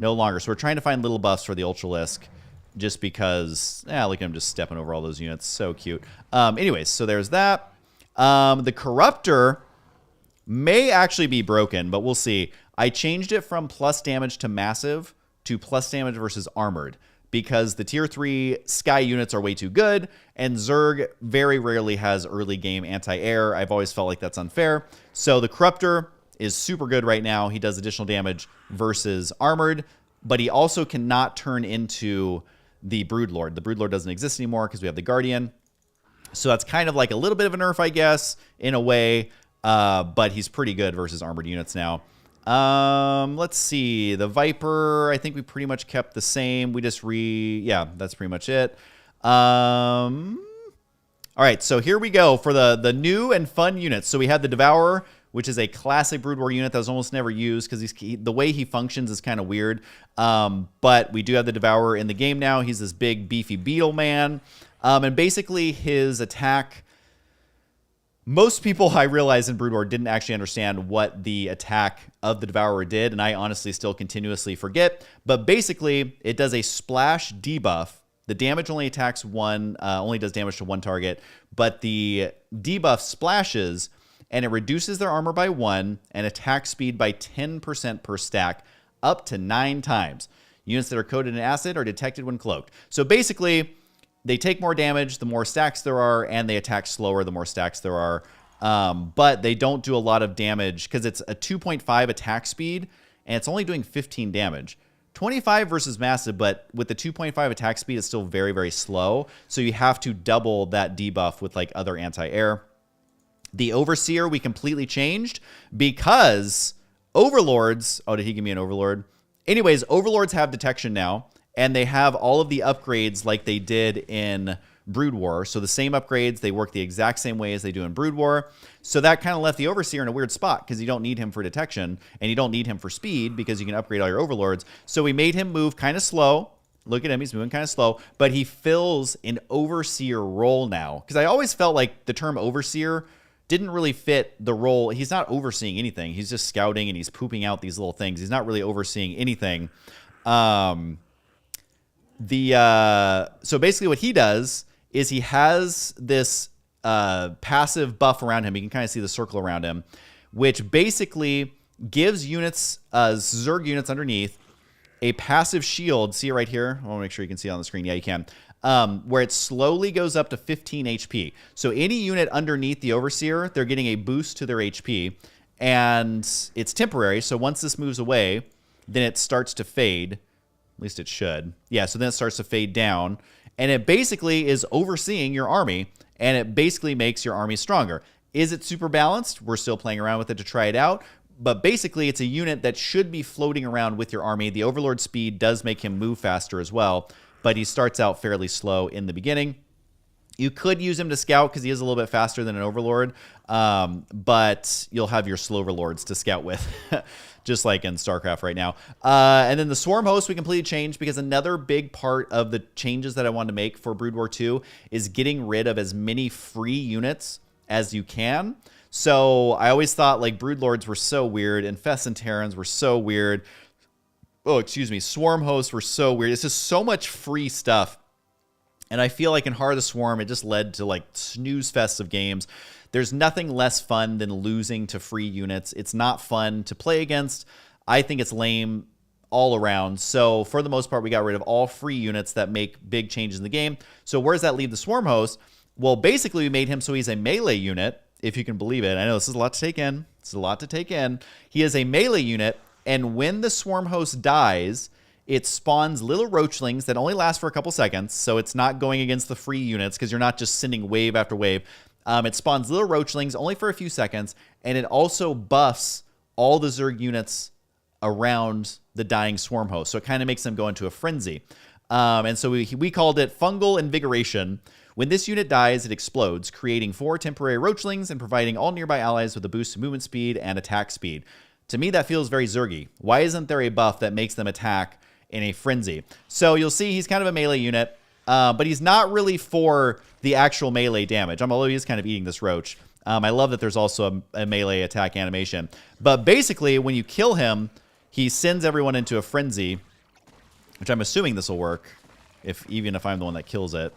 No longer. So we're trying to find little buffs for the Ultralisk. Just because, look at him just stepping over all those units. So cute. Anyways, so there's that. The Corruptor may actually be broken, but we'll see. I changed it from plus damage to massive to plus damage versus armored because the tier 3 sky units are way too good, and Zerg very rarely has early game anti-air. I've always felt like that's unfair. So the Corruptor is super good right now. He does additional damage versus armored, but he also cannot turn into... the Broodlord. The Broodlord doesn't exist anymore because we have the Guardian. So that's kind of like a little bit of a nerf, I guess, in a way. But he's pretty good versus armored units now. Let's see. The Viper, I think we pretty much kept the same. We just yeah, that's pretty much it. All right, so here we go for the new and fun units. So we had the Devourer, which is a classic Brood War unit that was almost never used because the way he functions is kind of weird. But we do have the Devourer in the game now. He's this big, beefy beetle man. And basically his attack... most people, I realize, in Brood War didn't actually understand what the attack of the Devourer did, and I honestly still continuously forget. But basically, it does a splash debuff. The damage only attacks only does damage to one target, but the debuff splashes... and it reduces their armor by 1 and attack speed by 10% per stack, up to 9 times. Units that are coated in acid are detected when cloaked. So basically, they take more damage the more stacks there are, and they attack slower the more stacks there are. But they don't do a lot of damage because it's a 2.5 attack speed, and it's only doing 15 damage. 25 versus massive, but with the 2.5 attack speed, it's still very, very slow. So you have to double that debuff with like other anti-air. The Overseer we completely changed because Overlords... oh, did he give me an Overlord? Anyways, Overlords have detection now, and they have all of the upgrades like they did in Brood War. So the same upgrades, they work the exact same way as they do in Brood War. So that kind of left the Overseer in a weird spot because you don't need him for detection, and you don't need him for speed because you can upgrade all your Overlords. So we made him move kind of slow. Look at him, he's moving kind of slow, but he fills an Overseer role now. Because I always felt like the term Overseer... didn't really fit the role. He's not overseeing anything. He's just scouting and he's pooping out these little things. He's not really overseeing anything. So basically what he does is he has this passive buff around him. You can kind of see the circle around him, which basically gives units, Zerg units underneath, a passive shield. See it right here? I want to make sure you can see it on the screen. Yeah, you can. Where it slowly goes up to 15 HP. So any unit underneath the Overseer, they're getting a boost to their HP. And it's temporary. So once this moves away, then it starts to fade. At least it should. Yeah, so then it starts to fade down. And it basically is overseeing your army. And it basically makes your army stronger. Is it super balanced? We're still playing around with it to try it out. But basically, it's a unit that should be floating around with your army. The Overlord speed does make him move faster as well, but he starts out fairly slow in the beginning. You could use him to scout because he is a little bit faster than an Overlord, but you'll have your slower lords to scout with, just like in StarCraft right now. And then the Swarm Host we completely changed because another big part of the changes that I wanted to make for Brood War 2 is getting rid of as many free units as you can. So I always thought like Brood Lords were so weird, Infests and Terrans were so weird. Oh, excuse me, Swarm Hosts were so weird. It's just so much free stuff. And I feel like in Heart of the Swarm, it just led to like snooze fests of games. There's nothing less fun than losing to free units. It's not fun to play against. I think it's lame all around. So for the most part, we got rid of all free units that make big changes in the game. So where does that leave the Swarm Host? Well, basically we made him so he's a melee unit, if you can believe it. I know this is a lot to take in. It's a lot to take in. He is a melee unit, and when the Swarm Host dies, it spawns little roachlings that only last for a couple seconds, so it's not going against the free units because you're not just sending wave after wave. It spawns little roachlings only for a few seconds, and it also buffs all the Zerg units around the dying Swarm Host, so it kind of makes them go into a frenzy. And so we called it Fungal Invigoration. When this unit dies, it explodes, creating 4 temporary roachlings and providing all nearby allies with a boost to movement speed and attack speed. To me, that feels very Zergy. Why isn't there a buff that makes them attack in a frenzy? So you'll see he's kind of a melee unit, but he's not really for the actual melee damage, although he is kind of eating this roach. I love that there's also a melee attack animation. But basically, when you kill him, he sends everyone into a frenzy, which I'm assuming this will work, even if I'm the one that kills it.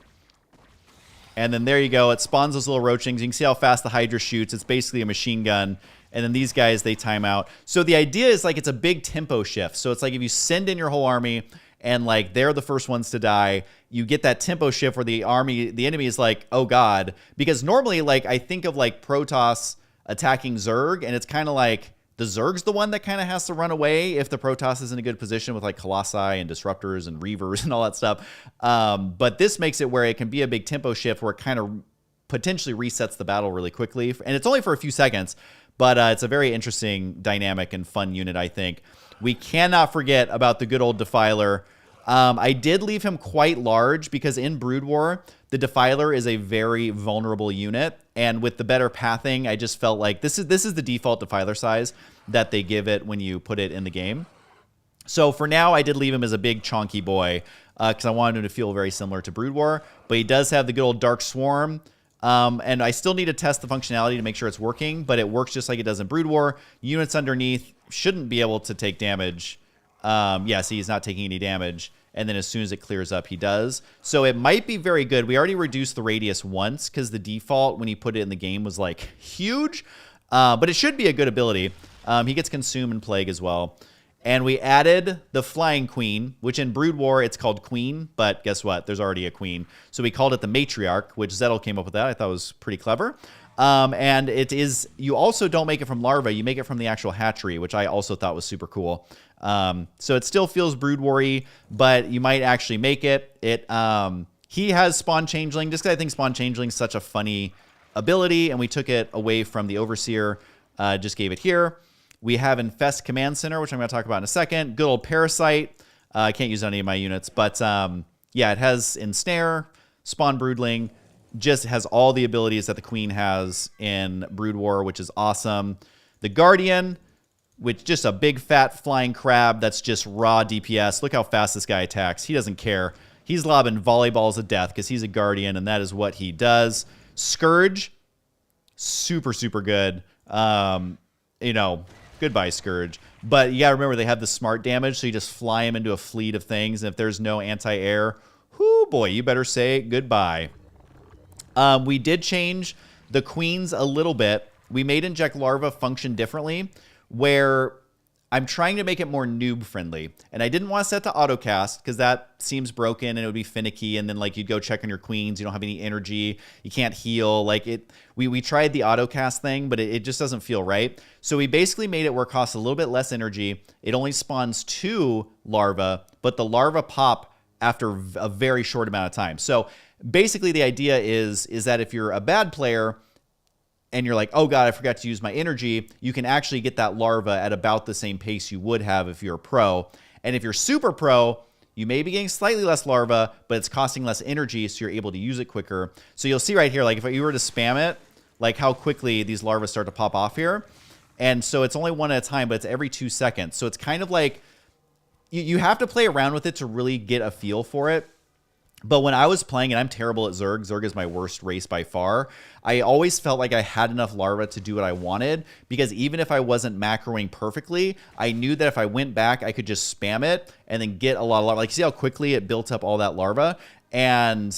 And then there you go. It spawns those little roachlings. You can see how fast the Hydra shoots. It's basically a machine gun. And then these guys, they time out. So the idea is like it's a big tempo shift. So it's like if you send in your whole army and like they're the first ones to die, you get that tempo shift where the enemy is like, oh God. Because normally like I think of like Protoss attacking Zerg, and it's kind of like the Zerg's the one that kind of has to run away if the Protoss is in a good position with like Colossi and Disruptors and Reavers and all that stuff. But this makes it where it can be a big tempo shift where it kind of potentially resets the battle really quickly. And it's only for a few seconds, but it's a very interesting dynamic and fun unit, I think. We cannot forget about the good old Defiler. I did leave him quite large because in Brood War, the Defiler is a very vulnerable unit. And with the better pathing, I just felt like this is the default Defiler size that they give it when you put it in the game. So for now, I did leave him as a big chonky boy because I wanted him to feel very similar to Brood War. But he does have the good old Dark Swarm. And I still need to test the functionality to make sure it's working, but it works just like it does in Brood War. Units underneath shouldn't be able to take damage. Yeah, see, he's not taking any damage. And then as soon as it clears up, he does. So it might be very good. We already reduced the radius once because the default when you put it in the game was like huge. But it should be a good ability. He gets Consume and Plague as well. And we added the Flying Queen, which in Brood War, it's called Queen. But guess what? There's already a Queen. So we called it the Matriarch, which Zettel came up with that. I thought was pretty clever. And it is, you also don't make it from larvae. You make it from the actual hatchery, which I also thought was super cool. So it still feels Brood War-y, but you might actually make it. He has Spawn Changeling, just because I think Spawn Changeling is such a funny ability, and we took it away from the Overseer, just gave it here. We have Infest Command Center, which I'm going to talk about in a second. Good old Parasite. I can't use any of my units, but yeah, it has Ensnare, Spawn Broodling, just has all the abilities that the Queen has in Brood War, which is awesome. The Guardian, which just a big fat flying crab that's just raw DPS. Look how fast this guy attacks. He doesn't care. He's lobbing volleyballs of death because he's a Guardian, and that is what he does. Scourge. Super, super good. You know, goodbye, Scourge. But you gotta remember, they have the smart damage, so you just fly them into a fleet of things, and if there's no anti-air, whoo boy, you better say goodbye. We did change the queens a little bit. We made inject larva function differently, where I'm trying to make it more noob friendly. And I didn't want to set to autocast because that seems broken and it would be finicky. And then like you'd go check on your queens. You don't have any energy. You can't heal. Like we tried the autocast thing, but it just doesn't feel right. So we basically made it where it costs a little bit less energy. It only spawns 2 larvae, but the larvae pop after a very short amount of time. So basically the idea is that if you're a bad player, and you're like, oh God, I forgot to use my energy, you can actually get that larva at about the same pace you would have if you're a pro. And if you're super pro, you may be getting slightly less larva, but it's costing less energy, so you're able to use it quicker. So you'll see right here, like if you were to spam it, like how quickly these larvae start to pop off here. And so it's only one at a time, but it's every 2 seconds. So it's kind of like, you have to play around with it to really get a feel for it. But when I was playing, and I'm terrible at Zerg, Zerg is my worst race by far, I always felt like I had enough larvae to do what I wanted, because even if I wasn't macroing perfectly, I knew that if I went back, I could just spam it and then get a lot of larvae. Like, see how quickly it built up all that larva? And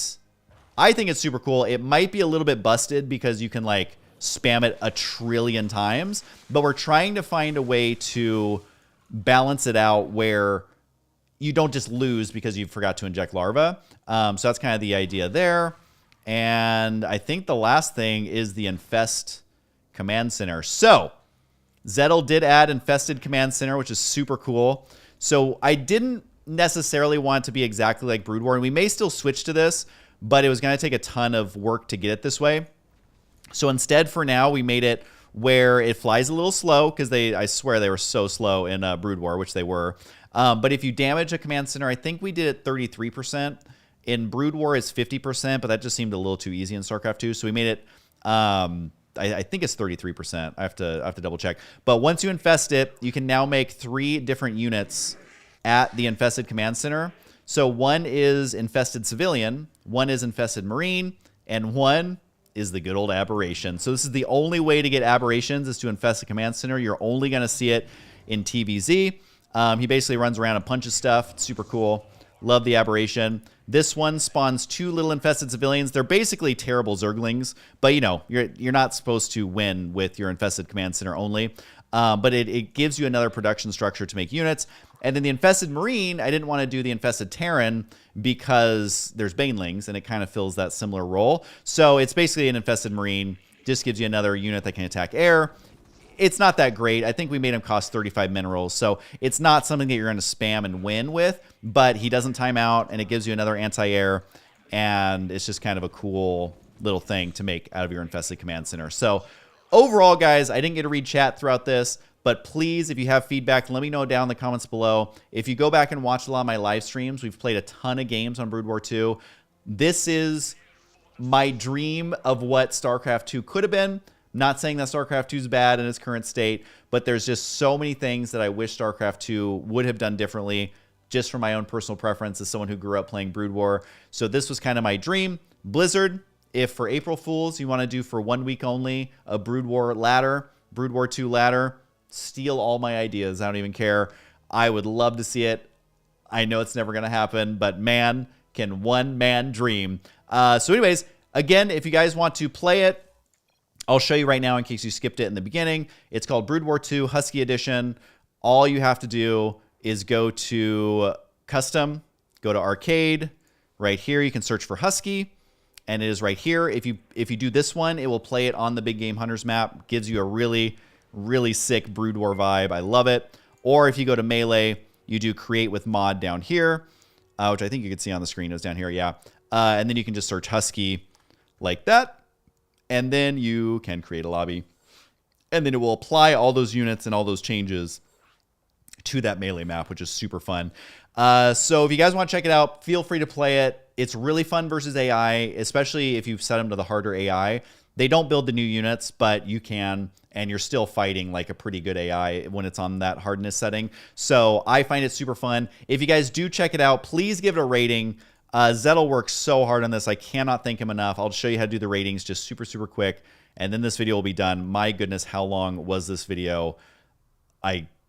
I think it's super cool. It might be a little bit busted because you can like spam it a trillion times, but we're trying to find a way to balance it out where you don't just lose because you forgot to inject larvae. So that's kind of the idea there. And I think the last thing is the Infest Command Center. So Zettel did add Infested Command Center, which is super cool. So I didn't necessarily want it to be exactly like Brood War, and we may still switch to this, but it was going to take a ton of work to get it this way. So instead, for now, we made it where it flies a little slow, because I swear they were so slow in Brood War, which they were. But if you damage a command center, I think we did it 33%. In Brood War, it's 50%, but that just seemed a little too easy in StarCraft 2. So we made it, I think it's 33%. I have to double check. But once you infest it, you can now make 3 different units at the infested command center. So one is infested civilian, one is infested marine, and one is the good old aberration. So this is the only way to get aberrations, is to infest the command center. You're only going to see it in TVZ. He basically runs around and punches stuff. It's super cool. Love the aberration. This one spawns 2 little infested civilians. They're basically terrible Zerglings, but you know, you're not supposed to win with your infested command center only. But it gives you another production structure to make units. And then the infested marine, I didn't want to do the infested Terran because there's banelings and it kind of fills that similar role. So it's basically an infested marine. Just gives you another unit that can attack air. It's not that great. I think we made him cost 35 minerals, so it's not something that you're going to spam and win with, but he doesn't time out, and it gives you another anti-air, and it's just kind of a cool little thing to make out of your infested command center. So overall, guys, I didn't get to read chat throughout this, but please, if you have feedback, let me know down in the comments below. If you go back and watch a lot of my live streams, we've played a ton of games on Brood War 2. This is my dream of what StarCraft 2 could have been. Not saying that StarCraft 2 is bad in its current state, but there's just so many things that I wish StarCraft 2 would have done differently, just from my own personal preference as someone who grew up playing Brood War. So this was kind of my dream. Blizzard, if for April Fools you want to do for 1 week only a Brood War ladder, Brood War 2 ladder, steal all my ideas. I don't even care. I would love to see it. I know it's never going to happen, but man, can one man dream. So anyways, again, if you guys want to play it, I'll show you right now in case you skipped it in the beginning. It's called Brood War 2 Husky Edition. All you have to do is go to Custom, go to Arcade. Right here, you can search for Husky, and it is right here. If you do this one, it will play it on the Big Game Hunters map. Gives you a really, really sick Brood War vibe. I love it. Or if you go to Melee, you do Create with Mod down here, which I think you can see on the screen. It was down here, yeah. And then you can just search Husky like that. And then you can create a lobby. And then it will apply all those units and all those changes to that Melee map, which is super fun. So if you guys want to check it out, feel free to play it. It's really fun versus AI, especially if you've set them to the harder AI. They don't build the new units, but you can, and you're still fighting like a pretty good AI when it's on that hardness setting. So I find it super fun. If you guys do check it out, please give it a rating. Zettel works so hard on this. I cannot thank him enough. I'll show you how to do the ratings just super, super quick. And then this video will be done. My goodness, how long was this video?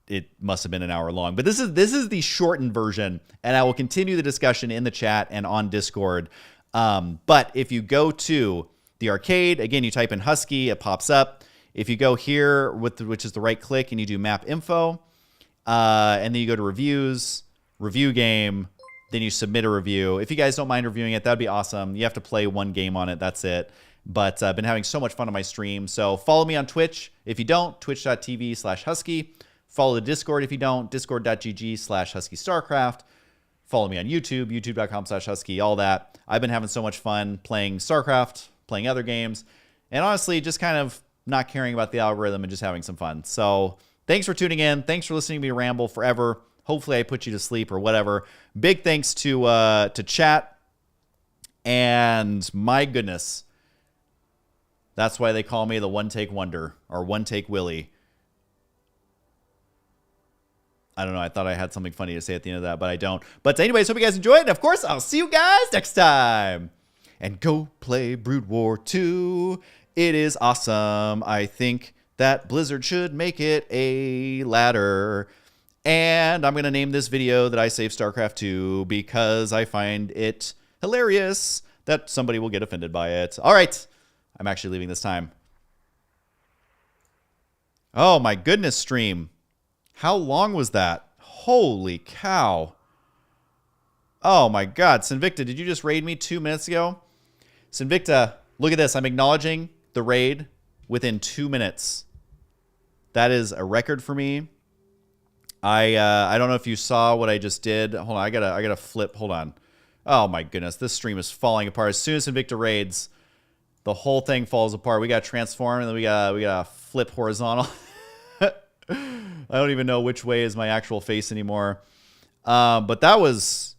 It must have been an hour long. But this is the shortened version. And I will continue the discussion in the chat and on Discord. But if you go to the arcade, again, you type in Husky, it pops up. If you go here, which is the right click, and you do map info, and then you go to reviews, review game, then you submit a review. If you guys don't mind reviewing it, that'd be awesome. You have to play one game on it. That's it. But I've been having so much fun on my stream. So follow me on Twitch. If you don't, twitch.tv/Husky. Follow the Discord if you don't, discord.gg/Husky StarCraft. Follow me on YouTube, youtube.com/Husky, all that. I've been having so much fun playing StarCraft, playing other games, and honestly, just kind of not caring about the algorithm and just having some fun. So thanks for tuning in. Thanks for listening to me ramble forever. Hopefully I put you to sleep or whatever. Big thanks to chat. And my goodness, that's why they call me the one-take wonder or one-take Willie. I don't know. I thought I had something funny to say at the end of that, but I don't. But anyways, hope you guys enjoyed. And of course, I'll see you guys next time. And go play Brood War 2. It is awesome. I think that Blizzard should make it a ladder. And I'm going to name this video that I saved StarCraft 2 because I find it hilarious that somebody will get offended by it. All right. I'm actually leaving this time. Oh, my goodness, stream. How long was that? Holy cow. Oh, my God. Sinvicta, did you just raid me 2 minutes ago? Sinvicta, look at this. I'm acknowledging the raid within 2 minutes. That is a record for me. I don't know if you saw what I just did. Hold on, I gotta flip. Hold on. Oh my goodness, this stream is falling apart. As soon as Invicta raids, the whole thing falls apart. We gotta transform, and then we gotta flip horizontal. I don't even know which way is my actual face anymore. But that was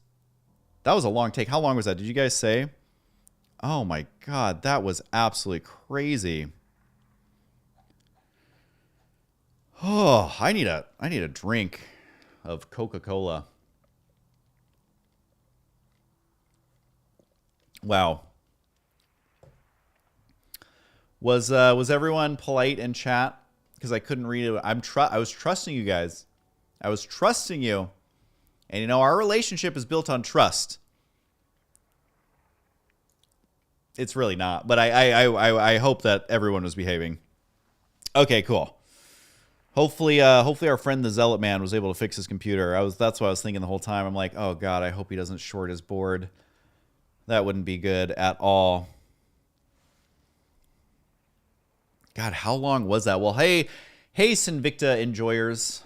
a long take. How long was that? Did you guys say? Oh my God, that was absolutely crazy. Oh, I need a drink of Coca-Cola. Wow. Was everyone polite in chat? Because I couldn't read it. I was trusting you guys. I was trusting you. And you know, our relationship is built on trust. It's really not, but I hope that everyone was behaving. Okay, cool. Hopefully our friend the Zealot Man was able to fix his computer. That's what I was thinking the whole time. I'm like, oh God, I hope he doesn't short his board. That wouldn't be good at all. God, how long was that? Well, hey, Sinvicta enjoyers.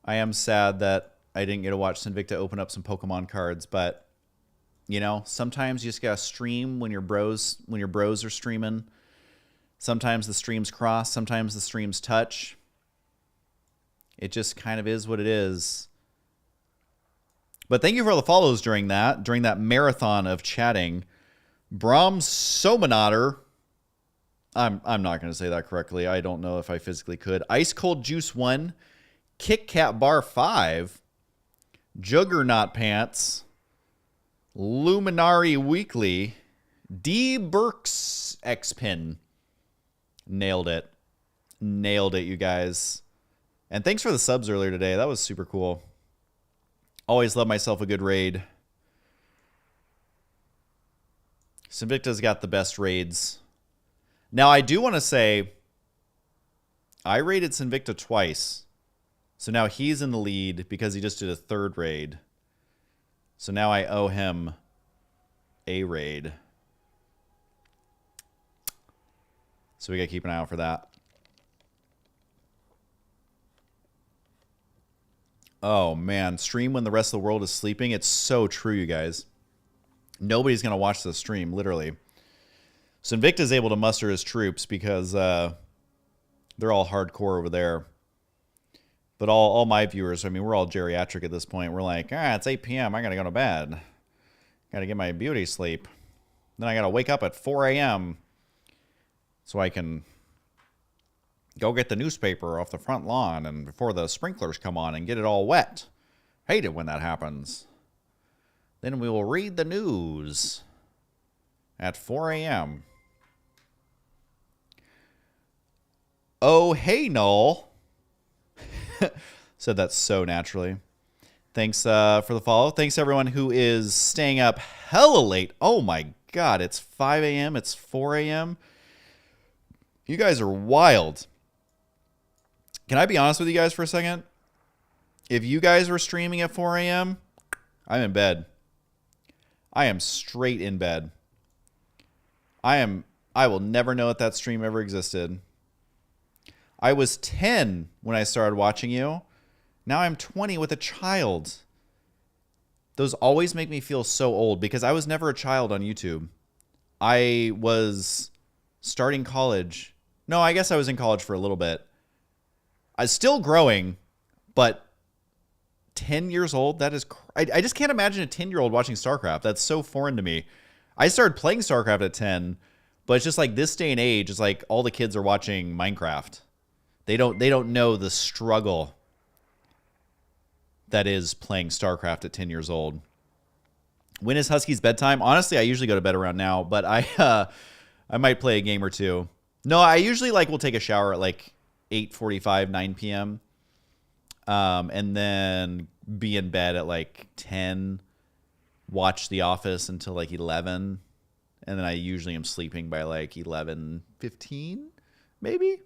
I am sad that I didn't get to watch Sinvicta open up some Pokemon cards, but you know, sometimes you just gotta stream when your bros are streaming. Sometimes the streams cross, sometimes the streams touch. It just kind of is what it is. But thank you for all the follows during that marathon of chatting. Brahms Somanater. I'm not going to say that correctly. I don't know if I physically could. Ice Cold Juice 1. Kit Kat Bar 5. Juggernaut Pants. Luminary Weekly. D. Burks X-Pin. Nailed it. Nailed it, you guys. And thanks for the subs earlier today. That was super cool. Always love myself a good raid. Sinvicta's got the best raids. Now, I do want to say, I raided Sinvicta twice. So now he's in the lead because he just did a third raid. So now I owe him a raid. So we got to keep an eye out for that. Oh, man. Stream when the rest of the world is sleeping. It's so true, you guys. Nobody's going to watch the stream, literally. So Invicta's able to muster his troops because they're all hardcore over there. But all my viewers, I mean, we're all geriatric at this point. We're like, it's 8 p.m. I got to go to bed. Got to get my beauty sleep. Then I got to wake up at 4 a.m. so I can go get the newspaper off the front lawn and before the sprinklers come on and get it all wet. Hate it when that happens. Then we will read the news at 4 a.m. Oh, hey, Noel. Said that so naturally. Thanks for the follow. Thanks everyone who is staying up hella late. Oh my God, it's 5 a.m. It's 4 a.m. You guys are wild. Can I be honest with you guys for a second? If you guys were streaming at 4 a.m., I'm in bed. I am straight in bed. I will never know that stream ever existed. I was 10 when I started watching you. Now I'm 20 with a child. Those always make me feel so old because I was never a child on YouTube. I was starting college. No, I guess I was in college for a little bit. I was still growing, but 10 years old, that is... I just can't imagine a 10-year-old watching StarCraft. That's so foreign to me. I started playing StarCraft at 10, but it's just like this day and age, it's like all the kids are watching Minecraft. They don't know the struggle that is playing StarCraft at 10 years old. When is Husky's bedtime? Honestly, I usually go to bed around now, but I might play a game or two. No, I usually will take a shower at like 8:45, 9 p.m. And then be in bed at like 10, watch The Office until like 11, and then I usually am sleeping by like 11:15, maybe.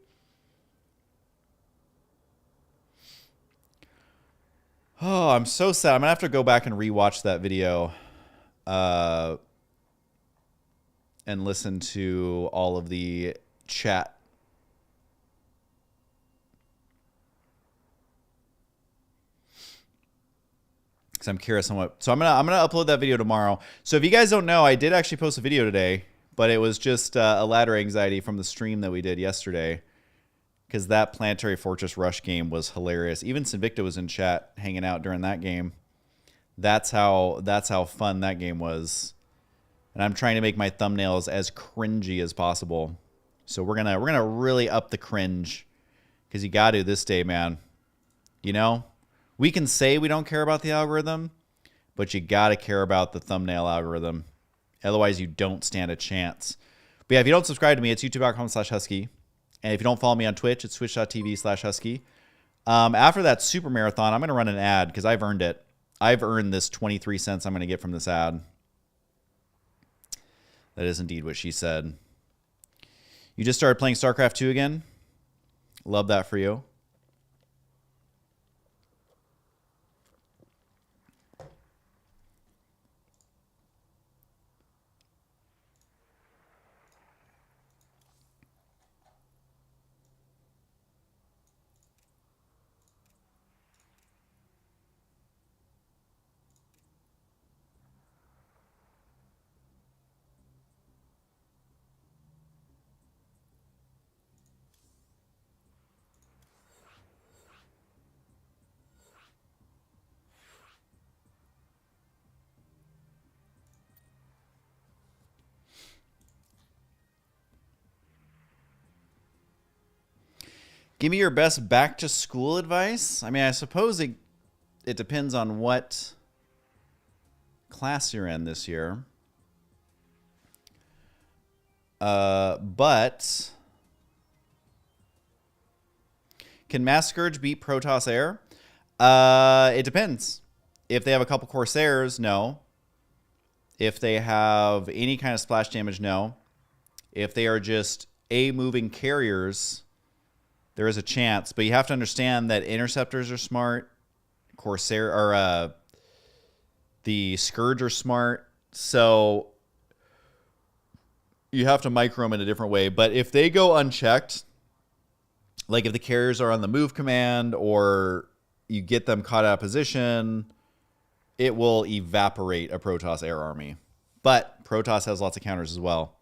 Oh, I'm so sad. I'm going to have to go back and rewatch that video and listen to all of the chat. Because I'm curious on what... So I'm gonna upload that video tomorrow. So if you guys don't know, I did actually post a video today, but it was just a ladder anxiety from the stream that we did yesterday. Because that Planetary Fortress Rush game was hilarious. Even Sinvicta was in chat hanging out during that game. That's how fun that game was. And I'm trying to make my thumbnails as cringy as possible. So we're gonna really up the cringe. Because you got to this day, man. You know? We can say we don't care about the algorithm, but you got to care about the thumbnail algorithm. Otherwise, you don't stand a chance. But yeah, if you don't subscribe to me, it's youtube.com/husky. And if you don't follow me on Twitch, it's twitch.tv/husky. After that super marathon, I'm going to run an ad because I've earned it. I've earned this 23 cents I'm going to get from this ad. That is indeed what she said. You just started playing StarCraft 2 again? Love that for you. Give me your best back to school advice. I mean, I suppose it depends on what class you're in this year. But can Mass Scourge beat Protoss Air? It depends. If they have a couple Corsairs, no. If they have any kind of splash damage, no. If they are just moving carriers, there is a chance, but you have to understand that interceptors are smart, Corsair or the Scourge are smart, so you have to micro them in a different way. But if they go unchecked, like if the carriers are on the move command or you get them caught out of position, it will evaporate a Protoss air army. But Protoss has lots of counters as well.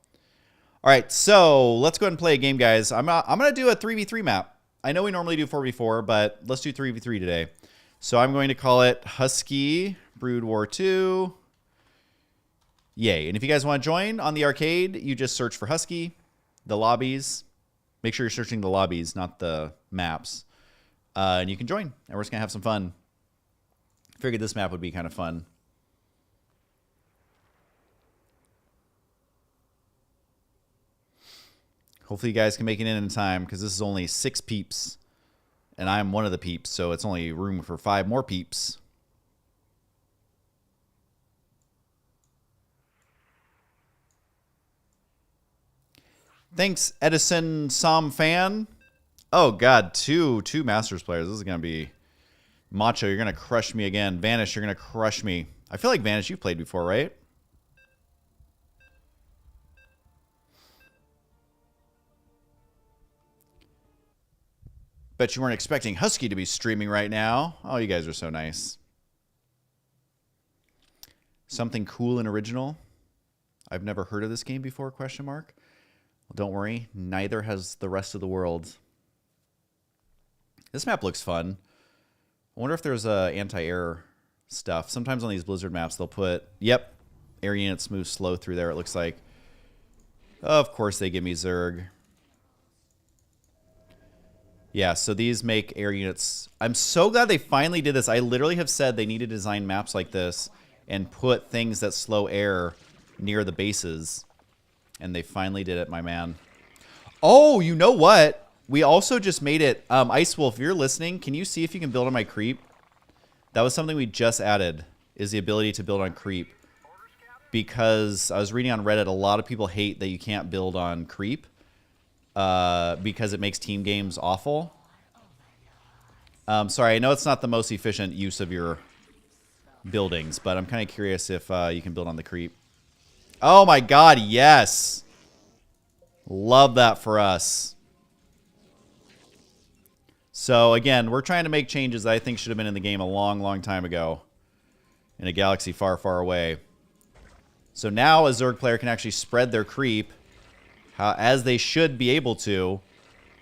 All right, so let's go ahead and play a game, guys. I'm going to do a 3v3 map. I know we normally do 4v4, but let's do 3v3 today. So I'm going to call it Husky Brood War 2. Yay. And if you guys want to join on the arcade, you just search for Husky, the lobbies. Make sure you're searching the lobbies, not the maps. And you can join, and we're just going to have some fun. Figured this map would be kind of fun. Hopefully you guys can make it in time, because this is only 6 peeps. And I'm one of the peeps, so it's only room for 5 more peeps. Thanks, Edison Som fan. Oh, God, two Masters players. This is going to be... Macho, you're going to crush me again. Vanish, you're going to crush me. I feel like Vanish, you've played before, right? Bet you weren't expecting Husky to be streaming right now. Oh, you guys are so nice. Something cool and original. I've never heard of this game before, question mark. Well, don't worry. Neither has the rest of the world. This map looks fun. I wonder if there's anti-air stuff. Sometimes on these Blizzard maps, they'll put, yep, air units move slow through there, it looks like. Of course they give me Zerg. Yeah, so these make air units. I'm so glad they finally did this. I literally have said they need to design maps like this and put things that slow air near the bases. And they finally did it, my man. Oh, you know what? We also just made it... Ice Wolf, if you're listening, can you see if you can build on my creep? That was something we just added, is the ability to build on creep. Because I was reading on Reddit, a lot of people hate that you can't build on creep. Because it makes team games awful. Sorry, I know it's not the most efficient use of your buildings, but I'm kind of curious if you can build on the creep. Oh my god, yes! Love that for us. So again, we're trying to make changes that I think should have been in the game a long, long time ago. In a galaxy far, far away. So now a Zerg player can actually spread their creep as they should be able to,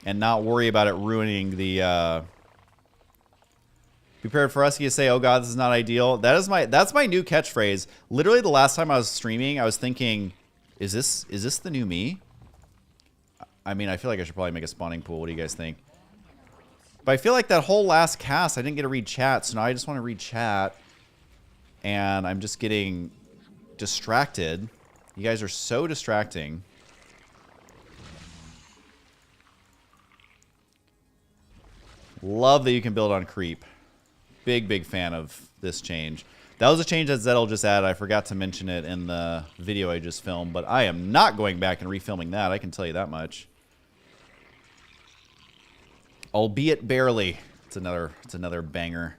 and not worry about it ruining the... Prepared for Husky to say, oh god, this is not ideal. That's my new catchphrase. Literally the last time I was streaming, I was thinking, is this the new me? I mean, I feel like I should probably make a spawning pool. What do you guys think? But I feel like that whole last cast, I didn't get to read chat, so now I just want to read chat. And I'm just getting distracted. You guys are so distracting. Love that you can build on creep. Big, big fan of this change. That was a change that Zettel just added. I forgot to mention it in the video I just filmed, but I am not going back and refilming that. I can tell you that much. Albeit barely. It's another banger.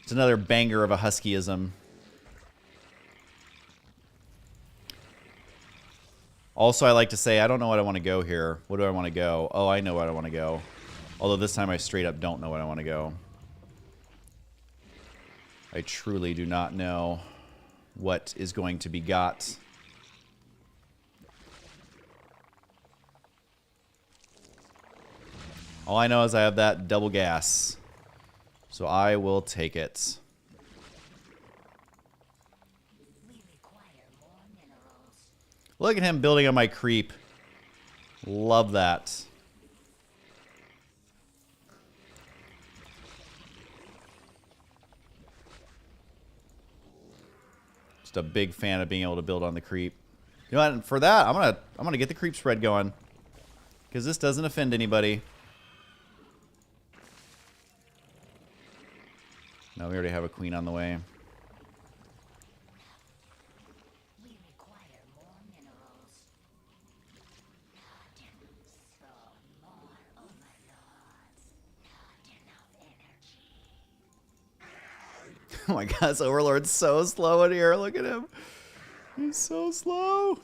It's another banger of a Huskyism. Also, I like to say, I don't know what I want to go here. What do I want to go? Oh, I know what I want to go. Although this time I straight up don't know what I want to go. I truly do not know what is going to be got. All I know is I have that double gas. So I will take it. Look at him building on my creep. Love that. Just a big fan of being able to build on the creep. You know what? For that, I'm gonna get the creep spread going, because this doesn't offend anybody. No, we already have a queen on the way. Oh my god, this Overlord's so slow in here. Look at him. He's so slow.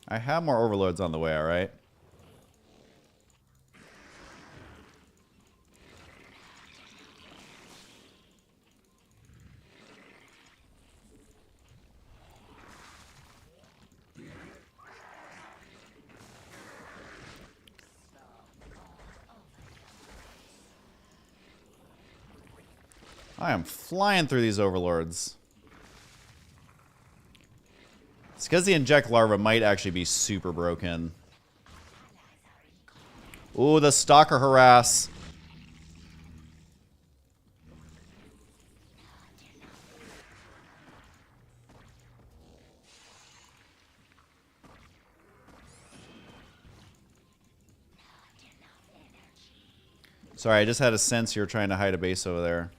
I have more Overlords on the way, alright? I am flying through these Overlords. It's because the inject larva might actually be super broken. Ooh, the Stalker harass. Sorry, I just had a sense you were trying to hide a base over there.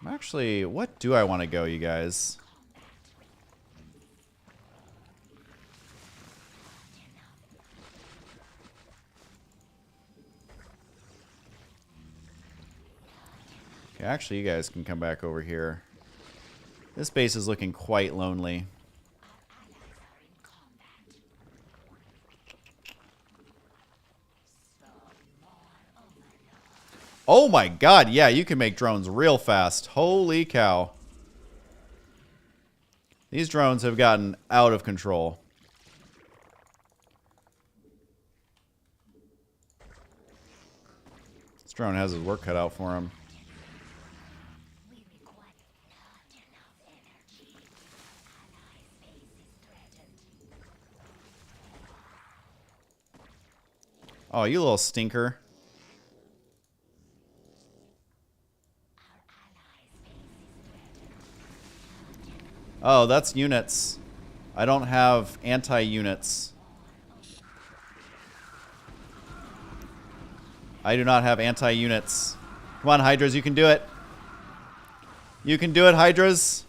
Actually, what do I want to go, you guys? Okay, actually, you guys can come back over here. This base is looking quite lonely. Oh my god, yeah, you can make drones real fast. Holy cow. These drones have gotten out of control. This drone has his work cut out for him. Oh, you little stinker. Oh, that's units. I don't have anti-units. I do not have anti-units. Come on, Hydras, you can do it. You can do it, Hydras.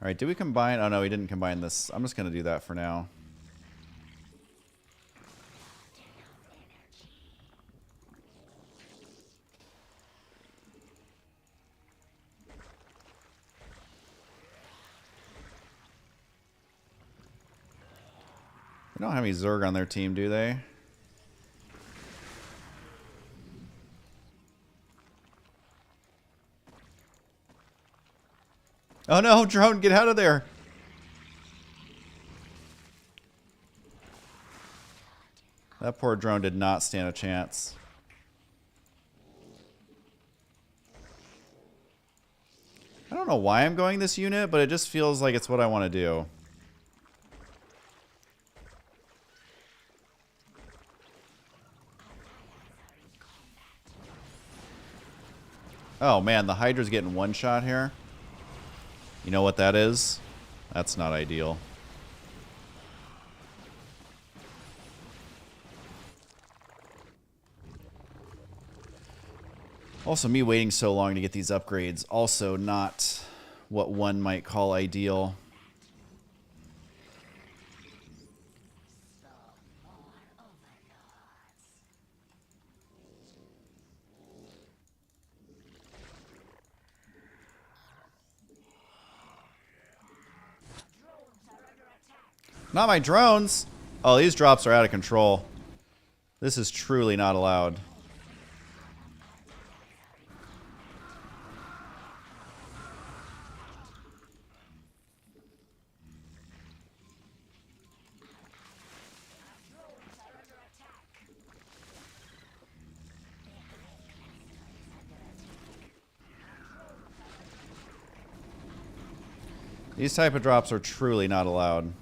All right, did we combine? Oh, no, we didn't combine this. I'm just going to do that for now. They don't have any Zerg on their team, do they? Oh no, drone, get out of there! That poor drone did not stand a chance. I don't know why I'm going this unit, but it just feels like it's what I want to do. Oh man, the Hydra's getting one shot here. You know what that is? That's not ideal. Also, me waiting so long to get these upgrades, also not what one might call ideal. Not my drones! Oh, these drops are out of control. This is truly not allowed. These type of drops are truly not allowed.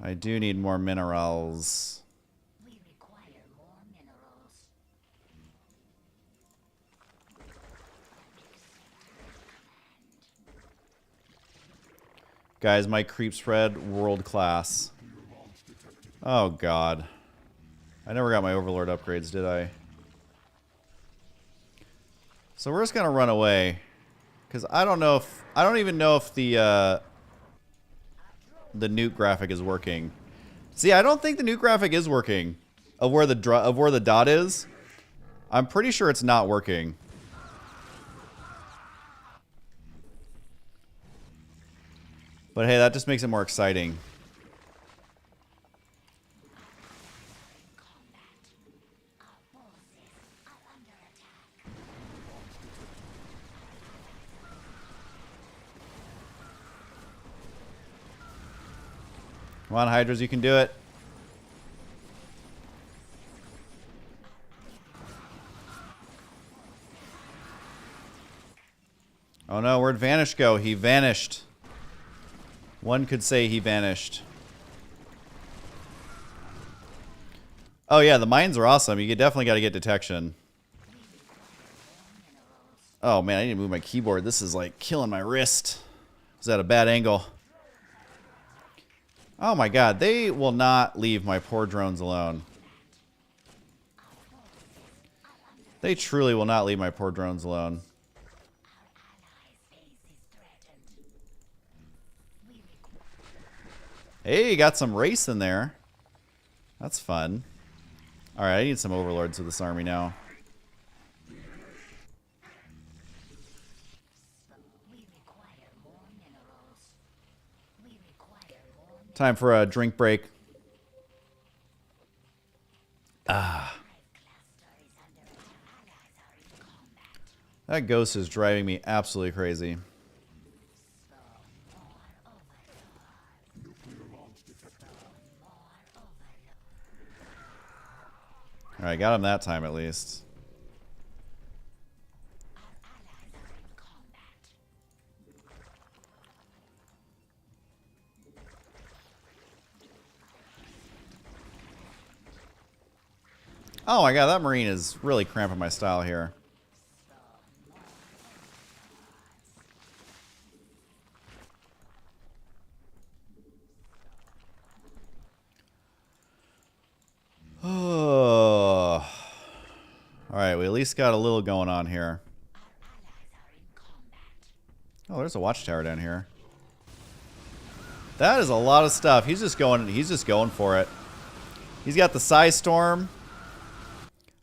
I do need more minerals. We require more minerals. Guys, my creep spread, world class. Oh god. I never got my Overlord upgrades, did I? So we're just gonna run away. Because I don't know if... I don't even know if the nuke graphic is working. See, I don't think the nuke graphic is working. Of where the dot is. I'm pretty sure it's not working. But hey, that just makes it more exciting. Come on, Hydras, you can do it. Oh no, where'd Vanish go? He vanished. One could say he vanished. Oh yeah, the mines are awesome. You definitely got to get detection. Oh man, I need to move my keyboard. This is like killing my wrist. Is that a bad angle? Oh my god, they will not leave my poor drones alone. They truly will not leave my poor drones alone. Hey, got some race in there. That's fun. Alright, I need some overlords of this army now. Time for a drink break. Ah. That ghost is driving me absolutely crazy. Alright, got him that time at least. Oh my god, that Marine is really cramping my style here. Oh. Alright, we at least got a little going on here. Oh, there's a watchtower down here. That is a lot of stuff. He's just going for it. He's got the Psy Storm.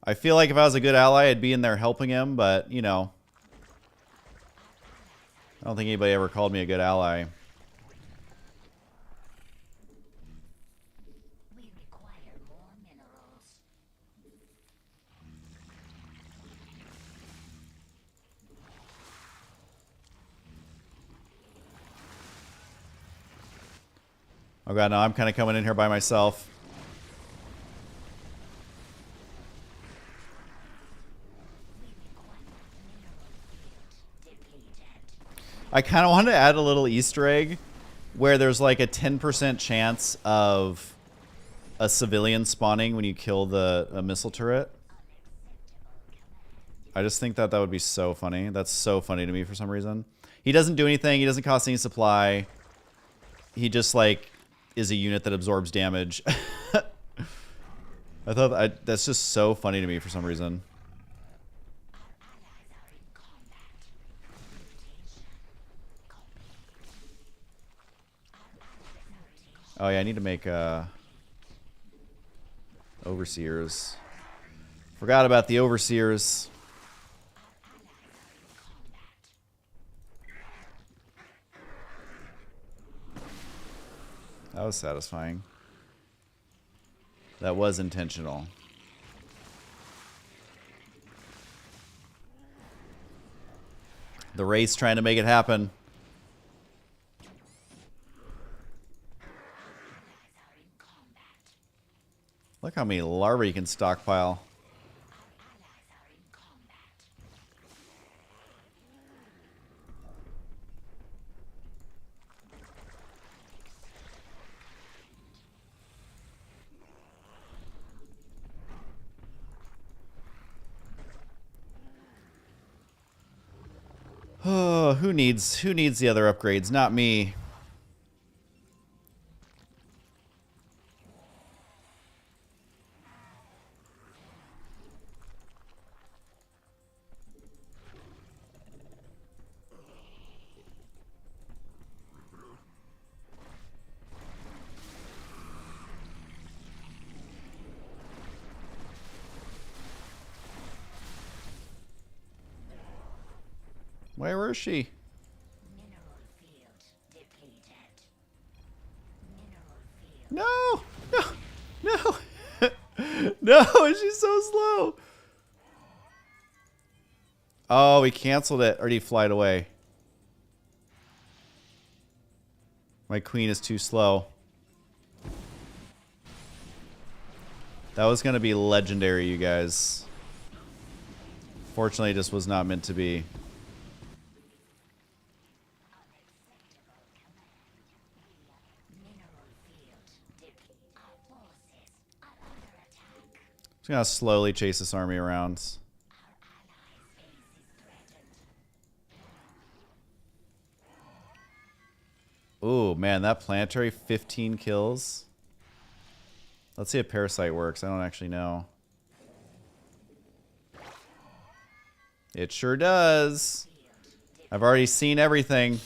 I feel like if I was a good ally, I'd be in there helping him, but, you know. I don't think anybody ever called me a good ally. We require more minerals. Oh god, no, I'm kind of coming in here by myself. I kind of want to add a little Easter egg where there's like a 10% chance of a civilian spawning when you kill a missile turret. I just think that would be so funny. That's so funny to me for some reason. He doesn't do anything. He doesn't cost any supply. He just like is a unit that absorbs damage. I thought that's just so funny to me for some reason. Oh yeah, I need to make overseers. Forgot about the overseers. That was satisfying. That was intentional. The race trying to make it happen. Look how many larvae you can stockpile. Oh, who needs the other upgrades? Not me. Where is she? Mineral field depleted. Mineral field. No! No! No! She's so slow! Oh, he canceled it. Or did he fly it away? My queen is too slow. That was going to be legendary, you guys. Fortunately, it just was not meant to be. Just going to slowly chase this army around. Ooh, man, that planetary 15 kills. Let's see if Parasite works. I don't actually know. It sure does. I've already seen everything.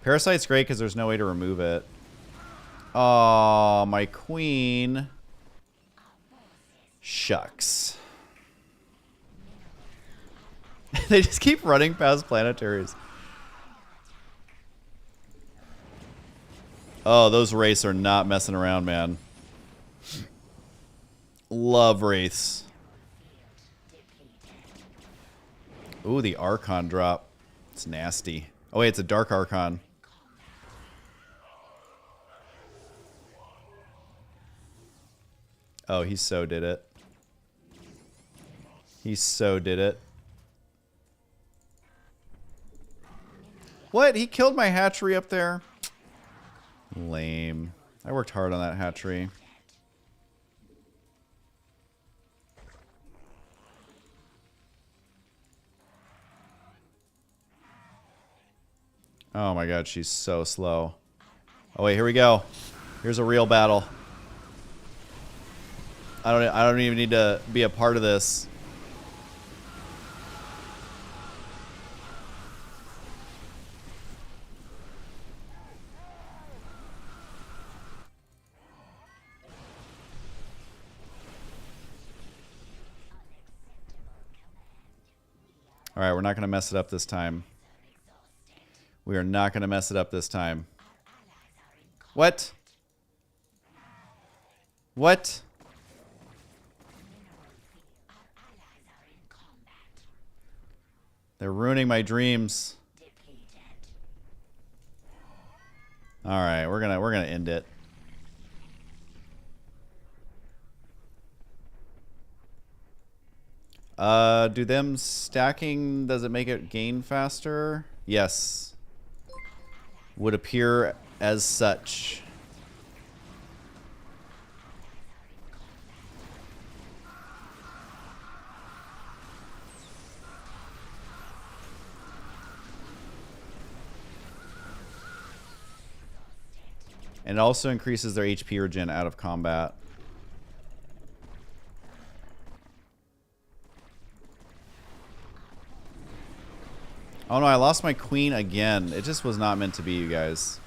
Parasite's great because there's no way to remove it. Oh, my queen. Shucks. They just keep running past planetaries. Oh, those wraiths are not messing around, man. Love wraiths. Ooh, the Archon drop. It's nasty. Oh, wait, it's a Dark Archon. Oh, he so did it. He so did it. What? He killed my hatchery up there? Lame. I worked hard on that hatchery. Oh my god, she's so slow. Oh wait, here we go. Here's a real battle. I don't even need to be a part of this. All right, we're not going to mess it up this time. We are not going to mess it up this time. What? What? They're ruining my dreams. All right, we're gonna end it. Do them stacking, does it make it gain faster? Yes. Would appear as such. And it also increases their HP regen out of combat. Oh no, I lost my queen again. It just was not meant to be, you guys.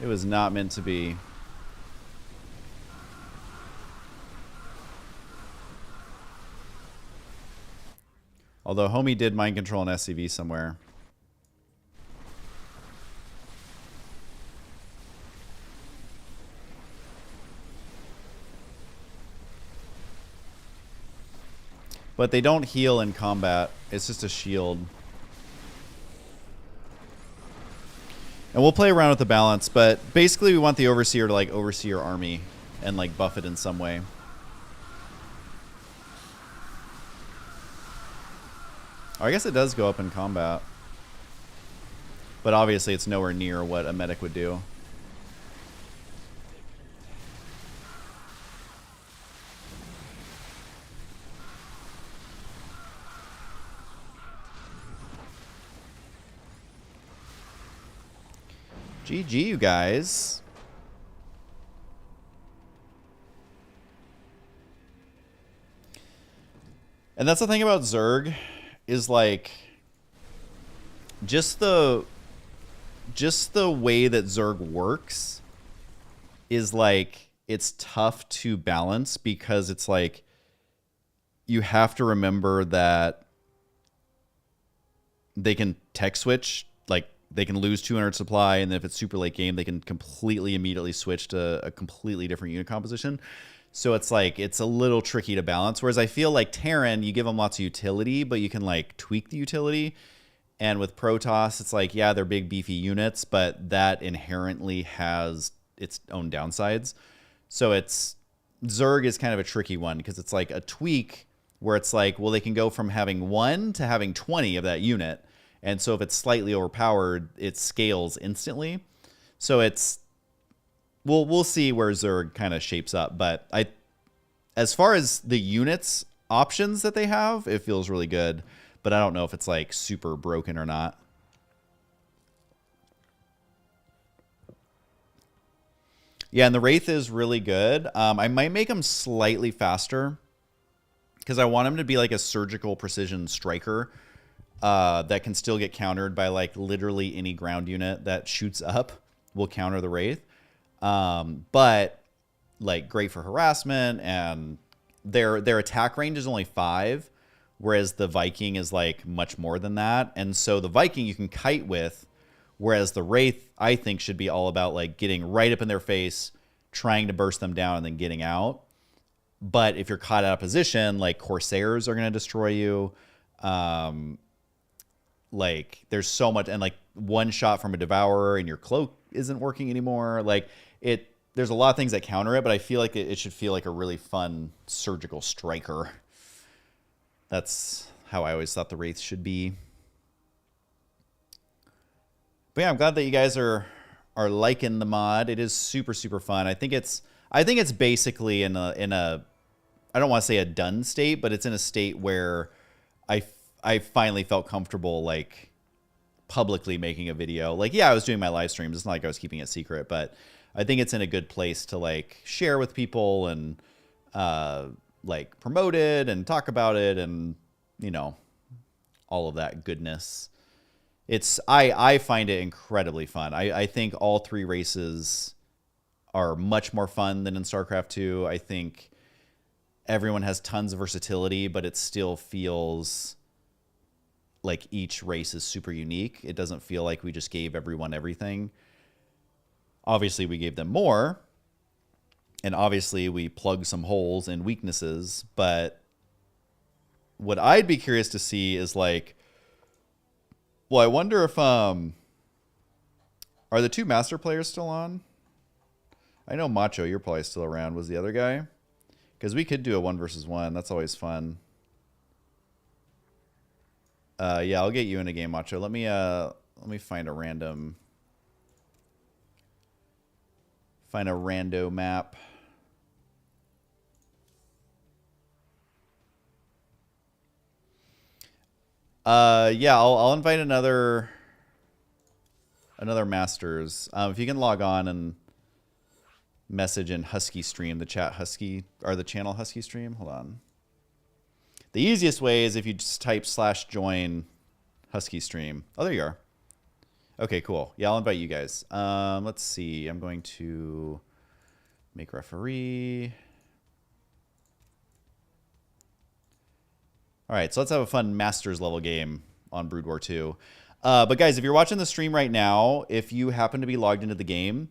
It was not meant to be. Although homie did mind control an SCV somewhere. But they don't heal in combat. It's just a shield. And we'll play around with the balance, but basically we want the Overseer to like oversee your army and like buff it in some way. Or I guess it does go up in combat. But obviously it's nowhere near what a medic would do. GG, you guys. And that's the thing about Zerg, is like just the way that Zerg works is like it's tough to balance, because it's like you have to remember that they can tech switch, like they can lose 200 supply, and then if it's super late game, they can completely immediately switch to a completely different unit composition. So it's like, it's a little tricky to balance. Whereas I feel like Terran, you give them lots of utility, but you can like tweak the utility. And with Protoss, it's like, yeah, they're big beefy units, but that inherently has its own downsides. So it's Zerg is kind of a tricky one because it's like a tweak where it's like, well, they can go from having 1 to having 20 of that unit. And so if it's slightly overpowered, it scales instantly. So it's we'll see where Zerg kind of shapes up, but as far as the units options that they have, it feels really good, but I don't know if it's like super broken or not. Yeah, and the Wraith is really good. I might make him slightly faster because I want him to be like a surgical precision striker that can still get countered by like literally any ground unit that shoots up will counter the Wraith. But like great for harassment, and their attack range is only 5, whereas the Viking is like much more than that. And so the Viking you can kite with, whereas the Wraith I think should be all about like getting right up in their face, trying to burst them down, and then getting out. But if you're caught out of position, like Corsairs are going to destroy you. Like there's so much, and like one shot from a Devourer and your cloak isn't working anymore. Like there's a lot of things that counter it, but I feel like it should feel like a really fun surgical striker. That's how I always thought the Wraith should be. But yeah, I'm glad that you guys are liking the mod. It is super, super fun. I think it's basically in a I don't want to say a done state, but it's in a state where I finally felt comfortable like publicly making a video. Like, yeah, I was doing my live streams. It's not like I was keeping it secret, but I think it's in a good place to like share with people and like promote it and talk about it and, you know, all of that goodness. I find it incredibly fun. I think all 3 races are much more fun than in StarCraft 2. I think everyone has tons of versatility, but it still feels like each race is super unique. It doesn't feel like we just gave everyone everything. Obviously, we gave them more, and obviously we plugged some holes and weaknesses, but what I'd be curious to see is like, well, I wonder if are the 2 master players still on? I know Macho, you're probably still around. Was the other guy? Because we could do a 1 versus 1. That's always fun. Yeah, I'll get you in a game, Macho. Let me find a random rando map. Yeah, I'll invite another Masters. If you can log on and message in Husky Stream, the chat Husky, or the channel Husky Stream. Hold on. The easiest way is if you just type /join Husky Stream. Oh, there you are. Okay, cool. Yeah, I'll invite you guys. Let's see. I'm going to make referee. All right, so let's have a fun Masters level game on Brood War 2. But guys, if you're watching the stream right now, if you happen to be logged into the game,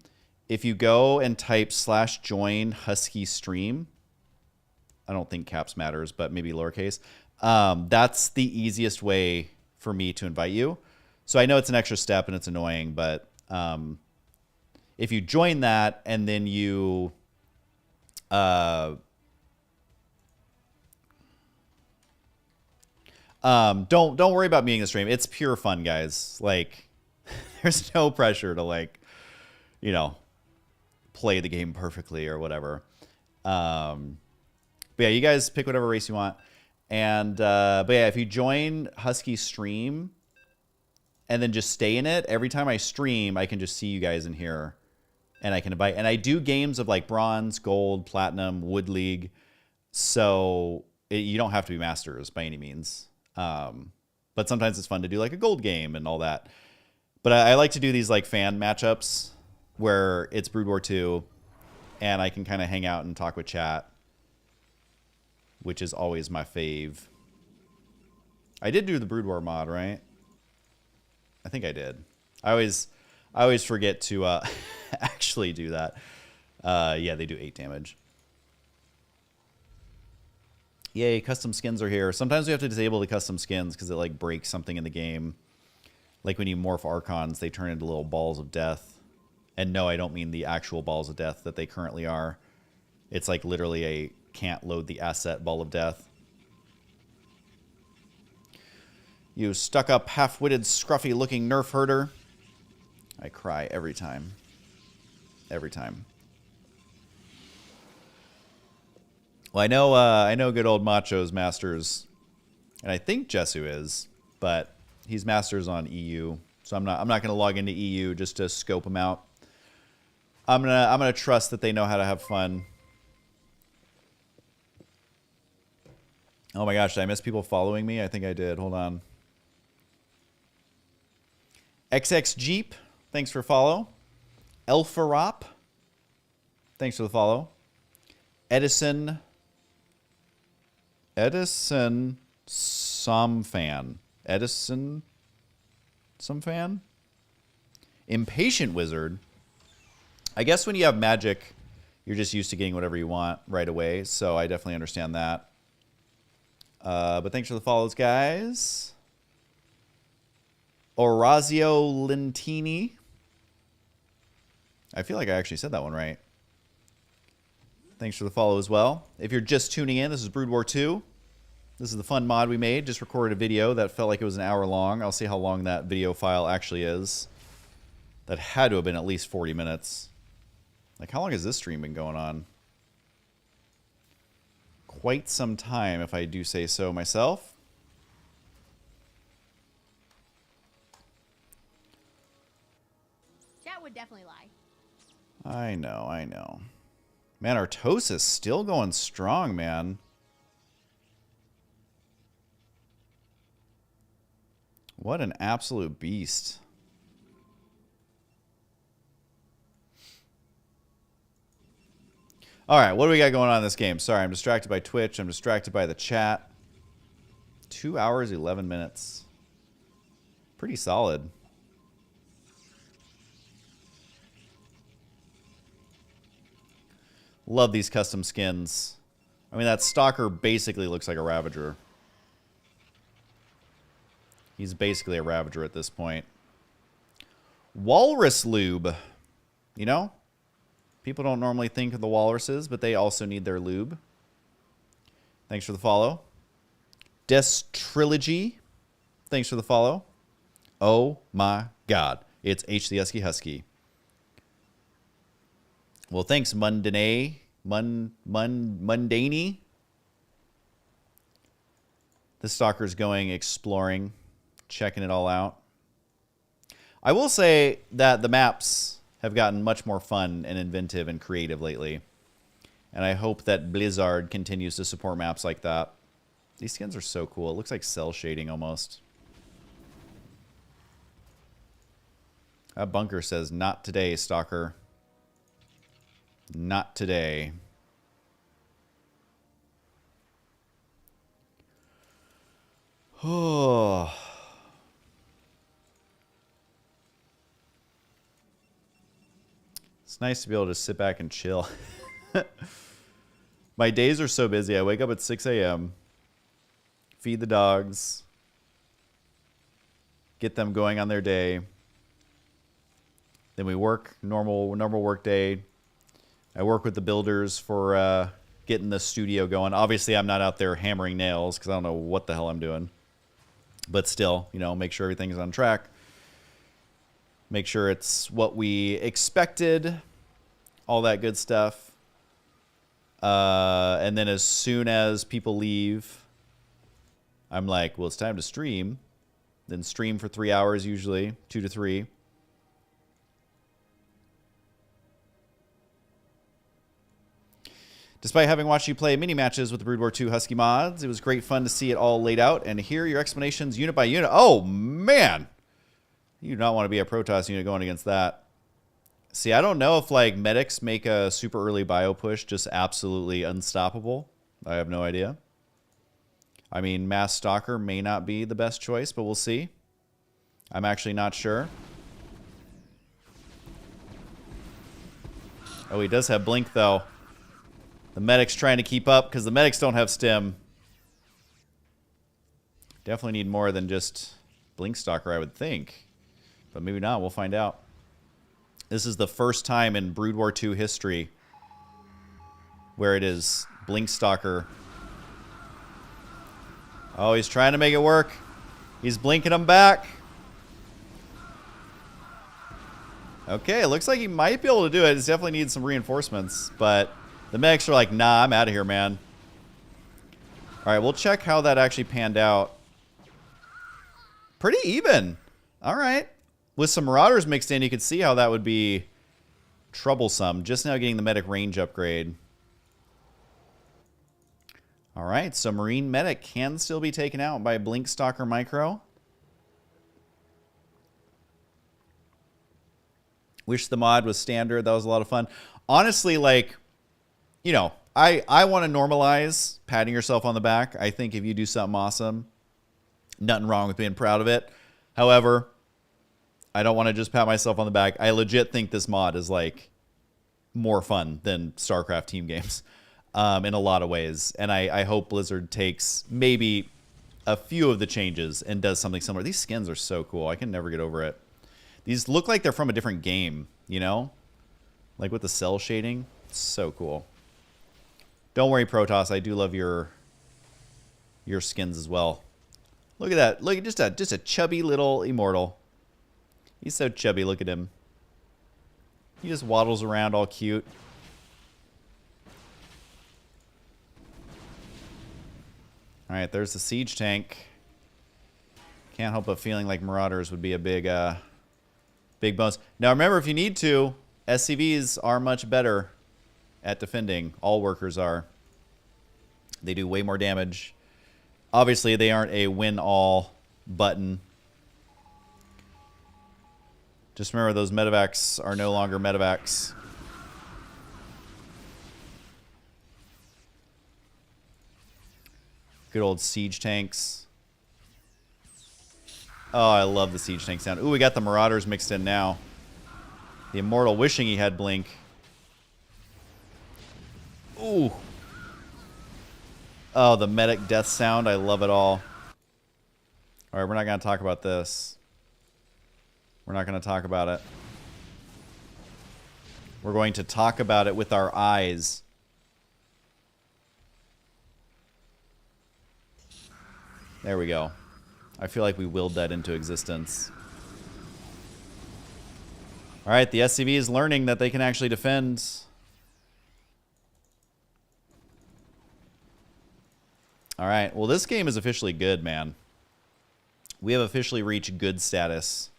if you go and type /join Husky Stream, I don't think caps matters, but maybe lowercase, that's the easiest way for me to invite you. So I know it's an extra step and it's annoying, but if you join that and then you don't worry about being in the stream. It's pure fun, guys. Like, there's no pressure to like, you know, play the game perfectly or whatever. But yeah, you guys pick whatever race you want. And but yeah, if you join Husky Stream and then just stay in it, every time I stream, I can just see you guys in here and I can invite. And I do games of like bronze, gold, platinum, wood league. So you don't have to be masters by any means. But sometimes it's fun to do like a gold game and all that. But I like to do these like fan matchups where it's Brood War 2 and I can kind of hang out and talk with chat, which is always my fave. I did do the Brood War mod, right? I think I did. I always forget to actually do that. Yeah, they do 8 damage. Yay, custom skins are here. Sometimes we have to disable the custom skins because it like breaks something in the game. Like when you morph Archons, they turn into little balls of death. And no, I don't mean the actual balls of death that they currently are. It's like literally a can't load the asset ball of death. You stuck-up, half-witted, scruffy-looking nerf herder. I cry every time. Every time. Well, I know good old Macho's Masters, and I think Jesu is, but he's Masters on EU, so I'm not gonna log into EU just to scope him out. I'm gonna trust that they know how to have fun. Oh my gosh, did I miss people following me? I think I did. Hold on. XX Jeep, thanks for follow. Elfarop, thanks for the follow. Edison Somfan. Edison Somfan? Impatient Wizard. I guess when you have magic, you're just used to getting whatever you want right away, so I definitely understand that. But thanks for the follows, guys. Orazio Lentini. I feel like I actually said that one right. Thanks for the follow as well. If you're just tuning in, this is Brood War 2. This is the fun mod we made. Just recorded a video that felt like it was an hour long. I'll see how long that video file actually is. That had to have been at least 40 minutes. Like, how long has this stream been going on? Quite some time, if I do say so myself. Chat would definitely lie. I know, I know. Man, Artosis still going strong, man. What an absolute beast. All right, what do we got going on in this game? Sorry, I'm distracted by Twitch. I'm distracted by the chat. 2 hours, 11 minutes. Pretty solid. Love these custom skins. I mean, that Stalker basically looks like a Ravager. He's basically a Ravager at this point. Walrus Lube. You know? People don't normally think of the walruses, but they also need their lube. Thanks for the follow. Des Trilogy. Thanks for the follow. Oh my god. It's H the Husky Husky. Well, thanks, Mundane. Mundane. The Stalker's going exploring, checking it all out. I will say that the maps have gotten much more fun and inventive and creative lately. And I hope that Blizzard continues to support maps like that. These skins are so cool. It looks like cell shading almost. That bunker says, not today, Stalker. Not today. Oh. It's nice to be able to sit back and chill. My days are so busy. I wake up at 6 a.m., feed the dogs, get them going on their day. Then we work, normal work day. I work with the builders for getting the studio going. Obviously, I'm not out there hammering nails because I don't know what the hell I'm doing. But still, you know, make sure everything's on track. Make sure it's what we expected. All that good stuff. And then as soon as people leave, I'm like, well, it's time to stream. Then stream for 3 hours usually, 2 to 3. Despite having watched you play mini matches with the Brood War 2 Husky mods, it was great fun to see it all laid out and hear your explanations unit by unit. Oh, man! You do not want to be a Protoss unit going against that. See, I don't know if, like, medics make a super early bio push just absolutely unstoppable. I have no idea. I mean, Mass Stalker may not be the best choice, but we'll see. I'm actually not sure. Oh, he does have Blink, though. The medic's trying to keep up because the medics don't have stim. Definitely need more than just Blink Stalker, I would think. But maybe not. We'll find out. This is the first time in Brood War 2 history where it is Blinkstalker. Oh, he's trying to make it work. He's blinking him back. Okay, it looks like he might be able to do it. It definitely needs some reinforcements, but the medics are like, nah, I'm out of here, man. All right, we'll check how that actually panned out. Pretty even. All right. With some Marauders mixed in, you could see how that would be troublesome. Just now getting the medic range upgrade. All right, so Marine Medic can still be taken out by Blinkstalker Micro. Wish the mod was standard. That was a lot of fun. Honestly, like, you know, I want to normalize patting yourself on the back. I think if you do something awesome, nothing wrong with being proud of it. However, I don't want to just pat myself on the back. I legit think this mod is, like, more fun than StarCraft team games in a lot of ways. And I hope Blizzard takes maybe a few of the changes and does something similar. These skins are so cool. I can never get over it. These look like they're from a different game, you know? Like with the cell shading. It's so cool. Don't worry, Protoss. I do love your skins as well. Look at that. Look at just a chubby little Immortal. He's so chubby. Look at him. He just waddles around all cute. All right, there's the siege tank. Can't help but feeling like Marauders would be a big big bonus. Now remember, if you need to, SCVs are much better at defending. All workers are. They do way more damage. Obviously, they aren't a win-all button. Just remember, those medevacs are no longer medevacs. Good old siege tanks. Oh, I love the siege tank sound. Ooh, we got the Marauders mixed in now. The Immortal wishing he had Blink. Ooh. Oh, the medic death sound. I love it all. All right, we're not going to talk about this. We're not going to talk about it. We're going to talk about it with our eyes. There we go. I feel like we willed that into existence. All right, the SCV is learning that they can actually defend. All right, well, this game is officially good, man. We have officially reached good status.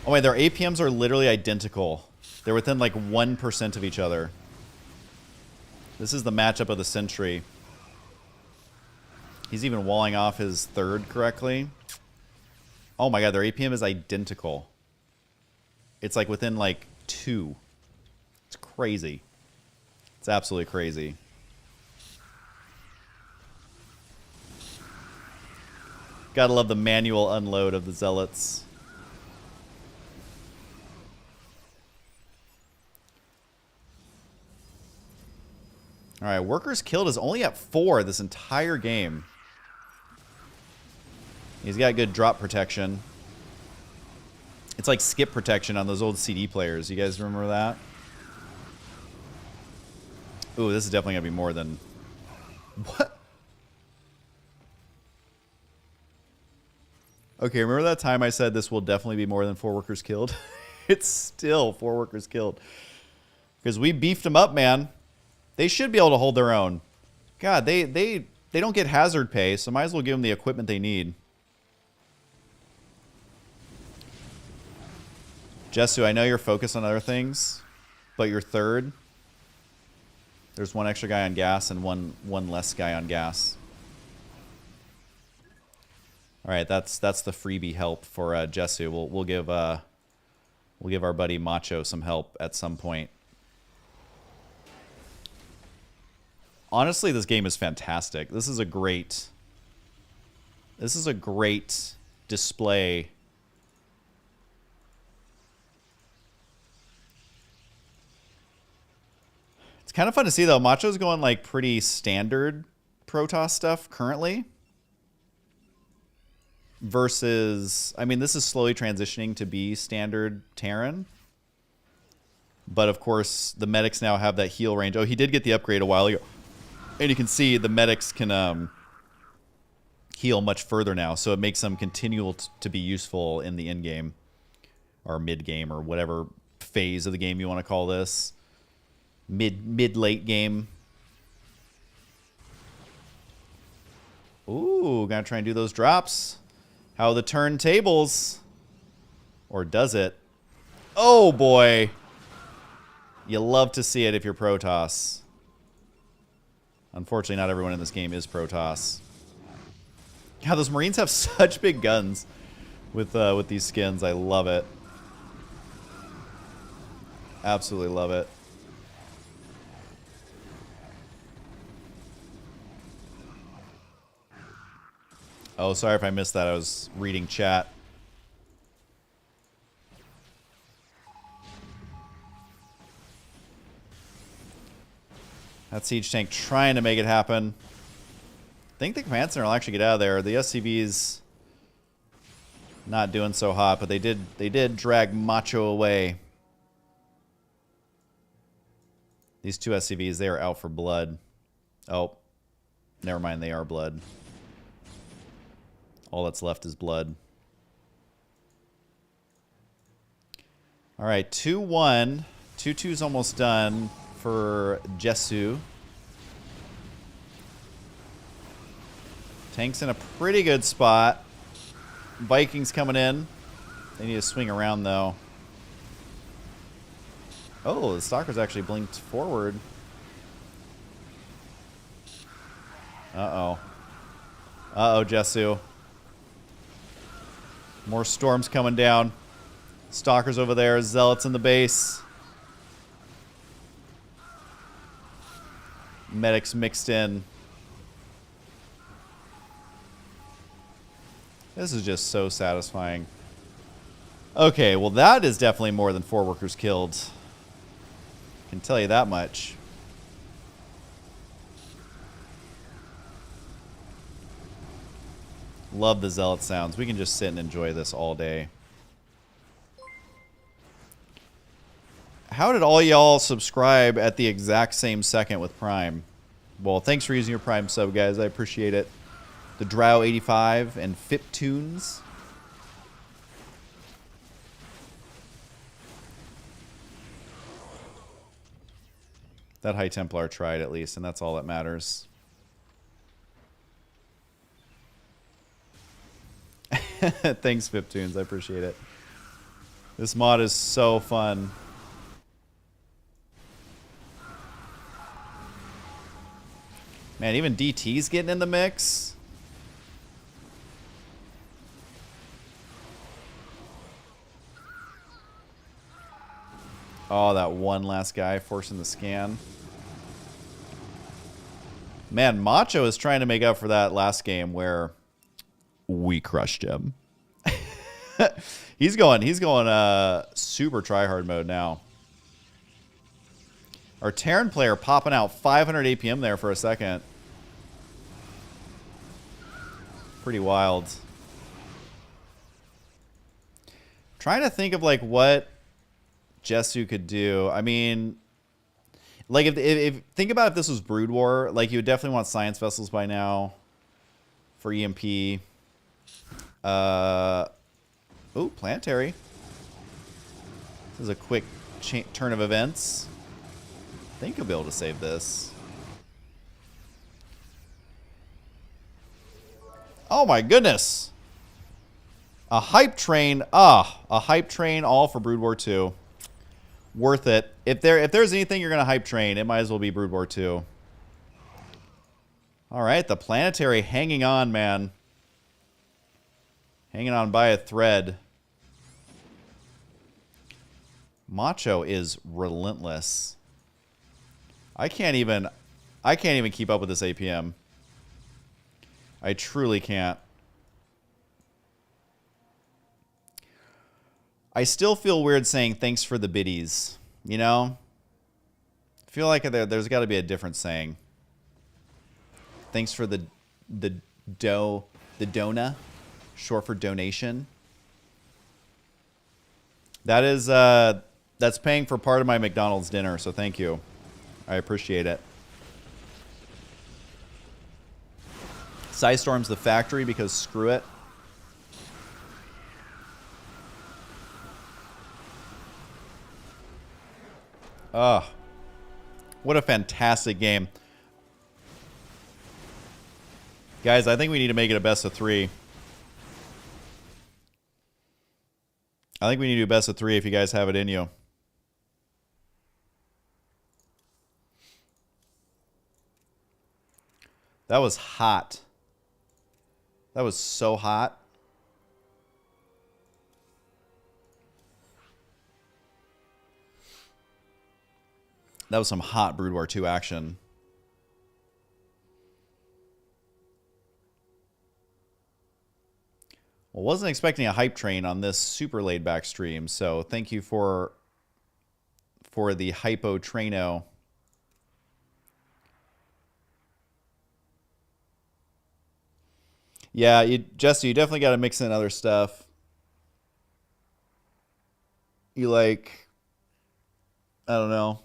Oh, wait, their APMs are literally identical. They're within like 1% of each other. This is the matchup of the century. He's even walling off his third correctly. Oh my god, their APM is identical. It's like within like 2. It's crazy. It's absolutely crazy. Gotta love the manual unload of the Zealots. All right, workers killed is only at 4 this entire game. He's got good drop protection. It's like skip protection on those old CD players. You guys remember that? Ooh, this is definitely going to be more than... What? Okay, remember that time I said this will definitely be more than 4 workers killed? It's still 4 workers killed. Because we beefed them up, man. They should be able to hold their own. God, they don't get hazard pay, so might as well give them the equipment they need. Jessu, I know you're focused on other things, but you're third. There's 1 extra guy on gas and one less guy on gas. All right, that's the freebie help for Jessu. We'll give our buddy Macho some help at some point. Honestly, this game is fantastic. This is a great display. It's kind of fun to see though. Macho's going like pretty standard Protoss stuff currently. Versus, I mean, this is slowly transitioning to be standard Terran. But of course, the medics now have that heal range. Oh, he did get the upgrade a while ago. And you can see the medics can heal much further now. So it makes them continual to be useful in the end game. Or mid-game, or whatever phase of the game you want to call this. Mid-late game. Ooh, gonna try and do those drops. How the turntables. Or does it? Oh, boy. You love to see it if you're Protoss. Unfortunately, not everyone in this game is Protoss. God, those Marines have such big guns with these skins. I love it. Absolutely love it. Oh, sorry if I missed that. I was reading chat. That siege tank trying to make it happen. I think the command center will actually get out of there. The SCV's not doing so hot, but they did drag Macho away. These two SCVs, they are out for blood. Oh, never mind, they are blood. All that's left is blood. All right, 2-1. 2-2's almost done for Jesu. Tank's in a pretty good spot. Vikings coming in. They need to swing around, though. Oh, the Stalker's actually blinked forward. Uh-oh. Uh-oh, Jesu. More storms coming down. Stalkers over there. Zealots in the base. Medics mixed in. This is just so satisfying. Okay, well that is definitely more than 4 workers killed. Can tell you that much. Love the zealot sounds. We can just sit and enjoy this all day. How did all y'all subscribe at the exact same second with Prime? Well, thanks for using your Prime sub, guys. I appreciate it. The Drow85 and Fiptunes. That High Templar tried at least, and that's all that matters. Thanks, Fiptunes. I appreciate it. This mod is so fun. Man, even DT's getting in the mix. Oh, that one last guy forcing the scan. Man, Macho is trying to make up for that last game where we crushed him. He's going super tryhard mode now. Our Terran player popping out 500 APM there for a second. Pretty wild. Trying to think of like what Jesu could do. I mean, like if think about if this was Brood War, like you would definitely want science vessels by now for EMP. Oh, planetary. This is a quick turn of events. I think he'll be able to save this. Oh my goodness. A hype train. A hype train all for Brood War 2. Worth it. If there's anything you're going to hype train, it might as well be Brood War 2. All right, the planetary hanging on, man. Hanging on by a thread. Macho is relentless. I can't even keep up with this APM. I truly can't. I still feel weird saying thanks for the biddies, you know? I feel like there's got to be a different saying. Thanks for the dona, short for donation. That is that's paying for part of my McDonald's dinner, so thank you. I appreciate it. Psystorm's the factory because screw it. Oh, what a fantastic game. Guys, I think we need to make it a best of 3. I think we need to do best of 3 if you guys have it in you. That was hot. That was so hot. That was some hot Brood War 2 action. Well, wasn't expecting a hype train on this super laid back stream, so thank you for the hypo traino. Yeah, Jesse, you definitely got to mix in other stuff. You like, I don't know.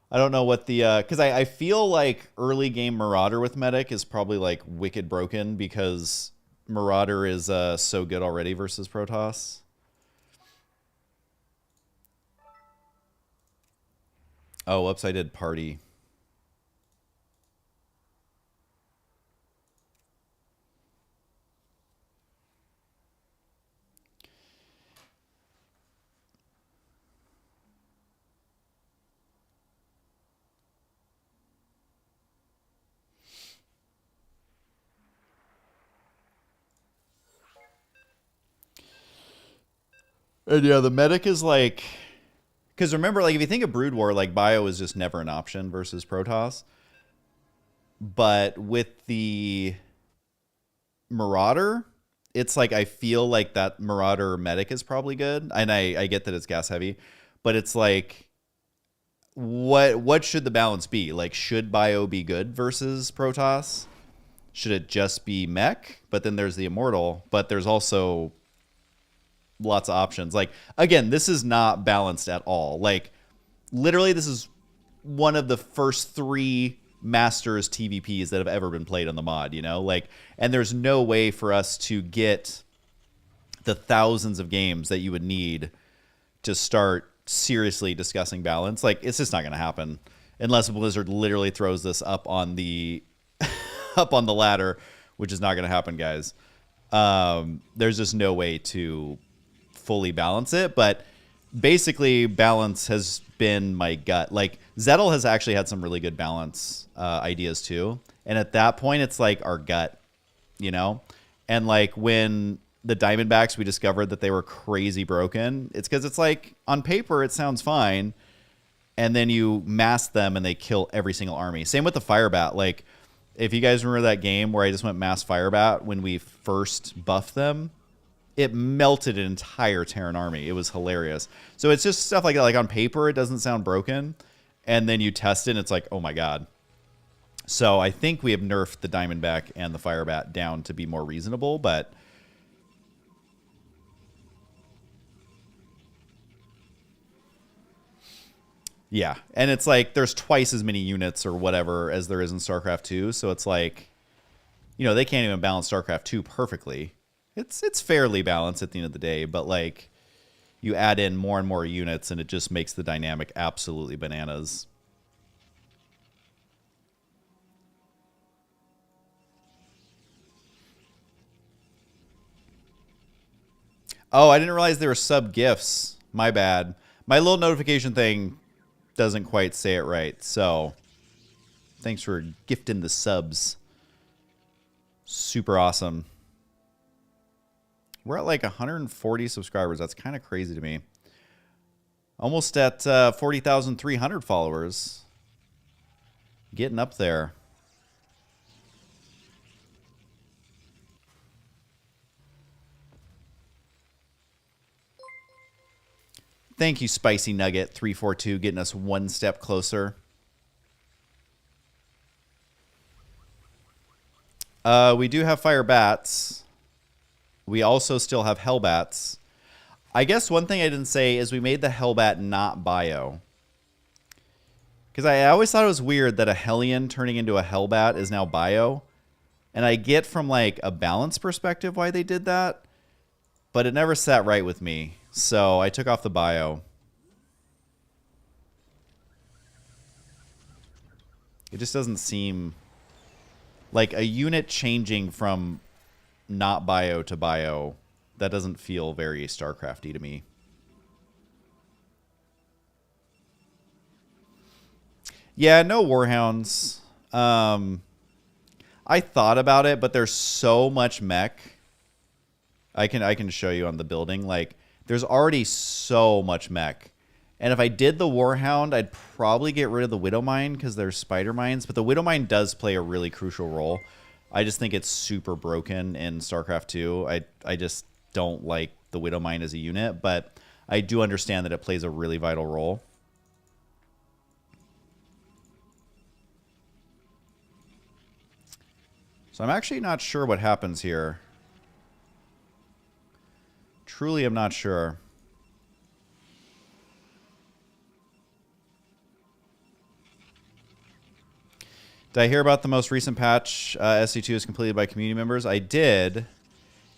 I don't know what the, because I feel like early game Marauder with Medic is probably like wicked broken because Marauder is so good already versus Protoss. Oh, whoops, I did party. And yeah, the Medic is like, because remember, like if you think of Brood War, like Bio is just never an option versus Protoss. But with the Marauder, it's like I feel like that Marauder Medic is probably good. And I get that it's gas heavy, but it's like what should the balance be? Like should Bio be good versus Protoss? Should it just be mech? But then there's the Immortal, but there's also lots of options. Like again, this is not balanced at all. Like literally this is one of the first 3 Masters TVPs that have ever been played on the mod, you know? Like, and there's no way for us to get the thousands of games that you would need to start seriously discussing balance. Like it's just not going to happen unless Blizzard literally throws this up on the up on the ladder, which is not going to happen, guys. There's just no way to fully balance it, but basically balance has been my gut. Like Zettel has actually had some really good balance ideas too, and at that point it's like our gut, you know. And like when the Diamondbacks, we discovered that they were crazy broken, it's because it's like on paper it sounds fine, and then you mass them and they kill every single army. Same with the Firebat. Like if you guys remember that game where I just went mass Firebat when we first buffed them, it melted an entire Terran army. It was hilarious. So it's just stuff like that. Like on paper, it doesn't sound broken. And then you test it and it's like, oh my God. So I think we have nerfed the Diamondback and the Firebat down to be more reasonable, but yeah. And it's like there's twice as many units or whatever as there is in StarCraft 2. So it's like, you know, they can't even balance StarCraft 2 perfectly. It's fairly balanced at the end of the day, but like you add in more and more units and it just makes the dynamic absolutely bananas. Oh, I didn't realize there were sub gifts. My bad. My little notification thing doesn't quite say it right. So thanks for gifting the subs. Super awesome. We're at like 140 subscribers. That's kind of crazy to me. Almost at 40,300 followers. Getting up there. Thank you, Spicy Nugget 342, getting us one step closer. We do have fire bats. We also still have hell bats. I guess one thing I didn't say is we made the hellbat not bio. Because I always thought it was weird that a Hellion turning into a hellbat is now bio. And I get from like a balance perspective why they did that. But it never sat right with me. So I took off the bio. It just doesn't seem like a unit changing from not bio to bio. That doesn't feel very StarCrafty to me. Yeah, no Warhounds. I thought about it, but there's so much mech. I can show you on the building. Like, there's already so much mech. And if I did the Warhound, I'd probably get rid of the Widowmine because there's Spider Mines. But the Widowmine does play a really crucial role. I just think it's super broken in StarCraft 2. I just don't like the Widowmine as a unit. But I do understand that it plays a really vital role. So I'm actually not sure what happens here. Truly, I'm not sure. Did I hear about the most recent patch? SC2 is completed by community members. I did.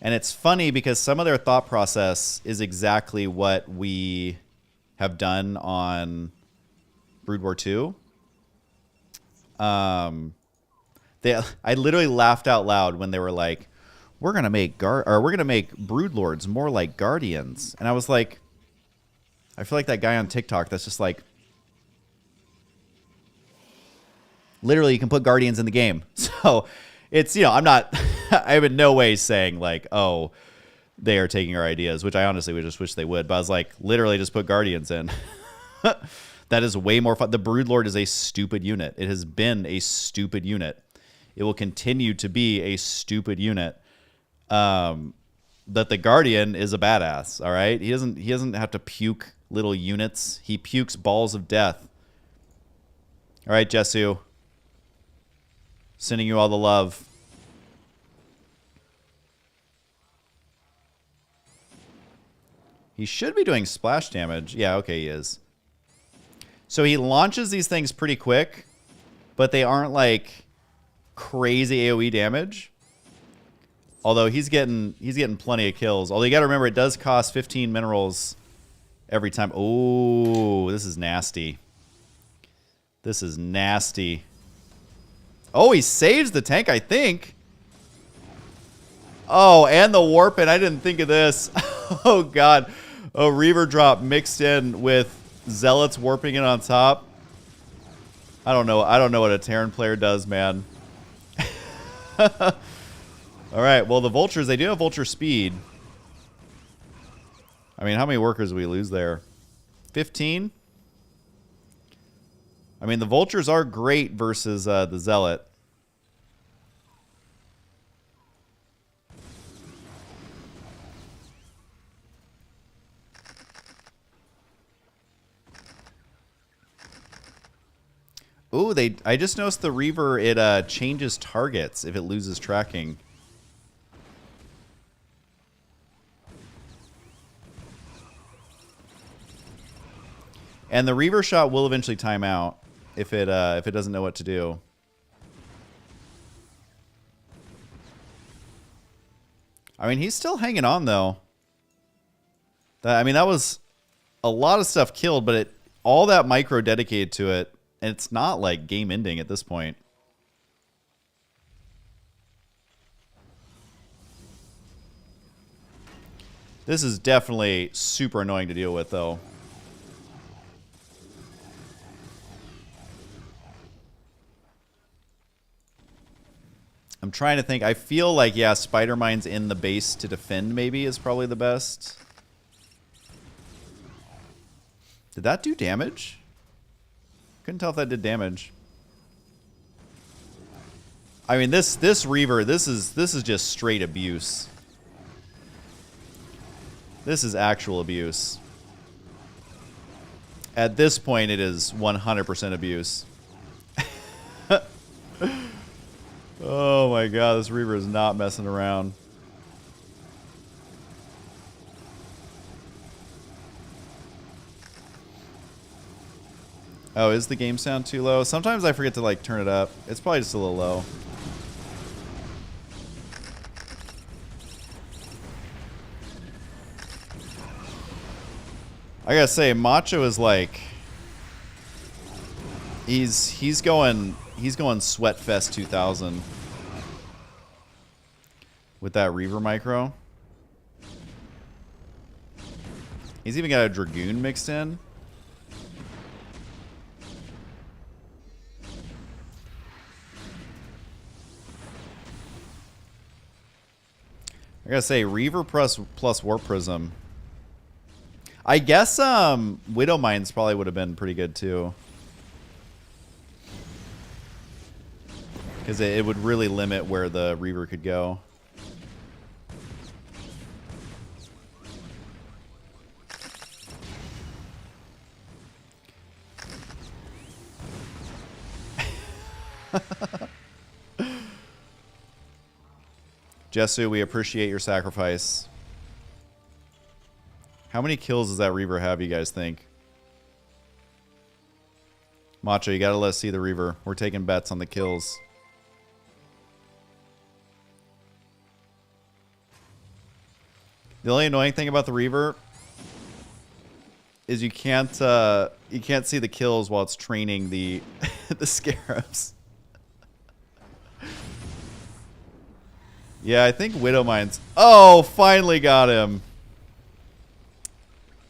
And it's funny because some of their thought process is exactly what we have done on Brood War 2. I literally laughed out loud when they were like, we're gonna make Broodlords more like Guardians. And I was like, I feel like that guy on TikTok that's just like, literally you can put Guardians in the game. So it's, you know, I'm not, I'm in no way saying like, oh, they are taking our ideas, which I honestly would just wish they would. But I was like, literally just put Guardians in. That is way more fun. The Broodlord is a stupid unit. It has been a stupid unit. It will continue to be a stupid unit. That the Guardian is a badass. All right, he doesn't have to puke little units. He pukes balls of death. All right, Jessu, sending you all the love. He should be doing splash damage. Yeah, okay, he is. So he launches these things pretty quick, but they aren't like crazy AoE damage. Although he's getting plenty of kills. Although you got to remember, it does cost 15 minerals every time. Oh, this is nasty. This is nasty. Oh, he saves the tank, I think. Oh, and the warping. I didn't think of this. Oh, God. A Reaver drop mixed in with Zealots warping it on top. I don't know. I don't know what a Terran player does, man. All right. Well, the Vultures, they do have Vulture speed. I mean, how many workers do we lose there? 15? I mean, the Vultures are great versus the Zealot. Ooh, I just noticed the Reaver, it changes targets if it loses tracking. And the Reaver shot will eventually time out if it doesn't know what to do. I mean, he's still hanging on though. I mean, that was a lot of stuff killed, but all that micro dedicated to it. And it's not like game ending at this point. This is definitely super annoying to deal with, though. I'm trying to think. I feel like, yeah, Spider Mine's in the base to defend maybe is probably the best. Did that do damage? Couldn't tell if that did damage. I mean, this Reaver, this is just straight abuse. This is actual abuse. At this point, it is 100% abuse. Oh my god, this Reaver is not messing around. Oh, is the game sound too low? Sometimes I forget to like turn it up. It's probably just a little low. I gotta say, Macho is like he's going Sweatfest 2000 with that Reaver micro. He's even got a Dragoon mixed in. I gotta say, Reaver plus Warp Prism. I guess Widow Mines probably would have been pretty good too. Because it would really limit where the Reaver could go. Jessu, we appreciate your sacrifice. How many kills does that Reaver have, you guys think? Macho, you gotta let us see the Reaver. We're taking bets on the kills. The only annoying thing about the Reaver is you can't see the kills while it's training the the Scarabs. Yeah, I think Widow Mines. Oh, finally got him.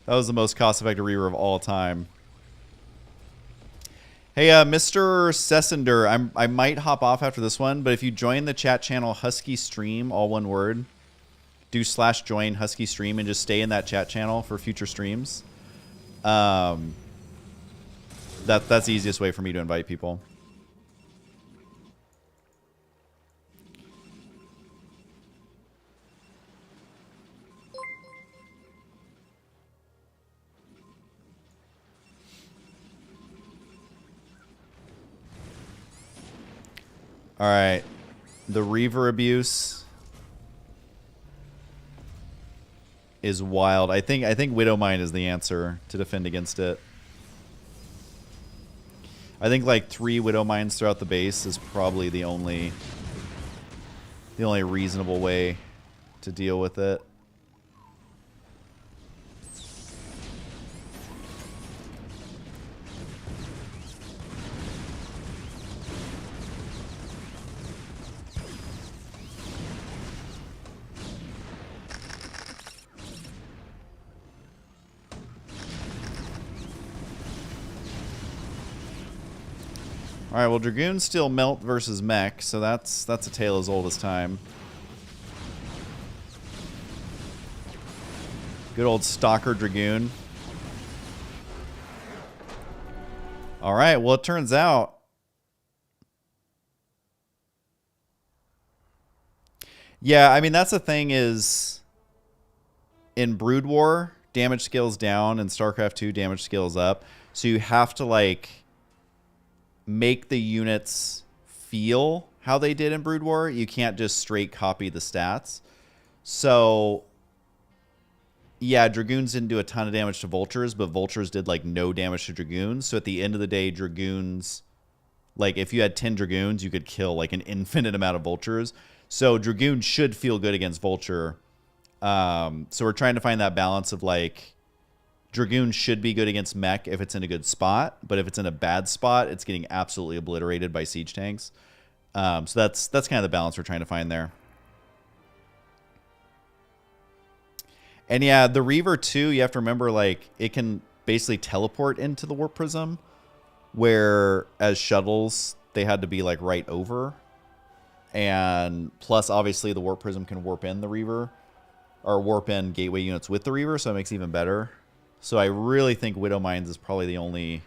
That was the most cost-effective Reaver of all time. Hey, Mr. Sessender, I might hop off after this one, but if you join the chat channel Husky Stream, all one word, do /join Husky Stream and just stay in that chat channel for future streams. That's the easiest way for me to invite people. All right, the Reaver abuse is wild. I think Widow Mine is the answer to defend against it. I think like 3 Widow Mines throughout the base is probably the only reasonable way to deal with it. All right, well, Dragoons still melt versus mech, so that's a tale as old as time. Good old Stalker Dragoon. All right, well, it turns out yeah, I mean, that's the thing is in Brood War, damage scales down, and StarCraft 2 damage scales up. So you have to like make the units feel how they did in Brood War. You can't just straight copy the stats. So yeah, Dragoons didn't do a ton of damage to Vultures, but Vultures did like no damage to Dragoons. So at the end of the day, Dragoons, like if you had 10 Dragoons, you could kill like an infinite amount of Vultures. So Dragoon should feel good against Vulture. So we're trying to find that balance of like Dragoon should be good against mech if it's in a good spot, but if it's in a bad spot, it's getting absolutely obliterated by siege tanks. So that's kind of the balance we're trying to find there. And yeah, the Reaver too, you have to remember like it can basically teleport into the Warp Prism, where as shuttles they had to be like right over. And plus obviously the Warp Prism can warp in the Reaver or warp in gateway units with the Reaver, so it makes it even better. So I really think Widow Mines is probably the only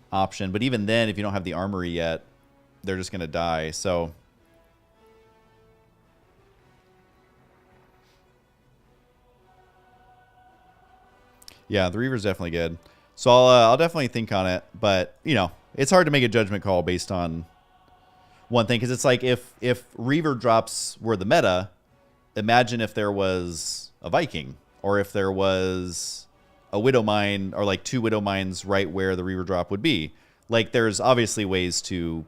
option. But even then, if you don't have the armory yet, they're just going to die. So yeah, the Reaver's definitely good. So I'll definitely think on it. But, you know, it's hard to make a judgment call based on one thing, because it's like if Reaver drops were the meta, imagine if there was a Viking, or if there was a Widow Mine, or like 2 Widow Mines right where the Reaver drop would be. Like, there's obviously ways to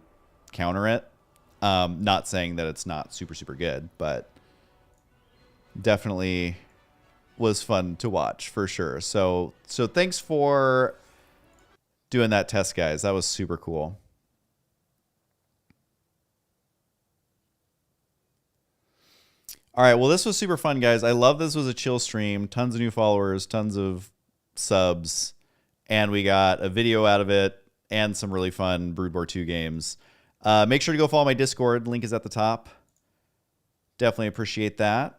counter it. Not saying that it's not super, super good, but definitely was fun to watch for sure. So thanks for doing that test, guys. That was super cool. All right, well, this was super fun, guys. I love this was a chill stream. Tons of new followers, tons of subs, and we got a video out of it and some really fun Brood War 2 games. Make sure to go follow my Discord. Link is at the top. Definitely appreciate that.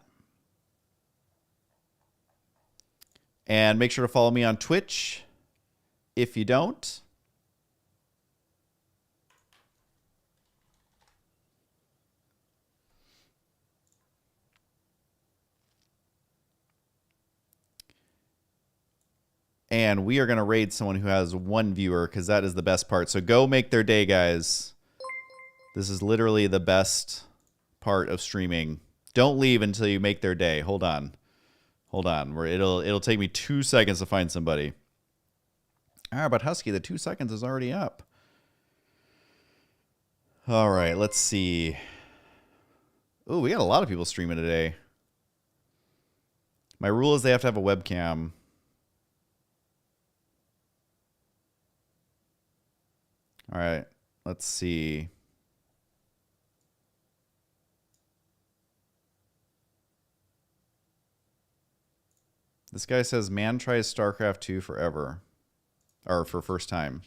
And make sure to follow me on Twitch if you don't. And we are going to raid someone who has 1 viewer, because that is the best part. So go make their day, guys. This is literally the best part of streaming. Don't leave until you make their day. Hold on. Hold on. It'll take me 2 seconds to find somebody. All right, but Husky, the 2 seconds is already up. All right, let's see. Oh, we got a lot of people streaming today. My rule is they have to have a webcam. All right, let's see. This guy says, man tries StarCraft 2 forever. Or for first time.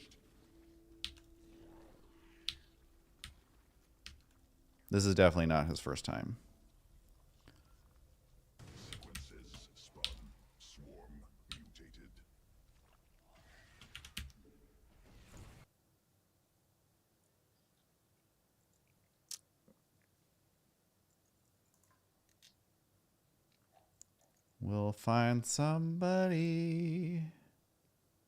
This is definitely not his first time. Sequences spun, swarm mutated. We'll find somebody.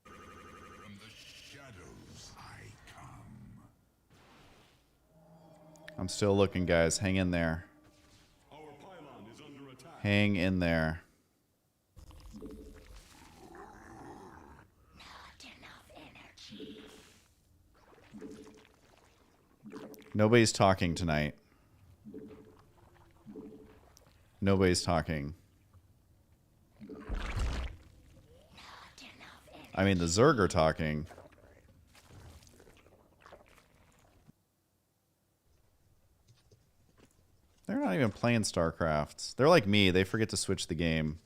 From the shadows I come. I'm still looking, guys. Hang in there. Our pylon is under attack. Hang in there. Not enough energy. Nobody's talking tonight. Nobody's talking. Not enough energy. I mean, the Zerg are talking. They're not even playing StarCraft. They're like me. They forget to switch the game.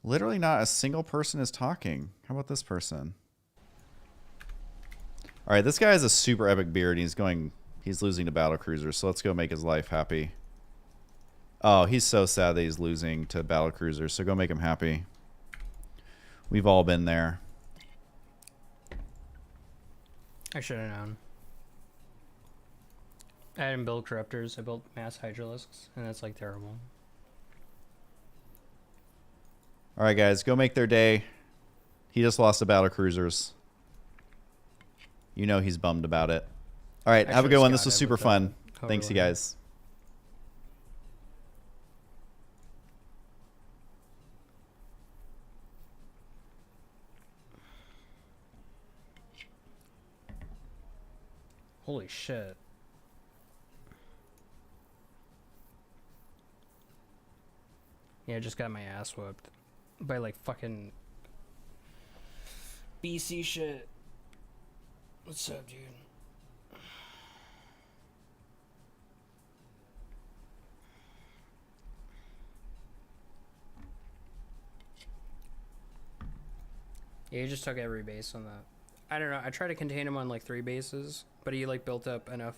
Literally not a single person is talking. How about this person? All right, this guy has a super epic beard. He's losing to battle cruisers. So let's go make his life happy. Oh, he's so sad that he's losing to battle cruisers. So go make him happy. We've all been there. I should have known. I didn't build corruptors. I built mass hydralisks, and that's like terrible. All right, guys, go make their day. He just lost to battle cruisers. You know he's bummed about it. All right, have a good one. This was super fun. Thanks, you guys. Holy shit. Yeah, I just got my ass whooped by like fucking BC shit. What's up, dude? Yeah, he just took every base on that. I don't know. I tried to contain him on like 3 bases, but he like built up enough